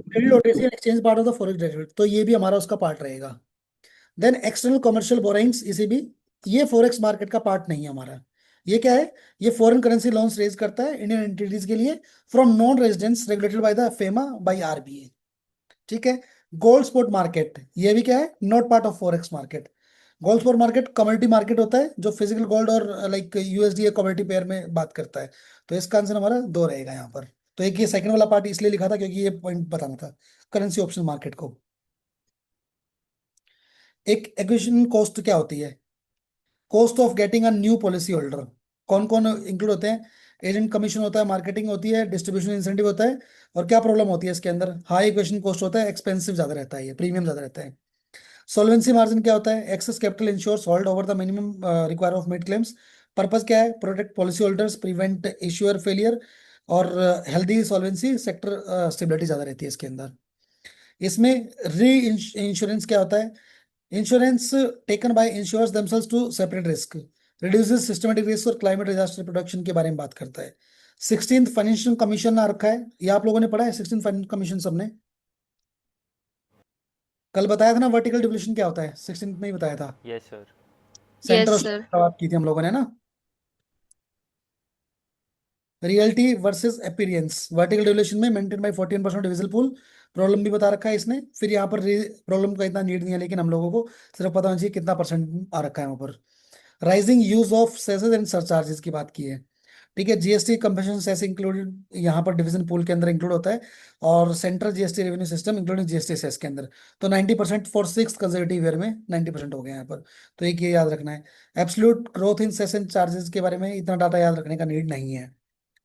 credit OTC and exchange part of the forex derivative, तो ये भी हमारा उसका part रहेगा। देन एक्सटर्नल कमर्शियल बोरोइंग्स, इसे भी, ये फॉरेक्स मार्केट का पार्ट नहीं है हमारा। ये क्या है? ये फॉरेन करेंसी लोन्स रेज करता है इंडियन एंटिटीज के लिए from non residents regulated by the FEMA by RBI, ठीक है। गोल्ड स्पॉट मार्केट, ये भी क्या है? Not part of forex market. Gold spot market commodity market होता है जो फिजिकल गोल्ड और लाइक यूएसडी कमोडिटी पेयर में बात करता है। तो इसका आंसर हमारा दो रहेगा यहाँ पर। तो एक ये सेकंड वाला पार्ट इसलिए लिखा था क्योंकि ये पॉइंट बताना था करेंसी ऑप्शन मार्केट को। एक एक्विजिशन कॉस्ट क्या होती है? Cost of getting a new policy holder, कौन कौन इंक्लूड होते हैं? एजेंट कमीशन होता है, मार्केटिंग होती है, डिस्ट्रीब्यूशन इंसेंटिव होता है, और क्या प्रॉब्लम होती है इसके अंदर? हाई एक्विजिशन कॉस्ट होता है, एक्सपेंसिव ज्यादा रहता है, ये प्रीमियम ज्यादा रहता है। सॉल्वेंसी मार्जिन क्या होता है? Excess capital insurers hold over the minimum require of made claims. Purpose क्या है? Protect policy holders, prevent issuer failure, और हेल्दी सॉल्वेंसी सेक्टर स्टेबिलिटी ज्यादा रहती है इसके अंदर। इसमें री इंश्योरेंस क्या होता है? Insurance taken by insurers themselves to separate risk, reduces systematic risk और क्लाइमेट डिजास्टर प्रोटेक्शन के बारे में बात करता है। 16th फाइनेंशियल कमीशन आ रखा है, ये आप लोगों ने पढ़ा है 16th फाइनेंशियल कमीशन सबने? कल बताया था ना वर्टिकल डिविजन क्या होता है, 16th में ही बताया था। Yes sir. Center yes of sir. बात की थी हम लोगों ने ना। Reality versus appearance, vertical division में maintain by 14% divisible pool, problem भी बता रखा है इसने। फिर यहाँ पर प्रॉब्लम का इतना नीड नहीं है, लेकिन हम लोगों को सिर्फ पता होना चाहिए कितना परसेंट आ रखा है वहाँ पर। Rising use of सेसेस and surcharges की बात की है, ठीक है। जीएसटी कंपनसेशन सेस इंक्लूडेड यहाँ पर डिवीजन पूल के अंदर इंक्लूड होता है, और central GST revenue system including GST cess के अंदर। तो 90% फॉर 6 कंजर्वेटिव ईयर में 90% हो गया यहाँ पर। तो एक ये याद रखना है। Absolute growth in cess and charges के बारे में इतना डाटा याद रखने का नीड नहीं है,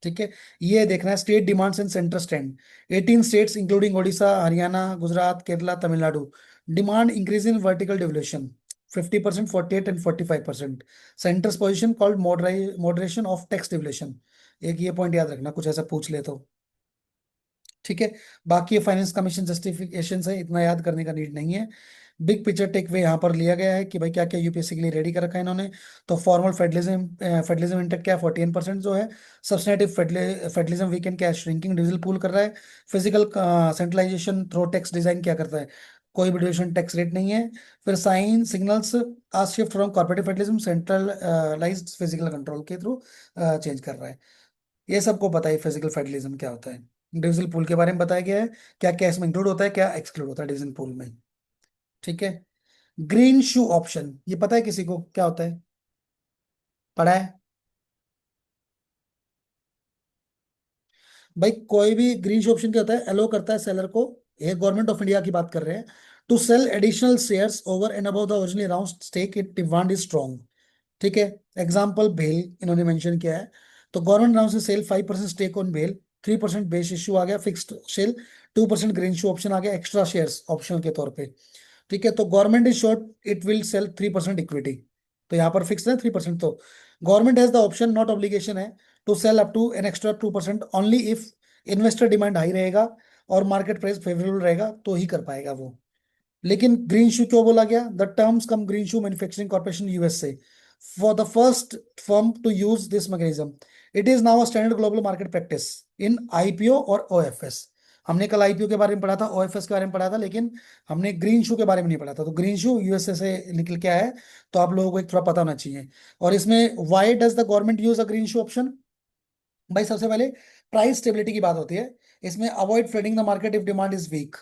ठीक है। ये देखना है state demands and centre stand. 18 states including Odisha, Haryana, Gujarat, Kerala, Tamil Nadu, demand increase in vertical devolution 50%, 48 and 45%। Centres position called moderation of tax devolution. एक ये पॉइंट याद रखना, कुछ ऐसा पूछ ले तो, ठीक है। बाकी ये फाइनेंस कमीशन जस्टिफिकेशन है, इतना याद करने का नीड नहीं है। बिग पिक्चर टेक वे यहाँ पर लिया गया है कि भाई क्या क्या यूपीएससी के लिए रेडी कर रखा है इन्होंने। तो फॉर्मल फेडरलिज्म इंटेक क्या है? 14% जो है। सब्सटेंटिव फेडरलिज्म वीकेंड क्या है? श्रिंकिंग डिविजिबल पूल कर रहा है। Physical centralisation through tax design क्या करता है? कोई भी डिविजन टैक्स रेट नहीं है। फिर साइन सिग्नल्स आज shift from corporative federalism centralised physical control के थ्रू चेंज कर रहा है। ये सबको पता है फिजिकल फेडरलिज्म क्या होता है। डिविजन पूल के बारे में बताया गया है, क्या क्या इसमें इंक्लूड होता है, क्या एक्सक्लूड होता है डिविजन पूल में, ठीक है। ग्रीन शू ऑप्शन, ये पता है किसी को क्या होता है? पढ़ा है भाई? कोई भी ग्रीन शू ऑप्शन क्या होता है? अलो करता है सेलर को, ये गवर्नमेंट ऑफ इंडिया की बात कर रहे हैं, to sell additional shares over and above the originally around stake if demand is strong, ठीक है। एग्जाम्पल भेल इन्होंने मेंशन किया है। तो गवर्नमेंट नाउ से सेल 5% स्टेक ऑन भेल, 3% बेस इश्यू आ गया, fixed sell 2% green shoe option आ गया, एक्स्ट्रा शेयर्स ऑप्शन के तौर पे, ठीक है। तो government is sure it will sell 3% equity, तो यहाँ पर फिक्स है 3%। तो government has the option, not obligation है, to sell up to an extra 2% only if investor demand high रहेगा और मार्केट प्राइस फेवरेबल रहेगा, तो ही कर पाएगा वो। लेकिन ग्रीन शू क्यों बोला गया? The terms come green shoe manufacturing corporation USA for the first firm to use this mechanism, it is now a standard global market practice in IPO और ओएफएस। हमने कल आईपीओ के बारे में पढ़ा था, ओएफएस के बारे में पढ़ा था, लेकिन हमने ग्रीन शू के बारे में नहीं पढ़ा था। तो ग्रीन शू यूएसए से निकल के आया है, तो आप लोगों को एक थोड़ा पता होना चाहिए। और इसमें why does the government use a green shoe option? भाई सबसे पहले प्राइस स्टेबिलिटी की बात होती है इसमें, avoid flooding the market if demand is weak.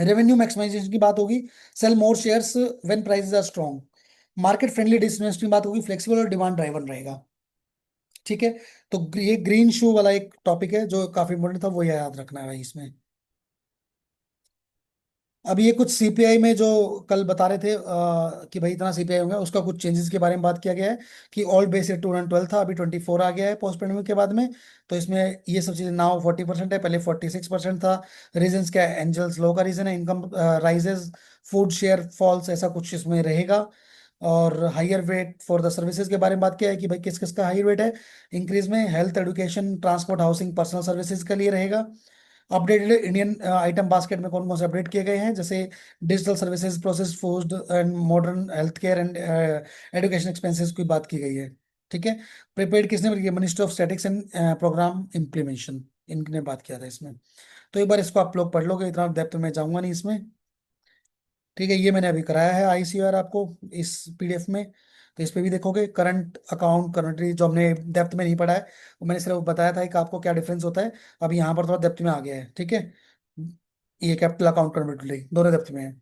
Revenue maximisation की बात होगी, sell more shares when prices are strong. Market friendly distribution की बात होगी, फ्लेक्सिबल और डिमांड ड्राइवन रहेगा, ठीक है। तो ये ग्रीन शू वाला एक टॉपिक है जो काफी इंपॉर्टेंट था, वो याद रखना है भाई इसमें। अब ये कुछ सीपीआई में जो कल बता रहे थे कि भाई इतना सीपीआई होगा, उसका कुछ चेंजेस के बारे में बात किया गया है कि ओल्ड बेस रेट 212 था, अभी 24 आ गया है पोस्ट पेंडेमिक के बाद में। तो इसमें ये सब चीजें नाउ 40% है, पहले 46% था। रीजंस क्या है? एंजल्स लो का रीजन है, income rises, food share falls, ऐसा कुछ इसमें रहेगा। और higher weight for the services के बारे में बात किया है कि भाई किस किस का हाई वेट है इंक्रीज में, health, education, transport, housing, personal services के लिए रहेगा। अपडेटेड इंडियन आइटम बास्केट में कौन कौन से अपडेट किए गए हैं? जैसे digital services, process food and modern health care and education expenses की बात की गई है, ठीक है। प्रिपेयर्ड किसने किया? Ministry of statistics and programme implementation, इनने बात किया था इसमें। तो एक बार इसको आप लोग पढ़ लोगे, इतना डेप्थ में जाऊंगा नहीं इसमें, ठीक है। ये मैंने अभी कराया है आईसीआर आपको इस पीडीएफ में, तो इस पे भी देखोगे करंट अकाउंट करंटली, जो हमने डेप्थ में नहीं पढ़ा है वो मैंने सिर्फ बताया था कि आपको क्या डिफरेंस होता है। अब यहाँ पर थोड़ा डेप्थ में आ गया है, ठीक है। ये कैपिटल अकाउंट कन्वर्टिबिलिटी दोनों डेप्थ में है,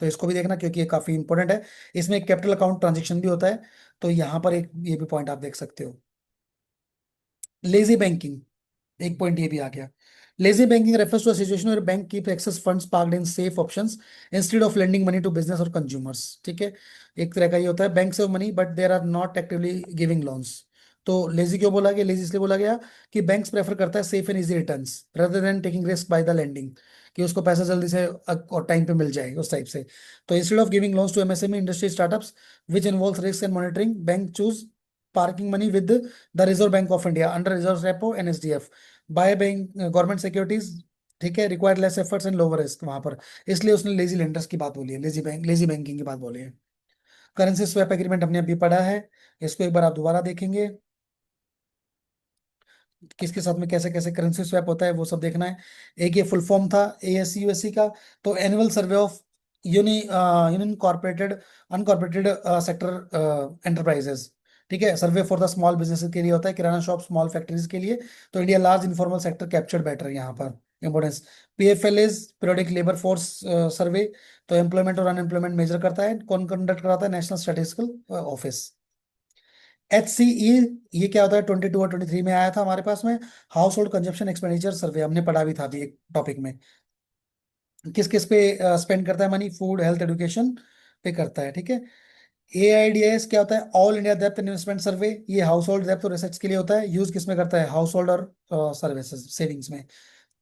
तो इसको भी देखना क्योंकि ये काफी इंपॉर्टेंट है। इसमें एक कैपिटल अकाउंट ट्रांजेक्शन भी होता है, तो यहाँ पर एक ये भी पॉइंट आप देख सकते हो। लेजी बैंकिंग, एक पॉइंट ये भी आ गया। Lazy banking refers to a situation where bank keep excess funds parked in safe options instead of lending money to business और कंज्यूमर्स, ठीक है। एक तरह का ये होता है bank save money but there are not actively giving loans. तो लेजी क्यों बोला गया? लेजी इसलिए बोला गया कि बैंक्स प्रेफर करता है safe and easy returns rather than taking risk by the lending, कि उसको पैसा जल्दी से और टाइम पे मिल जाए उस टाइप से। तो instead of giving loans to MSME industry startups which involve risk and monitoring, bank choose parking money with the Reserve Bank of India under reserve repo and SDF by bank government securities. ठीक है, required less efforts and lower risk वहां पर, इसलिए उसने lazy lenders की बात बोली है, लेजी बैंकिंग की बात बोली है। करेंसी स्वैप एग्रीमेंट हमने अभी पढ़ा है, इसको एक बार आप दोबारा देखेंगे, किसके साथ में कैसे कैसे करेंसी स्वैप होता है वो सब देखना है। एक ये फुल फॉर्म था एएसयूएससी का, तो annual survey of union corporated unincorporated sector enterprises. ठीक है, survey for the small business के लिए होता है, किराना शॉप स्मॉल फैक्ट्रीज के लिए। तो India large informal sector captured better यहाँ पर importance. PFL is periodic labour force survey, तो एम्प्लॉयमेंट और अनएम्प्लॉयमेंट मेजर करता है, कौन कंडक्ट कराता है? National statistical office. HCE, ये क्या होता है? 22 और 23 में आया था हमारे पास में, हाउस होल्ड कंजप्शन एक्सपेंडिचर सर्वे, हमने पढ़ा भी था अभी एक टॉपिक में। किस किस पे स्पेंड करता है मनी? फूड, हेल्थ, एजुकेशन पे करता है। ठीक है। AIDAS क्या होता है? ऑल इंडिया डेप्थ इन्वेस्टमेंट सर्वे, ये हाउस होल्ड डेप्थ और रिसर्च के लिए होता है, यूज किस में करता है? हाउस होल्ड और सर्विसेज सेविंग्स में।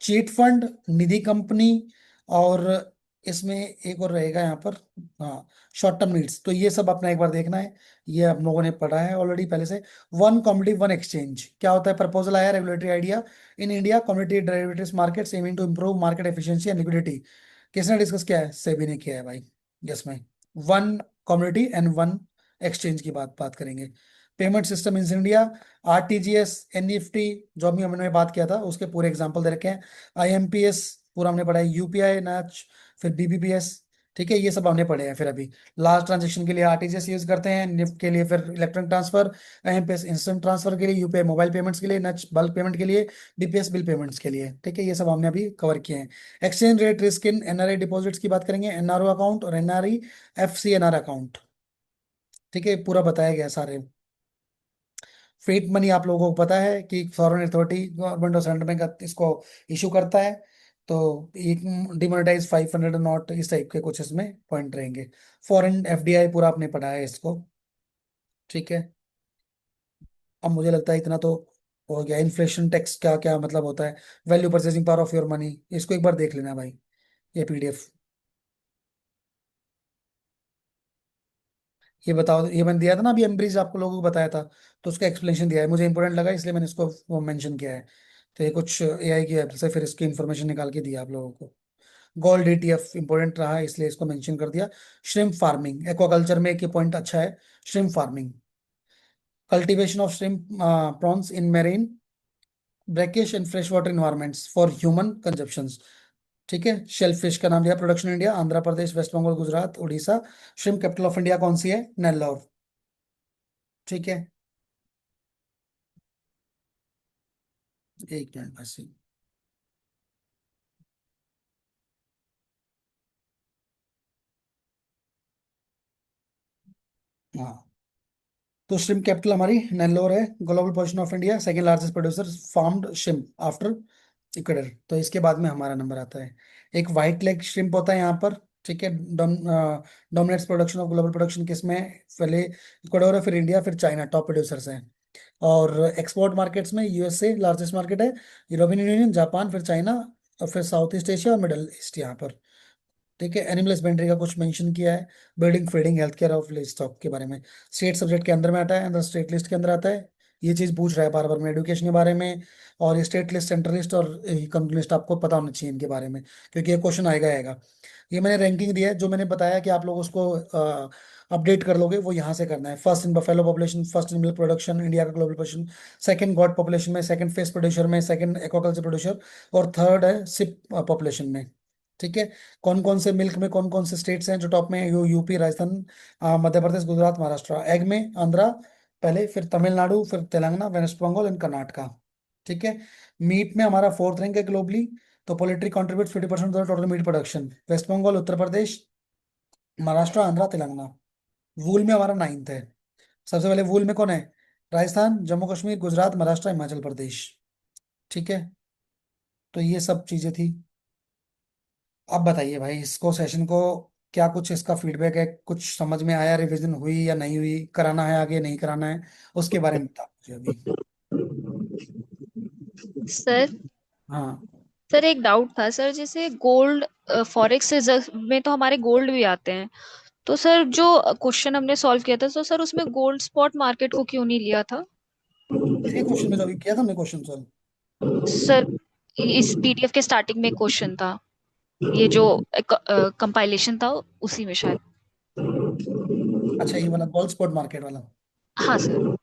चीट फंड, निधि कंपनी, और इसमें एक और रहेगा यहाँ पर, हाँ, शॉर्ट टर्म नीड्स। तो ये सब अपना एक बार देखना है, ये आप लोगों ने पढ़ा है ऑलरेडी पहले से। वन कॉमोडिटी वन एक्सचेंज क्या होता है? प्रपोजल आया, regulatory idea in India commodity derivatives market aiming to improve market efficiency and liquidity. किसने डिस्कस किया है? सेबी ने किया है भाई। इसमें one commodity and one exchange की बात बात करेंगे। Payment system in India, RTGS, NEFT, जो अभी हमने बात किया था उसके पूरे एग्जांपल दे रखे हैं। IMPS पूरा हमने पढ़ा है, UPI, NACH, फिर BBPS। ठीक है, ये सब हमने पढ़े हैं। फिर अभी लास्ट ट्रांजेक्शन के लिए RTGS यूज करते हैं, निफ्ट के लिए फिर electronic transfer, IMPS instant transfer के लिए, UPI मोबाइल पेमेंट्स के लिए, NACH बल्क पेमेंट के लिए, BPS बिल पेमेंट्स के लिए। ठीक है, ये सब हमने अभी कवर किए हैं। Exchange rate risk in NRI deposits की बात करेंगे, NRO अकाउंट और NRI FCNR अकाउंट। ठीक है, पूरा बताया गया सारे। फेट मनी आप लोगों को पता है कि foreign authority government of central bank इसको इशू करता है, तो एक डिमोनेटाइज 500 नोट, इस टाइप के कुछ इसमें पॉइंट रहेंगे। फॉरेन FDI पूरा आपने पढ़ा है इसको। ठीक है, अब मुझे लगता है इतना तो हो गया। इन्फ्लेशन टैक्स क्या क्या मतलब होता है, value purchasing power of your money, इसको एक बार देख लेना भाई, ये PDF। ये बताओ, ये मैंने दिया था ना अभी एम्ब्रिज, आपको लोगों को बताया था, तो उसका एक्सप्लेनेशन दिया है, मुझे इंपॉर्टेंट लगा इसलिए मैंने इसको वो मेंशन किया है। तो ये कुछ AI की ऐप से फिर इसकी इन्फॉर्मेशन निकाल के दिया आप लोगों को। गोल्ड ETF इंपॉर्टेंट रहा है इसलिए इसको मेंशन कर दिया। श्रिम्प फार्मिंग, एक्वाकल्चर में एक ये पॉइंट अच्छा है, shrimp farming, cultivation of shrimp prawns in marine brackish and fresh water environments for human consumptions. ठीक है, शेल फिश का नाम दिया, production India, Andhra Pradesh, West Bengal, Gujarat, Orissa. Shrimp capital of India कौन सी है? नेल्लोर। ठीक है, एक मिनट बस। हाँ, तो श्रिम्प कैपिटल हमारी नेल्लोर है। Global position of India, second largest producer farmed shrimp after Ecuador. तो इसके बाद में हमारा नंबर आता है। एक व्हाइट लेग श्रिम्प होता है यहाँ पर। ठीक है, dominates production of global production किसमें? पहले इक्वेडोर है, फिर इंडिया, फिर चाइना, टॉप प्रोड्यूसर्स हैं। और एक्सपोर्ट मार्केट्स में USA लार्जेस्ट मार्केट है, यूरोपियन यूनियन, जापान, फिर चाइना, और फिर साउथ ईस्ट एशिया और मिडल ईस्ट यहाँ पर। ठीक है, एनिमल हस्बेंड्री का कुछ मेंशन किया है, building, feeding, health care of stock के बारे में। स्टेट सब्जेक्ट के अंदर में आता है, अंदर स्टेट लिस्ट के अंदर आता है। ये चीज पूछ रहा है बार बार में एडुकेशन के बारे में, और स्टेट लिस्ट, सेंट्रल लिस्ट और कंट्री लिस्ट आपको पता होना चाहिए इनके बारे में, क्योंकि ये क्वेश्चन आएगा आएगा। ये मैंने रैंकिंग दिया है, जो मैंने बताया कि आप लोग उसको अपडेट कर लोगे, वो यहाँ से करना है। First in buffalo population, first in milk production India का global position, second goat population में, सेकंड फिश प्रोड्यूसर में, सेकंड एक्वाकल्चर प्रोड्यूसर, और थर्ड है सिप पॉपुलेशन में। ठीक है, कौन कौन से मिल्क में कौन कौन से स्टेट्स हैं जो टॉप में है? यूपी, राजस्थान, मध्य प्रदेश, गुजरात, महाराष्ट्र। एग में आंध्रा पहले, फिर तमिलनाडु, फिर तेलंगाना, वेस्ट बंगाल एंड कर्नाटका। ठीक है, मीट में हमारा फोर्थ रैंक है ग्लोबली, तो poultry contribute 50% of total meat production, West Bengal, Uttar Pradesh, Maharashtra, Andhra, Telangana. Wool में हमारा नाइन्थ है। सबसे पहले वूल में कौन है? राजस्थान, जम्मू कश्मीर, गुजरात, महाराष्ट्र, हिमाचल प्रदेश। ठीक है, तो ये सब चीजें थी। अब बताइए भाई, इसको सेशन को क्या कुछ इसका फीडबैक है, कुछ समझ में आया, रिवीजन हुई या नहीं हुई, कराना है आगे नहीं कराना है, उसके बारे में बताओ मुझे अभी। सर हाँ सर एक डाउट था सर, जैसे गोल्ड फॉरेक्स रिजर्व में तो हमारे गोल्ड भी आते हैं, तो सर जो क्वेश्चन हमने सॉल्व किया था तो सर उसमें गोल्ड स्पॉट मार्केट को क्यों नहीं लिया था? इसी क्वेश्चन में तो अभी किया था हमने क्वेश्चन सॉल्व। सर इस पीडीएफ के स्टार्टिंग में क्वेश्चन था, ये जो कंपाइलेशन था उसी में शायद। अच्छा ये वाला गोल्ड स्पॉट मार्केट वाला। हाँ सर।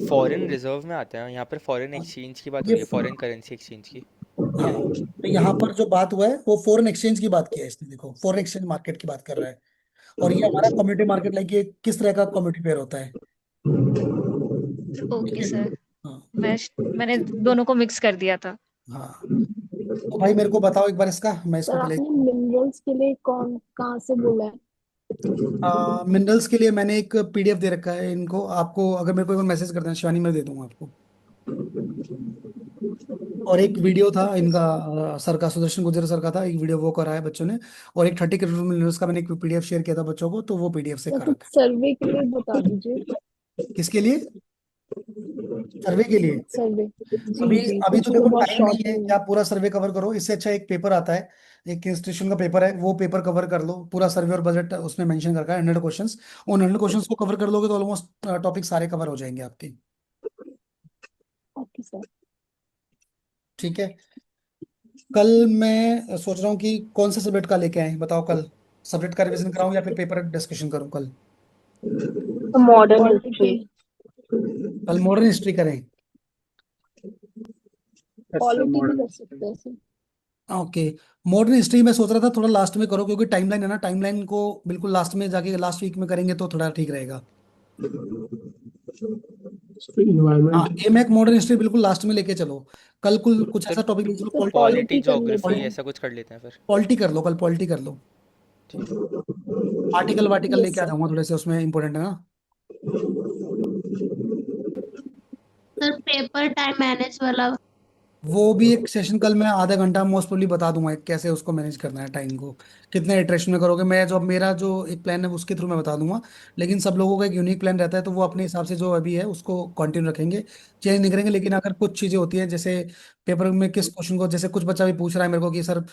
फॉरेन रिजर्व में आता है, यहाँ पर फॉरेन एक्सचेंज की बात हो ये रही है, फॉरेन करेंसी एक्सचेंज की। हाँ, तो यहाँ पर जो बात हुआ है वो फॉरेन एक्सचेंज की बात किया है इसने, देखो फॉरेन एक्सचेंज मार्केट की बात कर रहा है। और ये हमारा कम्युनिटी मार्केट, लाइक ये किस तरह का कम्युनिटी पेयर होता है। ठीक ओके है। सर। हाँ मैं मैंने दोनों को मिक्स कर दिया था। हाँ, तो भाई मेरे को बताओ एक बार इसका, मैं इसको सर पहले। आपने मिनरल्स के लिए कौन कहाँ से बोला है? मिनरल्स के लिए मैंने एक पीडीएफ दे रखा है इनको, आपको अगर मेरे को एक बार मैसेज कर देना शिवानी, मैं दे दूंगा आपको। और एक वीडियो था इनका, सर का, सुदर्शन गुर्जर सर का था एक वीडियो, वो करा है बच्चों ने। और एक 30 करोड़ मिनरल्स का मैंने एक पीडीएफ शेयर किया था बच्चों को, तो वो पीडीएफ से या कर कुछ रखा सर्वे के लिए बता दीजिए। है। किसके लिए? सर्वे के लिए? सर्वे, जी अभी जी, अभी तो कुछ वो देखो बहुत टाइम नहीं शॉर्ट है में। कि आप पूरा सर्वे कवर करो, इससे अच्छा एक पेपर आता है, एक इंस्टीट्यूशन का पेपर है, वो पेपर कवर कर लो, पूरा सर्वे और बजट उसमें मेंशन कर रखा है, 100 क्वेश्चंस। उन 100 क्वेश्चंस को कवर कर लोगे तो ऑलमोस्ट टॉपिक सारे कवर हो जाएंगे आपके। Okay sir. ठीक है। कल मैं सोच रहा हूँ कि कौन से सब्जेक्ट का लेके आए, बताओ कल। सब्जेक्ट का रिवीजन कराऊं या फिर पेपर डिस्कशन करूं कल? Modern polity, history. कल मॉडर्न हिस्ट्री करें? अच्छा पॉलिटी भी मॉडर्न। कर सकते हैं सर। ओके। मॉडर्न हिस्ट्री में सोच रहा था थोड़ा लास्ट में करो, क्योंकि टाइमलाइन है ना, टाइमलाइन को बिल्कुल लास्ट में जाके लास्ट वीक में करेंगे तो थोड़ा ठीक रहेगा। हाँ, इन्वायरमेंट। एमएक मॉडर्न हिस्ट्री बिल्कुल लास्ट में लेके चलो। कल कुल कुछ सर ऐसा टॉपिक ले चलो, सर पॉलिटी पॉलिटी कर लेते ज्योग्राफी हैं। ऐसा कुछ कर लेते हैं फिर। पॉलिटी कर लो, कल पॉलिटी कर लो। ठीक है। आर्टिकल वार्टिकल यस लेके आ सर। जाऊंगा थोड़े से, उसमें इंपॉर्टेंट है ना। सर पेपर टाइम मैनेज वाला। वो भी एक सेशन कल मैं आधा घंटा मोस्ट प्रोबब्ली बता दूंगा कैसे उसको मैनेज करना है, टाइम को कितने इटरेशन में करोगे। मैं जो, अब मेरा जो एक प्लान है उसके थ्रू मैं बता दूंगा। लेकिन सब लोगों का एक यूनिक प्लान रहता है, तो वो अपने हिसाब से जो अभी है उसको कंटिन्यू रखेंगे, चेंज नहीं करेंगे। लेकिन अगर कुछ चीजें होती हैं, जैसे पेपर में किस क्वेश्चन को, जैसे कुछ बच्चा भी पूछ रहा है मेरे को कि सर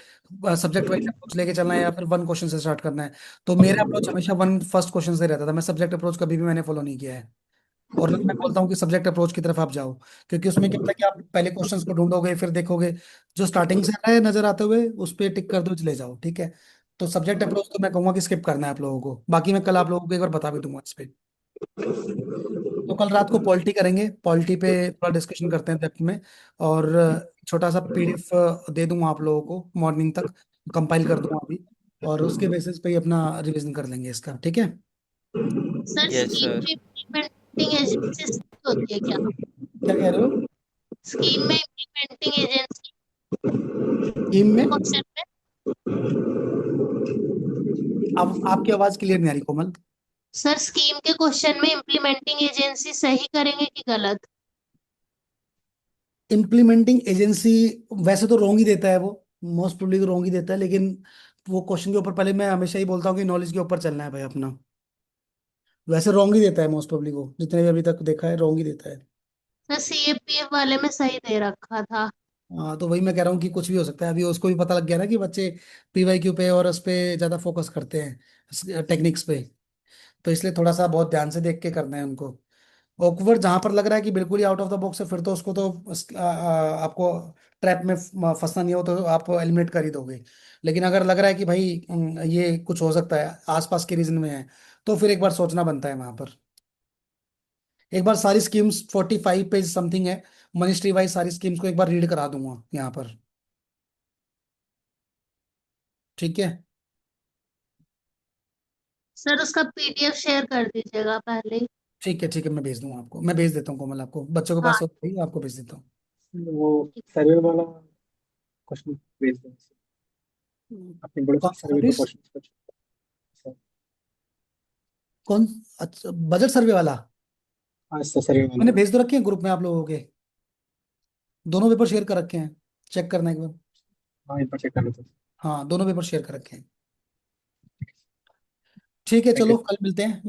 सब्जेक्ट वाइज अप्रोच लेके चलना है या फिर वन क्वेश्चन से स्टार्ट करना है, तो मेरा अप्रोच हमेशा वन फर्स्ट क्वेश्चन से रहता था। मैं सब्जेक्ट अप्रोच कभी भी मैंने फॉलो नहीं किया है। और मैं बोलता हूँ कि सब्जेक्ट अप्रोच की तरफ आप जाओ, क्योंकि उसमें क्या होता है कि आप पहले क्वेश्चंस को ढूंढोगे, फिर देखोगे जो स्टार्टिंग से आ रहा है नजर आते हुए उस पर टिक कर दो, चले जाओ। ठीक है। तो सब्जेक्ट अप्रोच तो मैं कहूंगा कि स्किप करना है आप लोगों को, बाकी मैं कल आप लोगों को एक बार बता भी दूंगा इस पे। तो कल रात को पॉलिटी करेंगे, पॉलिटी पे थोड़ा डिस्कशन करते हैं डेप्थ में। और छोटा सा पीडीएफ दे दूंगा आप लोगों को मॉर्निंग तक, कंपाइल कर दूंगा अभी। और उसके बेसिस पे ही अपना रिवीजन कर लेंगे इसका, ठीक है। Sir yes scheme sir. में इम्प्लीमेंटिंग एजेंसी होती है क्या? क्या कह रहे हो? स्कीम में इम्प्लीमेंटिंग एजेंसी टीम में? क्वेश्चन में। अब आपकी आवाज क्लियर नहीं आ रही कोमल। सर स्कीम के क्वेश्चन में इम्प्लीमेंटिंग एजेंसी सही करेंगे कि गलत? इम्प्लीमेंटिंग एजेंसी वैसे तो रोंग ही देता है वो, मोस्ट प्रोबेबली रोंग ही देता है, लेकिन वो क्वेश्चन के ऊपर पहले मैं हमेशा ही बोलता हूँ कि नॉलेज के ऊपर चलना है भाई अपना। वैसे रोंग ही देता है मोस्ट प्रोबेबली, को जितने भी अभी तक देखा है रोंग ही देता है। सर सीएपीएफ वाले में सही दे रखा था। हाँ, तो वही मैं कह रहा हूँ कि कुछ भी हो सकता है। अभी उसको भी पता लग गया ना कि बच्चे पीवाईक्यू पे और उस पे ज्यादा फोकस करते हैं, टेक्निक्स पे। तो इसलिए थोड़ा सा बहुत ध्यान से देख के करना है उनको। ऑकवर्ड जहां पर लग रहा है कि बिल्कुल ही आउट ऑफ द बॉक्स है, फिर तो उसको तो आपको ट्रैप में फंसना नहीं हो तो आप एलिमिनेट कर ही दोगे। लेकिन अगर लग रहा है कि भाई ये कुछ हो सकता है, आसपास के रीजन में है, तो फिर एक बार सोचना बनता है वहां पर। एक बार सारी स्कीम्स 45 पेज समथिंग है, मिनिस्ट्री वाइज सारी स्कीम्स को एक बार रीड करा दूंगा यहाँ पर। ठीक है। सर उसका पीडीएफ शेयर कर दीजिएगा पहले ही। ठीक है ठीक है, मैं भेज दूंगा आपको, मैं भेज देता हूँ कोमल, आपको बच्चों के पास हाँ होता है, आपको भेज देता हूँ। वो सर्वे वाला क्वेश्चन भेज दें। अपने बड़े कौन सा सर्वे का सर्विस? क्वेश्चन। कौन? अच्छा, बजट सर्वे वाला। हाँ इसका सर्वे मैंने वाला। भेज तो रखे हैं ग्रुप में आप लोगों के, दोनों पेपर शेयर कर रखे हैं, चेक करना एक बार। हाँ एक बार चेक कर लेते हैं। हाँ, दोनों पेपर शेयर कर रखे हैं। ठीक है, चलो कल मिलते हैं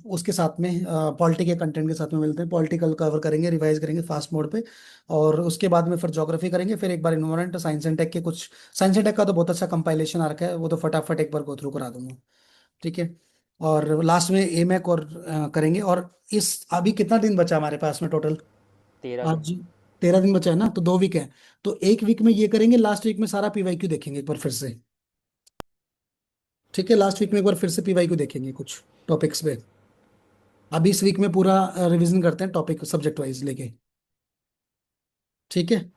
उसके साथ में, पॉलिटी के कंटेंट के साथ में मिलते हैं। पॉलिटिकल कवर करेंगे, रिवाइज करेंगे फास्ट मोड पे, और उसके बाद में फिर ज्योग्राफी करेंगे, फिर एक बार इन्वायरमेंट, साइंस एंड टेक के कुछ, साइंस एंड टेक का तो बहुत अच्छा कंपाइलेशन आ रखा है, वो तो फटाफट एक बार गो थ्रू करा दूंगा। ठीक है, और लास्ट में एमएक और करेंगे। और इस अभी कितना दिन बचा हमारे पास में टोटल? 13 दिन। आज 13 दिन बचा है ना, तो 2 वीक है। तो एक वीक में ये करेंगे, लास्ट वीक में सारा पीवाईक्यू देखेंगे एक बार फिर से। ठीक है, लास्ट वीक में एक बार फिर से पीवाईक्यू देखेंगे कुछ टॉपिक्स पे। अभी इस वीक में पूरा रिवीजन करते हैं टॉपिक सब्जेक्ट वाइज लेके। ठीक है,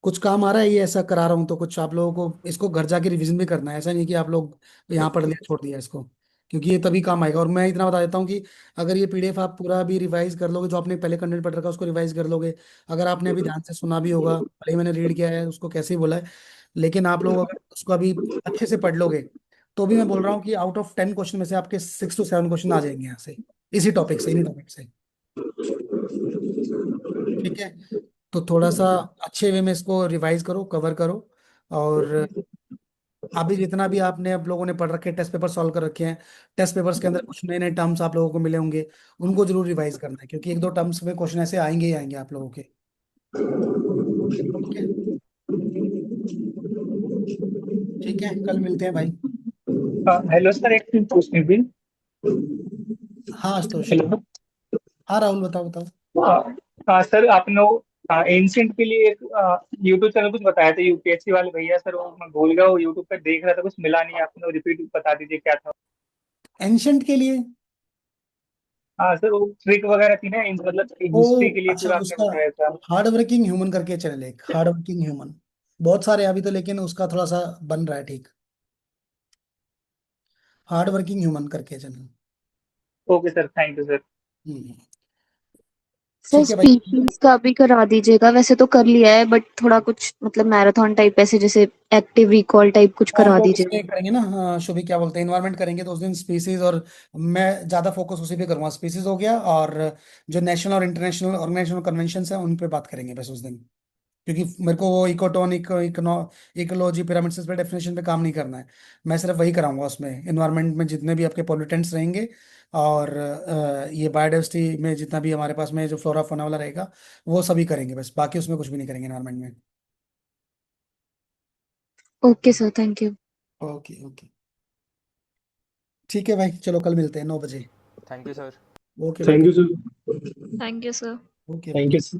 कुछ काम आ रहा है ये ऐसा करा रहा हूँ, तो कुछ आप लोगों को इसको घर जाके रिवीजन भी करना है, ऐसा नहीं कि आप लोग यहाँ पढ़ लिया छोड़ दिया इसको, क्योंकि ये तभी काम आएगा। और मैं इतना बता देता हूँ कि अगर ये पीडीएफ आप पूरा भी रिवाइज कर लोगे, जो आपने पहले कंटेंट पढ़ रखा है उसको रिवाइज कर लोगे, अगर आपने अभी ध्यान से सुना भी होगा, भले ही मैंने रीड किया है उसको कैसे ही बोला है, लेकिन आप लोग अगर उसको अभी अच्छे से पढ़ लोगे, तो भी मैं बोल रहा हूँ कि आउट ऑफ 10 क्वेश्चन में से आपके 6 to 7 क्वेश्चन आ जाएंगे यहाँ से, इसी टॉपिक से, इन्हीं टॉपिक से। ठीक है, तो थोड़ा सा अच्छे वे में इसको रिवाइज करो, कवर करो। और अभी जितना भी आपने, आप लोगों ने पढ़ रखे, टेस्ट पेपर सॉल्व कर रखे हैं, टेस्ट पेपर्स के अंदर कुछ नए नए टर्म्स आप लोगों को मिले होंगे, उनको जरूर रिवाइज करना है, क्योंकि 1-2 टर्म्स में क्वेश्चन ऐसे आएंगे ही आएंगे आप लोगों के। ठीक है, ठीक है, कल मिलते हैं भाई। हेलो सर, एक चीज पूछनी थी। हाँ आशुतोष। हेलो। हाँ राहुल, बताओ बताओ। सर आपने एंशियंट के लिए एक यूट्यूब चैनल कुछ बताया था, यूपीएससी वाले भैया, सर वो मैं भूल गया, वो यूट्यूब पे देख रहा था, कुछ मिला नहीं, आपने रिपीट बता दीजिए क्या था। एंशंट के लिए? हाँ सर, वो ट्रिक वगैरह थी ना, मतलब ओ हिस्ट्री के लिए अच्छा, पूरा आपने उसका बताया था। हार्ड वर्किंग ह्यूमन करके चैनल है, एक हार्ड वर्किंग ह्यूमन, बहुत सारे हैं अभी तो, लेकिन उसका थोड़ा सा बन रहा है ठीक। हार्ड वर्किंग ह्यूमन करके channel. Okay sir, thank you sir. Hmm. Sir ठीक है भाई। स्पीशीज का भी करा दीजिएगा, वैसे तो कर लिया है बट थोड़ा कुछ मतलब मैराथन टाइप ऐसे, जैसे एक्टिव रिकॉल टाइप कुछ हम करा लोग दीजिएगा। इसमें करेंगे ना, हाँ, शुभी क्या बोलते हैं, इन्वायरमेंट करेंगे तो उस दिन स्पीसीज, और मैं ज्यादा फोकस उसी पे करूंगा, स्पीसीज हो गया, और जो नेशनल और इंटरनेशनल ऑर्गेनाइजेशनल कन्वेंशन है उन पे बात करेंगे बस उस दिन, क्योंकि मेरे को वो इकोटोन, इकोलॉजी, पिरामिड पे डेफिनेशन पे काम नहीं करना है। मैं सिर्फ वही कराऊंगा उसमें, इन्वायरमेंट में जितने भी आपके पॉल्यूटेंट्स रहेंगे, और ये बायोडाइवर्सिटी में जितना भी हमारे पास में जो फ्लोरा फौना वाला रहेगा, वो सभी करेंगे बस, बाकी उसमें कुछ भी नहीं करेंगे इन्वायरमेंट में। Okay sir, thank you. Okay okay, ठीक है भाई, चलो कल मिलते हैं 9 बजे। Thank you sir. Okay thank बेटा। You sir. Thank you sir. Okay. Thank you sir.